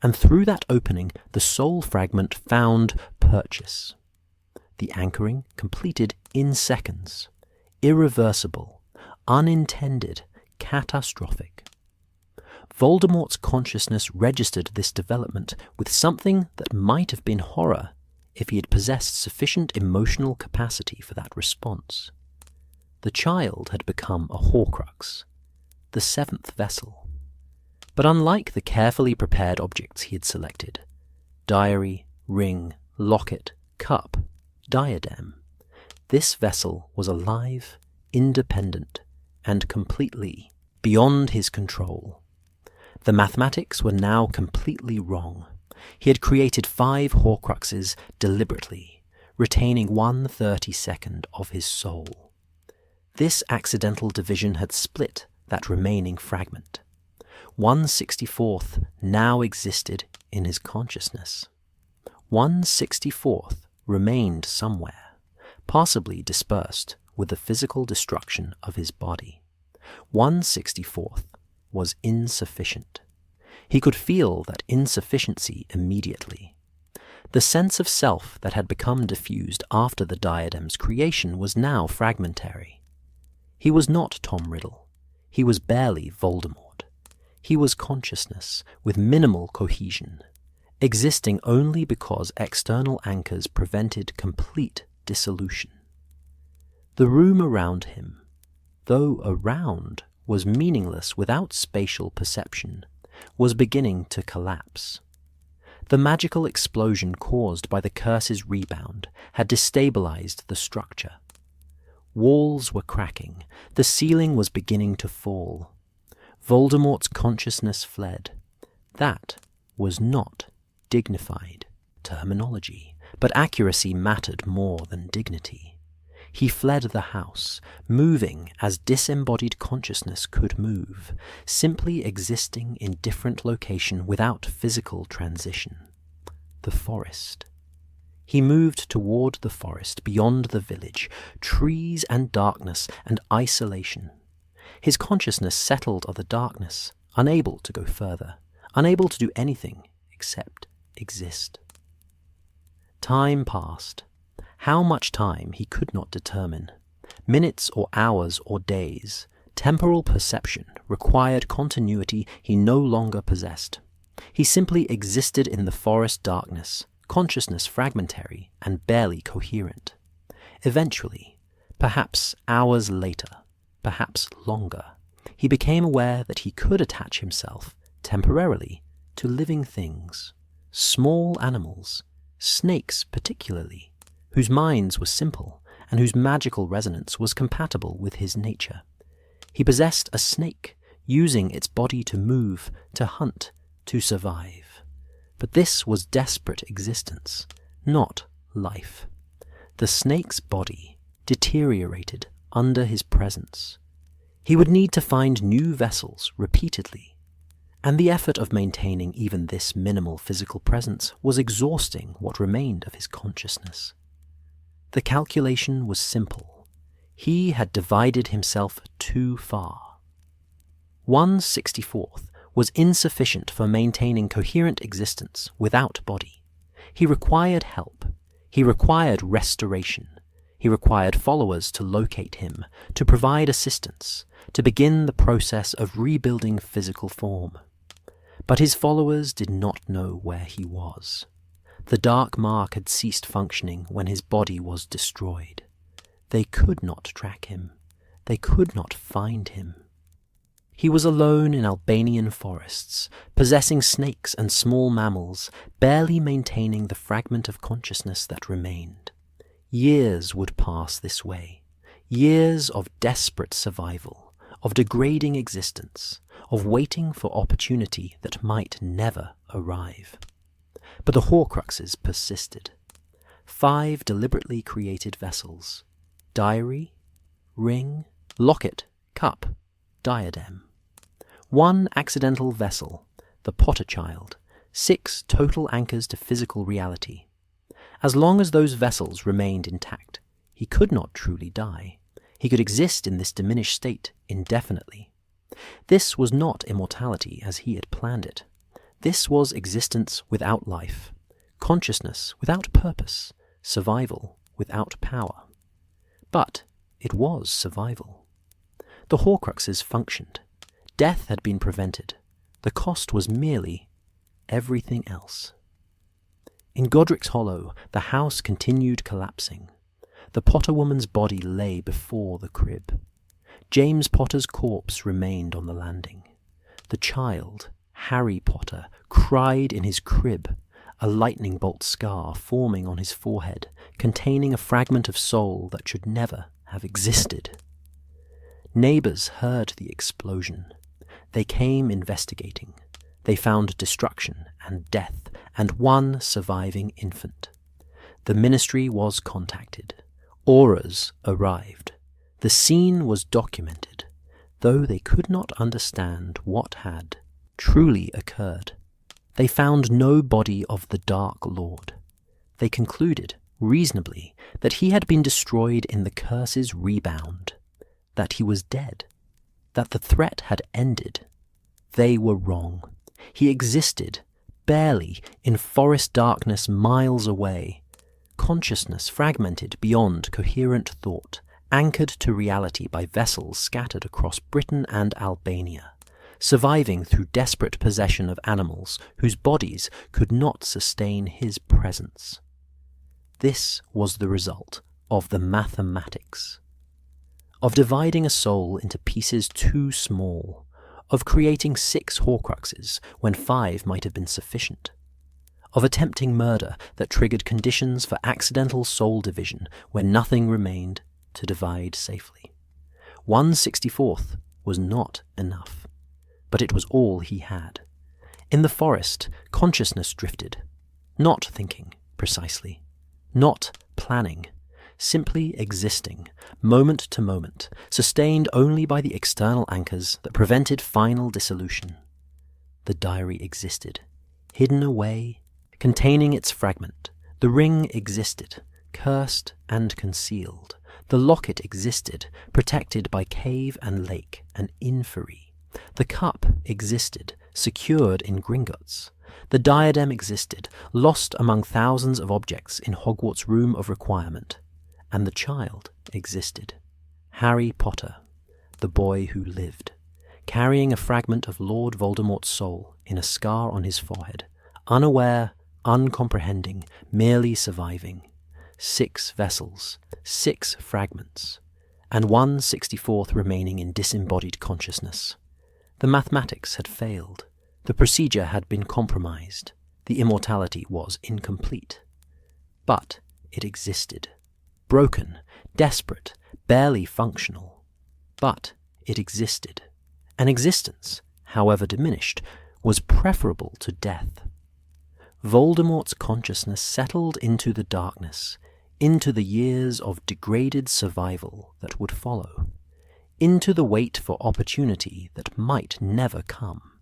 and through that opening the soul fragment found purchase. The anchoring completed in seconds. Irreversible, unintended, catastrophic. Voldemort's consciousness registered this development with something that might have been horror if he had possessed sufficient emotional capacity for that response. The child had become a Horcrux, the 7th vessel. But unlike the carefully prepared objects he had selected, diary, ring, locket, cup, diadem, this vessel was alive, independent, and completely beyond his control. The mathematics were now completely wrong. He had created 5 Horcruxes deliberately, retaining 1/32 of his soul. This accidental division had split that remaining fragment. 1/64 now existed in his consciousness. 1/64 remained somewhere, possibly dispersed with the physical destruction of his body. 1/64 was insufficient. He could feel that insufficiency immediately. The sense of self that had become diffused after the diadem's creation was now fragmentary. He was not Tom Riddle. He was barely Voldemort. He was consciousness with minimal cohesion, existing only because external anchors prevented complete dissolution. The room around him, though around, was meaningless without spatial perception, was beginning to collapse. The magical explosion caused by the curse's rebound had destabilized the structure. Walls were cracking, the ceiling was beginning to fall. Voldemort's consciousness fled. That was not dignified terminology, but accuracy mattered more than dignity. He fled the house, moving as disembodied consciousness could move, simply existing in different location without physical transition. The forest. He moved toward the forest beyond the village, trees and darkness and isolation. His consciousness settled on the darkness, unable to go further, unable to do anything except exist. Time passed. How much time he could not determine. Minutes or hours or days. Temporal perception required continuity he no longer possessed. He simply existed in the forest darkness, consciousness fragmentary and barely coherent. Eventually, perhaps hours later, perhaps longer, he became aware that he could attach himself, temporarily, to living things, small animals, snakes particularly, whose minds were simple and whose magical resonance was compatible with his nature. He possessed a snake, using its body to move, to hunt, to survive. But this was desperate existence, not life. The snake's body deteriorated under his presence. He would need to find new vessels repeatedly, and the effort of maintaining even this minimal physical presence was exhausting what remained of his consciousness. The calculation was simple. He had divided himself too far. 1/64 was insufficient for maintaining coherent existence without body. He required help. He required restoration. He required followers to locate him, to provide assistance, to begin the process of rebuilding physical form. But his followers did not know where he was. The dark mark had ceased functioning when his body was destroyed. They could not track him. They could not find him. He was alone in Albanian forests, possessing snakes and small mammals, barely maintaining the fragment of consciousness that remained. Years would pass this way, years of desperate survival, of degrading existence, of waiting for opportunity that might never arrive. But the Horcruxes persisted. 5 deliberately created vessels: diary, ring, locket, cup, diadem. 1 accidental vessel, the Potter Child, 6 total anchors to physical reality. As long as those vessels remained intact, he could not truly die. He could exist in this diminished state indefinitely. This was not immortality as he had planned it. This was existence without life, consciousness without purpose, survival without power. But it was survival. The Horcruxes functioned. Death had been prevented. The cost was merely everything else. In Godric's Hollow, the house continued collapsing. The Potter woman's body lay before the crib. James Potter's corpse remained on the landing. The child, Harry Potter cried in his crib, a lightning bolt scar forming on his forehead, containing a fragment of soul that should never have existed. Neighbours heard the explosion. They came investigating. They found destruction and death and one surviving infant. The ministry was contacted. Auras arrived. The scene was documented, though they could not understand what had truly occurred. They found no body of the Dark Lord. They concluded, reasonably, that he had been destroyed in the curse's rebound, that he was dead, that the threat had ended. They were wrong. He existed, barely, in forest darkness miles away. Consciousness fragmented beyond coherent thought, anchored to reality by vessels scattered across Britain and Albania, surviving through desperate possession of animals whose bodies could not sustain his presence. This was the result of the mathematics, of dividing a soul into pieces too small, of creating 6 Horcruxes when 5 might have been sufficient, of attempting murder that triggered conditions for accidental soul division when nothing remained to divide safely. 1/64th was not enough, but it was all he had. In the forest, consciousness drifted, not thinking precisely, not planning, simply existing, moment to moment, sustained only by the external anchors that prevented final dissolution. The diary existed, hidden away, containing its fragment. The ring existed, cursed and concealed. The locket existed, protected by cave and lake and inferi. The cup existed, secured in Gringotts. The diadem existed, lost among thousands of objects in Hogwarts' room of requirement. And the child existed. Harry Potter, the boy who lived, carrying a fragment of Lord Voldemort's soul in a scar on his forehead, unaware, uncomprehending, merely surviving. 6 vessels, 6 fragments, and 1/64th remaining in disembodied consciousness. The mathematics had failed. The procedure had been compromised. The immortality was incomplete. But it existed. Broken, desperate, barely functional. But it existed. An existence, however diminished, was preferable to death. Voldemort's consciousness settled into the darkness, into the years of degraded survival that would follow, into the wait for opportunity that might never come.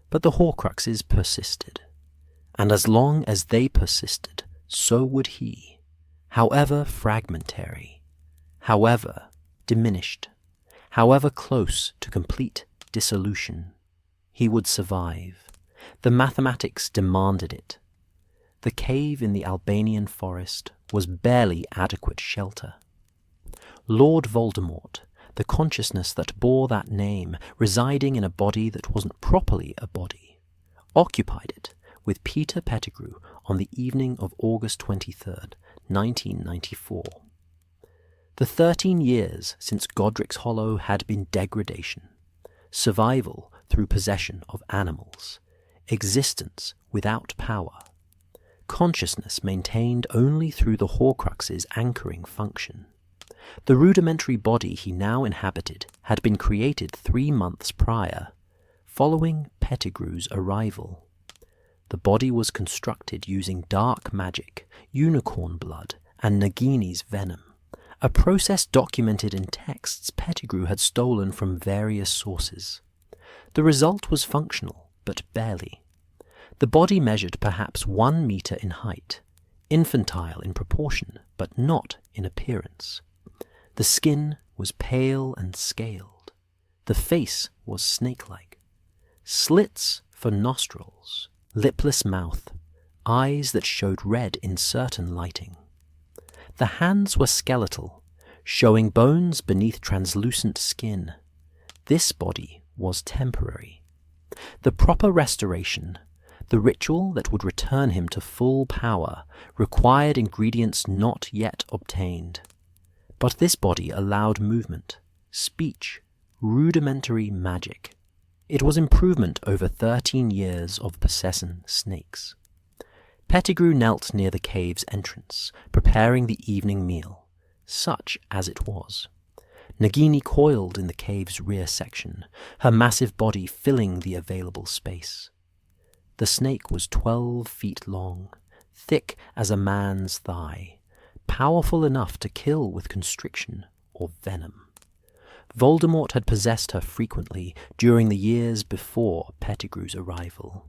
But the Horcruxes persisted, and as long as they persisted, so would he, however fragmentary, however diminished, however close to complete dissolution. He would survive. The mathematics demanded it. The cave in the Albanian forest was barely adequate shelter. Lord Voldemort, the consciousness that bore that name, residing in a body that wasn't properly a body, occupied it with Peter Pettigrew on the evening of August 23rd, 1994. The 13 years since Godric's Hollow had been degradation, survival through possession of animals, existence without power, consciousness maintained only through the Horcrux's anchoring function. The rudimentary body he now inhabited had been created 3 months prior, following Pettigrew's arrival. The body was constructed using dark magic, unicorn blood, and Nagini's venom, a process documented in texts Pettigrew had stolen from various sources. The result was functional, but barely. The body measured perhaps 1 meter in height, infantile in proportion, but not in appearance. The skin was pale and scaled. The face was snake-like. Slits for nostrils, lipless mouth, eyes that showed red in certain lighting. The hands were skeletal, showing bones beneath translucent skin. This body was temporary. The proper restoration, the ritual that would return him to full power, required ingredients not yet obtained. But this body allowed movement, speech, rudimentary magic. It was improvement over 13 years of possessing snakes. Pettigrew knelt near the cave's entrance, preparing the evening meal, such as it was. Nagini coiled in the cave's rear section, her massive body filling the available space. The snake was 12 feet long, thick as a man's thigh, powerful enough to kill with constriction or venom. Voldemort had possessed her frequently during the years before Pettigrew's arrival.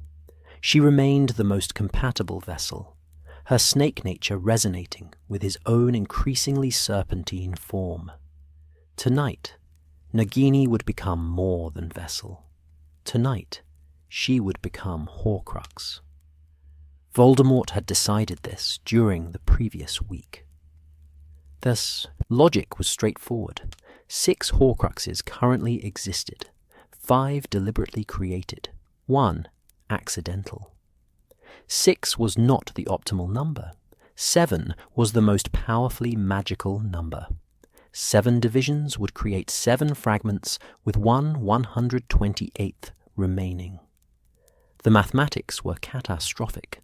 She remained the most compatible vessel, her snake nature resonating with his own increasingly serpentine form. Tonight, Nagini would become more than vessel. Tonight, she would become Horcrux. Voldemort had decided this during the previous week. Thus, logic was straightforward. 6 Horcruxes currently existed, 5 deliberately created, 1 accidental. 6 was not the optimal number. 7 was the most powerfully magical number. 7 divisions would create 7 fragments with 1/128th remaining. The mathematics were catastrophic,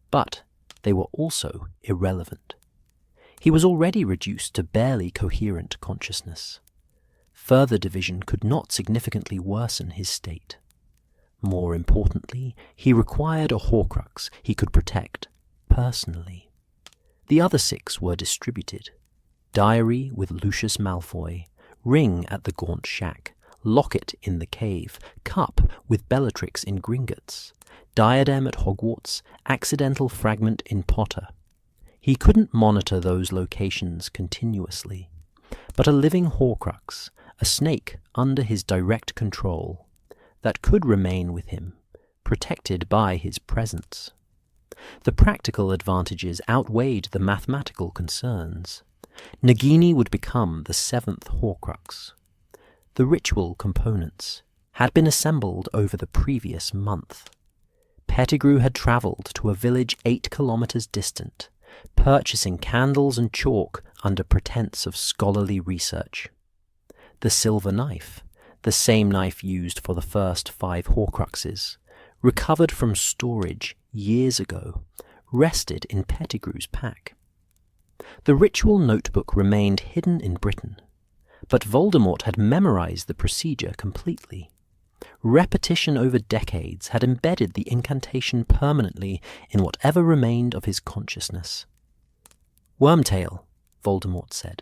but they were also irrelevant. He was already reduced to barely coherent consciousness. Further division could not significantly worsen his state. More importantly, he required a Horcrux he could protect personally. The other 6 were distributed. Diary with Lucius Malfoy, ring at the Gaunt Shack, locket in the cave, cup with Bellatrix in Gringotts, diadem at Hogwarts, accidental fragment in Potter. He couldn't monitor those locations continuously, but a living Horcrux, a snake under his direct control, that could remain with him, protected by his presence. The practical advantages outweighed the mathematical concerns. Nagini would become the 7th Horcrux. The ritual components had been assembled over the previous month. Pettigrew had travelled to a village 8 kilometres distant, purchasing candles and chalk under pretense of scholarly research. The silver knife, the same knife used for the first 5 Horcruxes, recovered from storage years ago, rested in Pettigrew's pack. The ritual notebook remained hidden in Britain, but Voldemort had memorized the procedure completely. Repetition over decades had embedded the incantation permanently in whatever remained of his consciousness. "Wormtail," Voldemort said.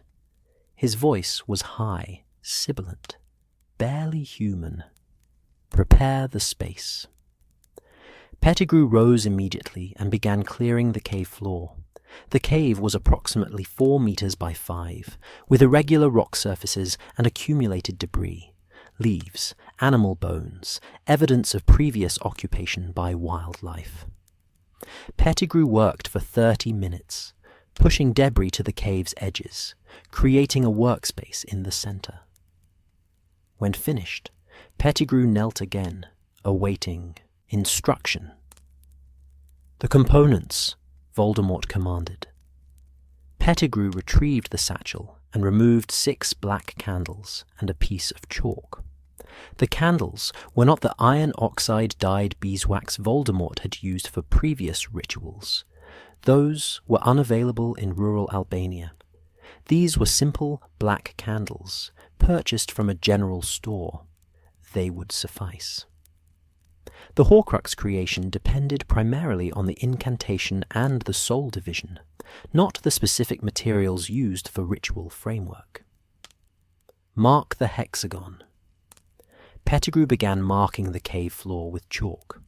His voice was high, sibilant, barely human. "Prepare the space." Pettigrew rose immediately and began clearing the cave floor. The cave was approximately 4 meters by 5, with irregular rock surfaces and accumulated debris, leaves, animal bones, evidence of previous occupation by wildlife. Pettigrew worked for 30 minutes, pushing debris to the cave's edges, creating a workspace in the center. When finished, Pettigrew knelt again, awaiting instruction. "The components," Voldemort commanded. Pettigrew retrieved the satchel and removed 6 black candles and a piece of chalk. The candles were not the iron oxide dyed beeswax Voldemort had used for previous rituals. Those were unavailable in rural Albania. These were simple black candles, purchased from a general store. They would suffice. The Horcrux creation depended primarily on the incantation and the soul division, not the specific materials used for ritual framework. "Mark the hexagon." Pettigrew began marking the cave floor with chalk.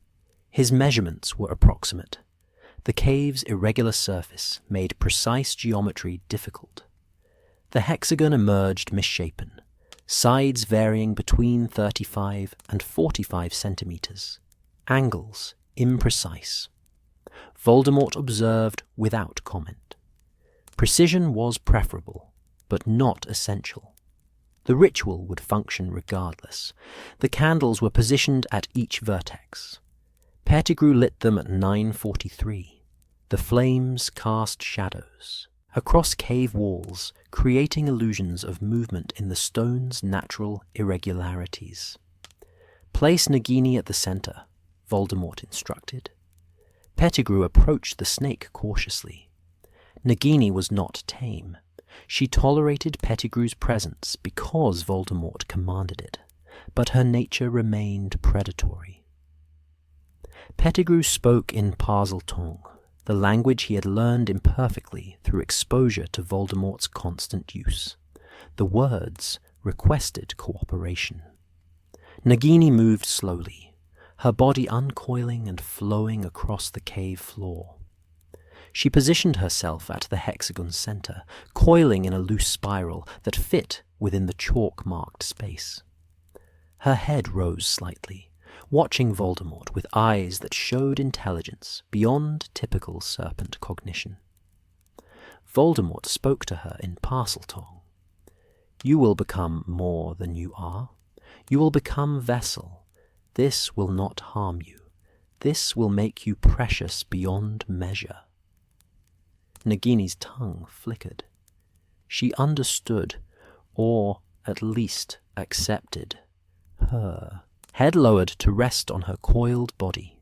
His measurements were approximate. The cave's irregular surface made precise geometry difficult. The hexagon emerged misshapen, sides varying between 35 and 45 centimeters, angles imprecise. Voldemort observed without comment. Precision was preferable, but not essential. The ritual would function regardless. The candles were positioned at each vertex. Pettigrew lit them at 9:43. The flames cast shadows across cave walls, creating illusions of movement in the stone's natural irregularities. "Place Nagini at the center," Voldemort instructed. Pettigrew approached the snake cautiously. Nagini was not tame. She tolerated Pettigrew's presence because Voldemort commanded it, but her nature remained predatory. Pettigrew spoke in Parseltongue, the language he had learned imperfectly through exposure to Voldemort's constant use. The words requested cooperation. Nagini moved slowly, her body uncoiling and flowing across the cave floor. She positioned herself at the hexagon's center, coiling in a loose spiral that fit within the chalk-marked space. Her head rose slightly, watching Voldemort with eyes that showed intelligence beyond typical serpent cognition. Voldemort spoke to her in Parseltongue. "You will become more than you are. You will become vessel. This will not harm you. This will make you precious beyond measure." Nagini's tongue flickered. She understood, or at least accepted, her. Head lowered to rest on her coiled body.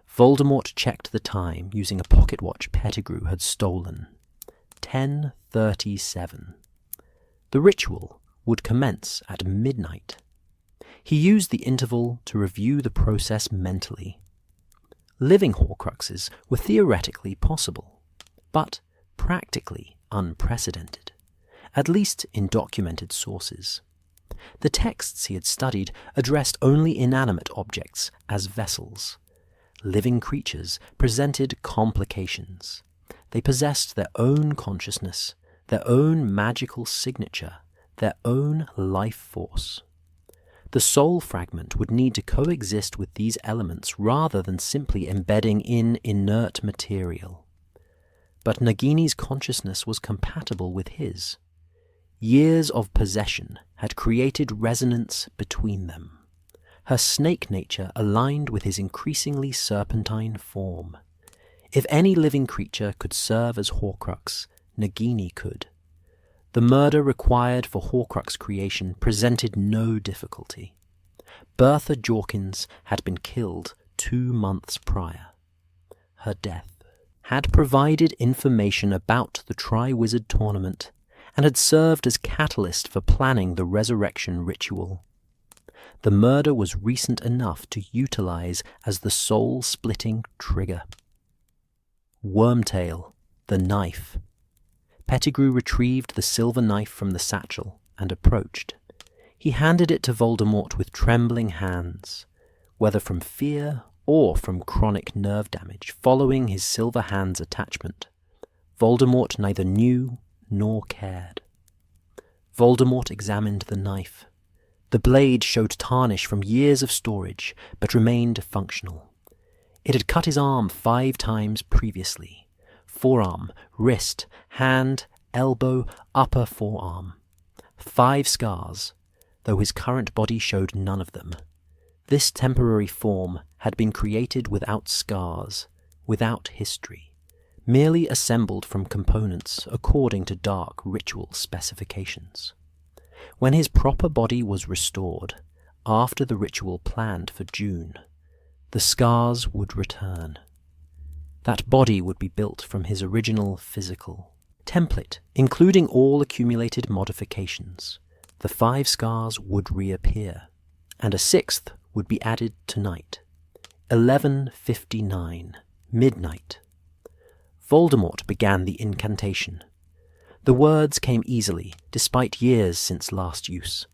Voldemort checked the time using a pocket watch Pettigrew had stolen. 10:37. The ritual would commence at midnight. He used the interval to review the process mentally. Living Horcruxes were theoretically possible, but practically unprecedented, at least in documented sources. The texts he had studied addressed only inanimate objects as vessels. Living creatures presented complications. They possessed their own consciousness, their own magical signature, their own life force. The soul fragment would need to coexist with these elements rather than simply embedding in inert material. But Nagini's consciousness was compatible with his. Years of possession had created resonance between them. Her snake nature aligned with his increasingly serpentine form. If any living creature could serve as Horcrux, Nagini could. The murder required for Horcrux creation presented no difficulty. Bertha Jorkins had been killed 2 months prior. Her death had provided information about the Triwizard Tournament and had served as catalyst for planning the resurrection ritual. The murder was recent enough to utilize as the soul-splitting trigger. Wormtail, the knife. Pettigrew retrieved the silver knife from the satchel and approached. He handed it to Voldemort with trembling hands, whether from fear or from chronic nerve damage following his silver hand's attachment. Voldemort neither knew nor cared. Voldemort examined the knife. The blade showed tarnish from years of storage, but remained functional. It had cut his arm 5 times previously. Forearm, wrist, hand, elbow, upper forearm. 5 scars, though his current body showed none of them. This temporary form had been created without scars, without history, merely assembled from components according to dark ritual specifications. When his proper body was restored, after the ritual planned for June, the scars would return. That body would be built from his original physical template, including all accumulated modifications. The 5 scars would reappear, and a 6th would be added tonight. 11:59, midnight. Voldemort began the incantation. The words came easily, despite years since last use.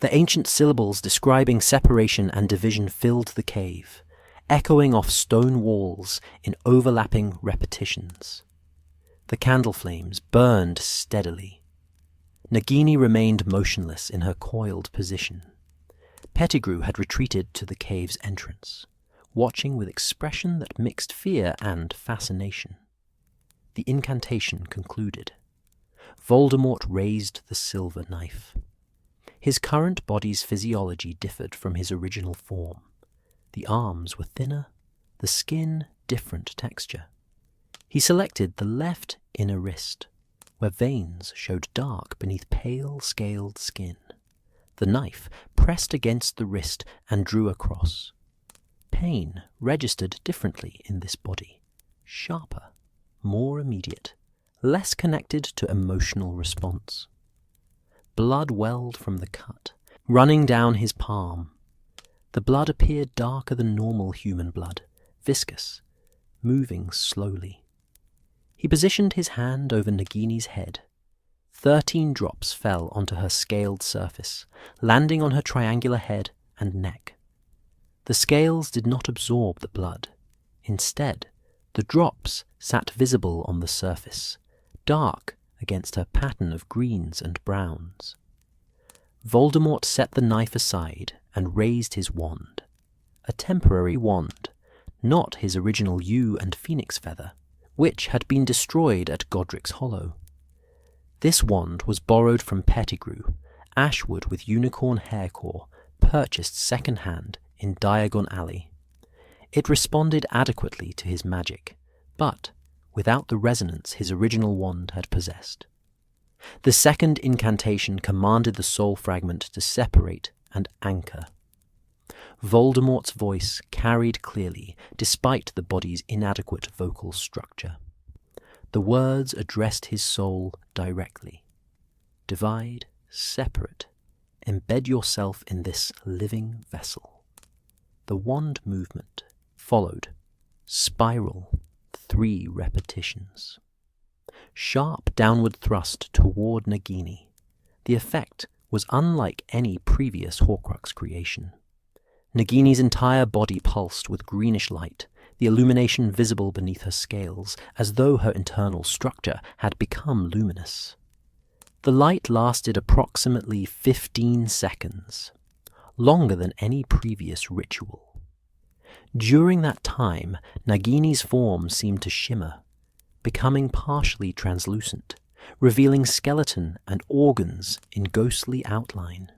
The ancient syllables describing separation and division filled the cave, echoing off stone walls in overlapping repetitions. The candle flames burned steadily. Nagini remained motionless in her coiled position. Pettigrew had retreated to the cave's entrance, watching with expression that mixed fear and fascination. The incantation concluded. Voldemort raised the silver knife. His current body's physiology differed from his original form. The arms were thinner, the skin different texture. He selected the left inner wrist, where veins showed dark beneath pale, scaled skin. The knife pressed against the wrist and drew across. Pain registered differently in this body, sharper, more immediate, less connected to emotional response. Blood welled from the cut, running down his palm. The blood appeared darker than normal human blood, viscous, moving slowly. He positioned his hand over Nagini's head. 13 drops fell onto her scaled surface, landing on her triangular head and neck. The scales did not absorb the blood. Instead, the drops sat visible on the surface, dark against her pattern of greens and browns. Voldemort set the knife aside and raised his wand. A temporary wand, not his original yew and phoenix feather, which had been destroyed at Godric's Hollow. This wand was borrowed from Pettigrew, ashwood with unicorn hair core, purchased second-hand in Diagon Alley. It responded adequately to his magic, but without the resonance his original wand had possessed. The second incantation commanded the soul fragment to separate and anchor. Voldemort's voice carried clearly, despite the body's inadequate vocal structure. The words addressed his soul directly. Divide, separate, embed yourself in this living vessel. The wand movement followed. Spiral, 3 repetitions. Sharp downward thrust toward Nagini. The effect was unlike any previous Horcrux creation. Nagini's entire body pulsed with greenish light, the illumination visible beneath her scales, as though her internal structure had become luminous. The light lasted approximately 15 seconds, longer than any previous ritual. During that time, Nagini's form seemed to shimmer, becoming partially translucent, revealing skeleton and organs in ghostly outline.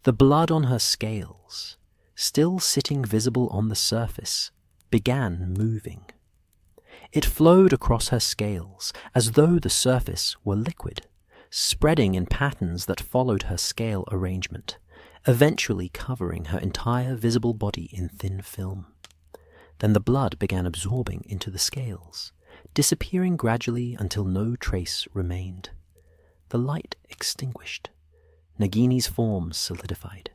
The blood on her scales, still sitting visible on the surface, began moving. It flowed across her scales as though the surface were liquid, spreading in patterns that followed her scale arrangement, eventually covering her entire visible body in thin film. Then the blood began absorbing into the scales, disappearing gradually until no trace remained. The light extinguished. Nagini's form solidified.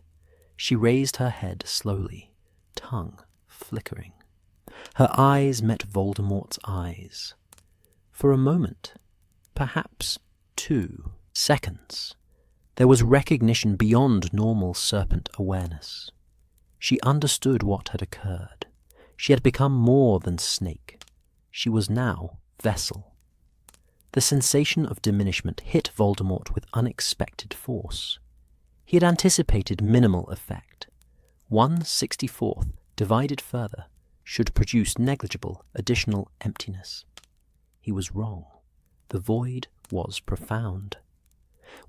She raised her head slowly, tongue flickering. Her eyes met Voldemort's eyes. For a moment, perhaps 2 seconds, there was recognition beyond normal serpent awareness. She understood what had occurred. She had become more than snake. She was now vessel. The sensation of diminishment hit Voldemort with unexpected force. He had anticipated minimal effect. 1/64 divided further should produce negligible additional emptiness. He was wrong. The void was profound.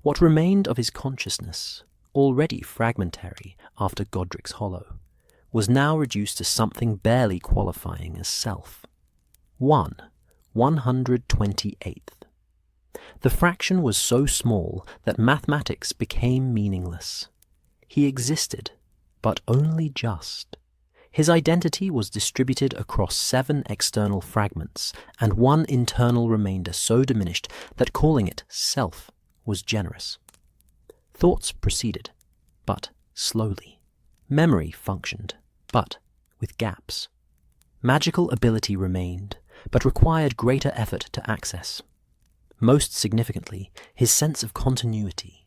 What remained of his consciousness, already fragmentary after Godric's Hollow, was now reduced to something barely qualifying as self. 1/128th. The fraction was so small that mathematics became meaningless. He existed, but only just. His identity was distributed across 7 external fragments, and 1 internal remainder so diminished that calling it self was generous. Thoughts proceeded, but slowly. Memory functioned, but with gaps. Magical ability remained, but required greater effort to access. Most significantly, his sense of continuity,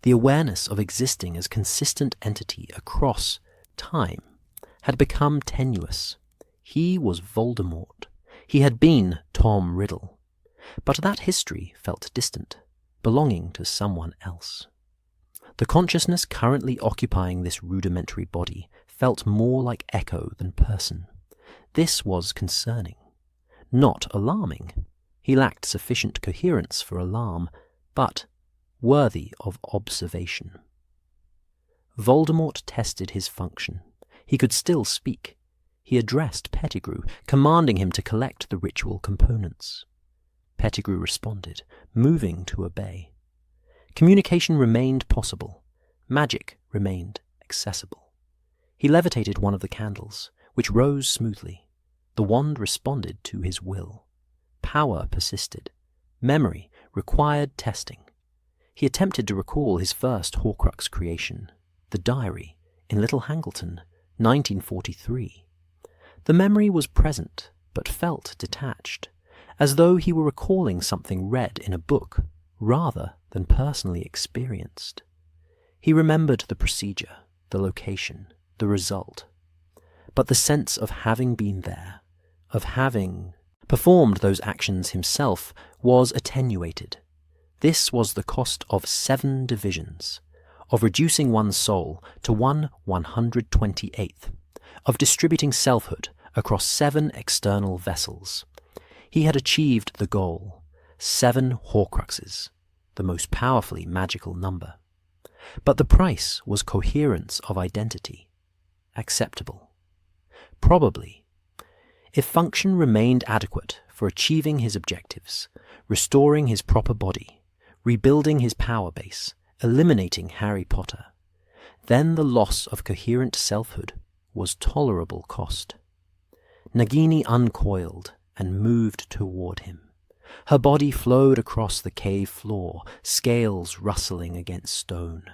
the awareness of existing as consistent entity across time, had become tenuous. He was Voldemort. He had been Tom Riddle. But that history felt distant, belonging to someone else. The consciousness currently occupying this rudimentary body felt more like echo than person. This was concerning, not alarming. He lacked sufficient coherence for alarm, but worthy of observation. Voldemort tested his function. He could still speak. He addressed Pettigrew, commanding him to collect the ritual components. Pettigrew responded, moving to obey. Communication remained possible. magic remained accessible. He levitated one of the candles, which rose smoothly. The wand responded to his will. Power persisted. Memory required testing. He attempted to recall his first Horcrux creation, the diary, in Little Hangleton, 1943. The memory was present, but felt detached, as though he were recalling something read in a book, rather than personally experienced. He remembered the procedure, the location, the result. But the sense of having been there, of having performed those actions himself, was attenuated. This was the cost of 7 divisions, of reducing one's soul to 1/128th, of distributing selfhood across 7 external vessels. He had achieved the goal, 7 Horcruxes, the most powerfully magical number. But the price was coherence of identity. Acceptable. Probably. If function remained adequate for achieving his objectives, restoring his proper body, rebuilding his power base, eliminating Harry Potter, then the loss of coherent selfhood was tolerable cost. Nagini uncoiled and moved toward him. Her body flowed across the cave floor, scales rustling against stone.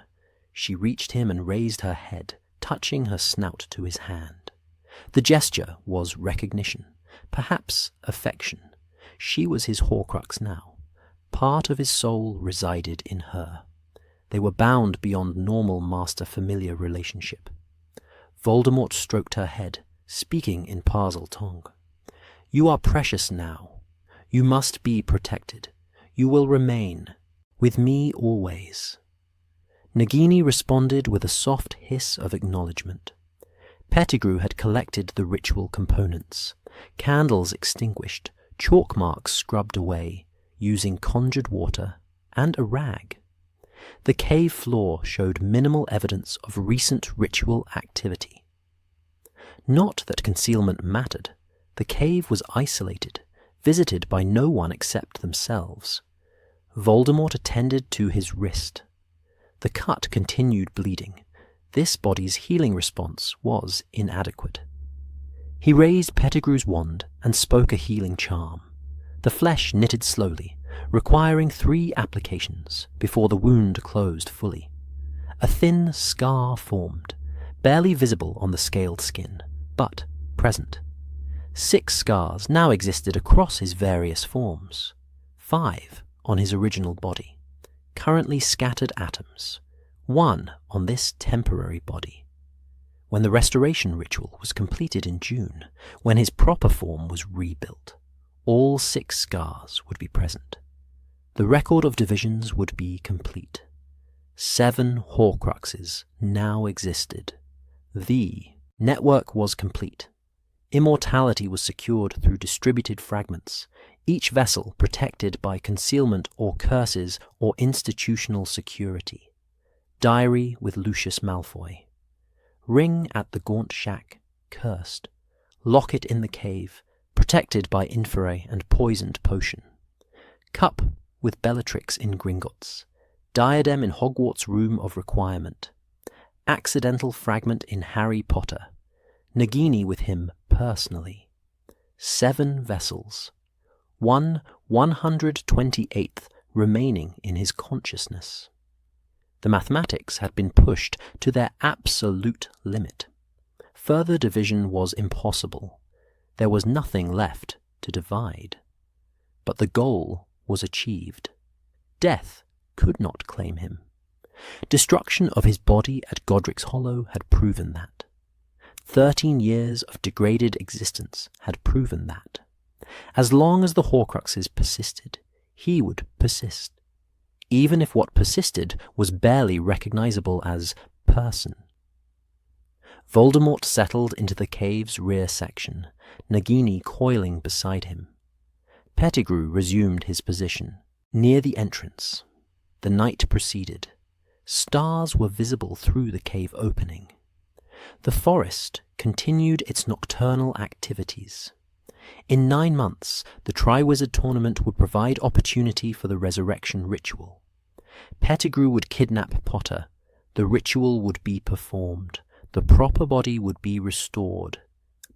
She reached him and raised her head, touching her snout to his hand. The gesture was recognition, perhaps affection. She was his Horcrux now. Part of his soul resided in her. They were bound beyond normal master-familiar relationship. Voldemort stroked her head, speaking in Parseltongue. "You are precious now. You must be protected. You will remain. With me always." Nagini responded with a soft hiss of acknowledgement. Pettigrew had collected the ritual components. Candles extinguished, chalk marks scrubbed away, using conjured water and a rag. The cave floor showed minimal evidence of recent ritual activity. Not that concealment mattered. The cave was isolated, visited by no one except themselves. Voldemort attended to his wrist. The cut continued bleeding. This body's healing response was inadequate. He raised Pettigrew's wand and spoke a healing charm. The flesh knitted slowly, requiring 3 applications before the wound closed fully. A thin scar formed, barely visible on the scaled skin, but present. 6 scars now existed across his various forms. 5 on his original body, currently scattered atoms. 1 on this temporary body. When the restoration ritual was completed in June, when his proper form was rebuilt, all 6 scars would be present. The record of divisions would be complete. 7 Horcruxes now existed. The network was complete. Immortality was secured through distributed fragments, each vessel protected by concealment or curses or institutional security. Diary with Lucius Malfoy. Ring at the Gaunt Shack, cursed. Locket in the cave, protected by inferi and poisoned potion. Cup with Bellatrix in Gringotts. Diadem in Hogwarts Room of Requirement. Accidental fragment in Harry Potter. Nagini with him personally. 7 vessels. 1/128th remaining in his consciousness. The mathematics had been pushed to their absolute limit. Further division was impossible. There was nothing left to divide. But the goal was achieved. Death could not claim him. Destruction of his body at Godric's Hollow had proven that. 13 years of degraded existence had proven that. As long as the Horcruxes persisted, he would persist, even if what persisted was barely recognizable as person. Voldemort settled into the cave's rear section, Nagini coiling beside him. Pettigrew resumed his position, near the entrance. The night proceeded. Stars were visible through the cave opening. The forest continued its nocturnal activities. In 9 months, the Triwizard Tournament would provide opportunity for the resurrection ritual. Pettigrew would kidnap Potter, The ritual would be performed. The proper body would be restored.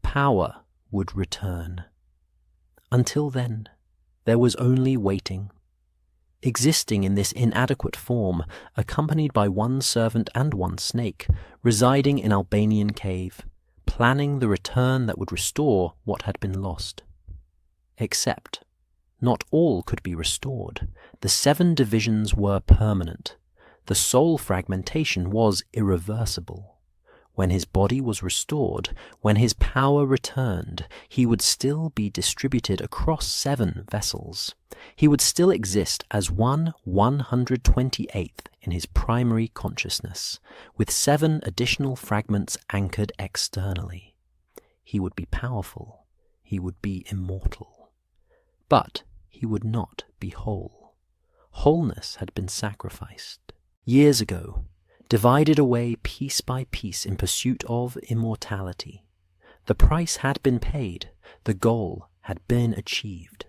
Power would return. Until then, there was only waiting. Existing in this inadequate form, accompanied by one servant and one snake, residing in Albanian cave, planning the return that would restore what had been lost. Except, not all could be restored. The 7 divisions were permanent. The soul fragmentation was irreversible. When his body was restored, when his power returned, he would still be distributed across 7 vessels. He would still exist as one 128th in his primary consciousness, with 7 additional fragments anchored externally. He would be powerful. He would be immortal. But he would not be whole. Wholeness had been sacrificed. Years ago, divided away piece by piece in pursuit of immortality. The price had been paid, the goal had been achieved.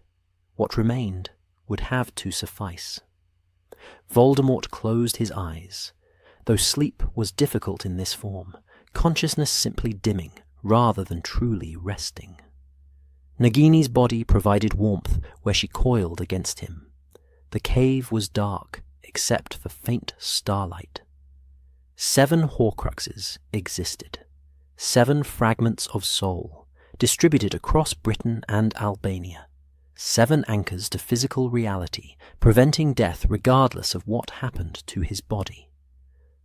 What remained would have to suffice. Voldemort closed his eyes. Though sleep was difficult in this form, consciousness simply dimming rather than truly resting. Nagini's body provided warmth where she coiled against him. The cave was dark except for faint starlight. 7 Horcruxes existed, 7 fragments of soul, distributed across Britain and Albania, 7 anchors to physical reality, preventing death regardless of what happened to his body.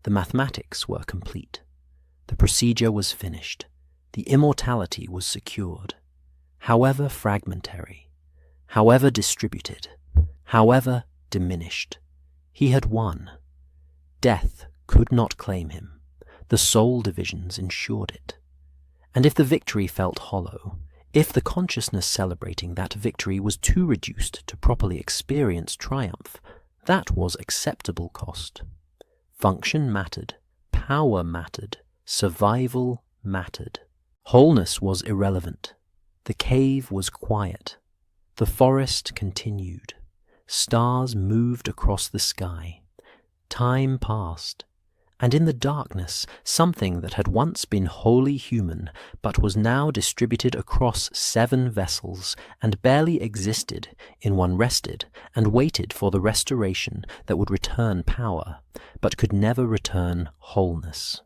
The mathematics were complete. The procedure was finished. The immortality was secured. However fragmentary, however distributed, however diminished, he had won. Death could not claim him. The soul divisions ensured it. And if the victory felt hollow, if the consciousness celebrating that victory was too reduced to properly experience triumph, that was acceptable cost. Function mattered, power mattered, survival mattered. Wholeness was irrelevant. The cave was quiet. The forest continued. Stars moved across the sky. Time passed. And in the darkness, something that had once been wholly human, but was now distributed across 7 vessels, and barely existed in one rested, and waited for the restoration that would return power, but could never return wholeness.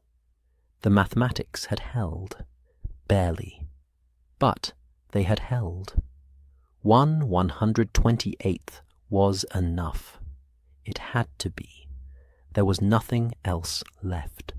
The mathematics had held. Barely. But they had held. 1/128th was enough. It had to be. There was nothing else left.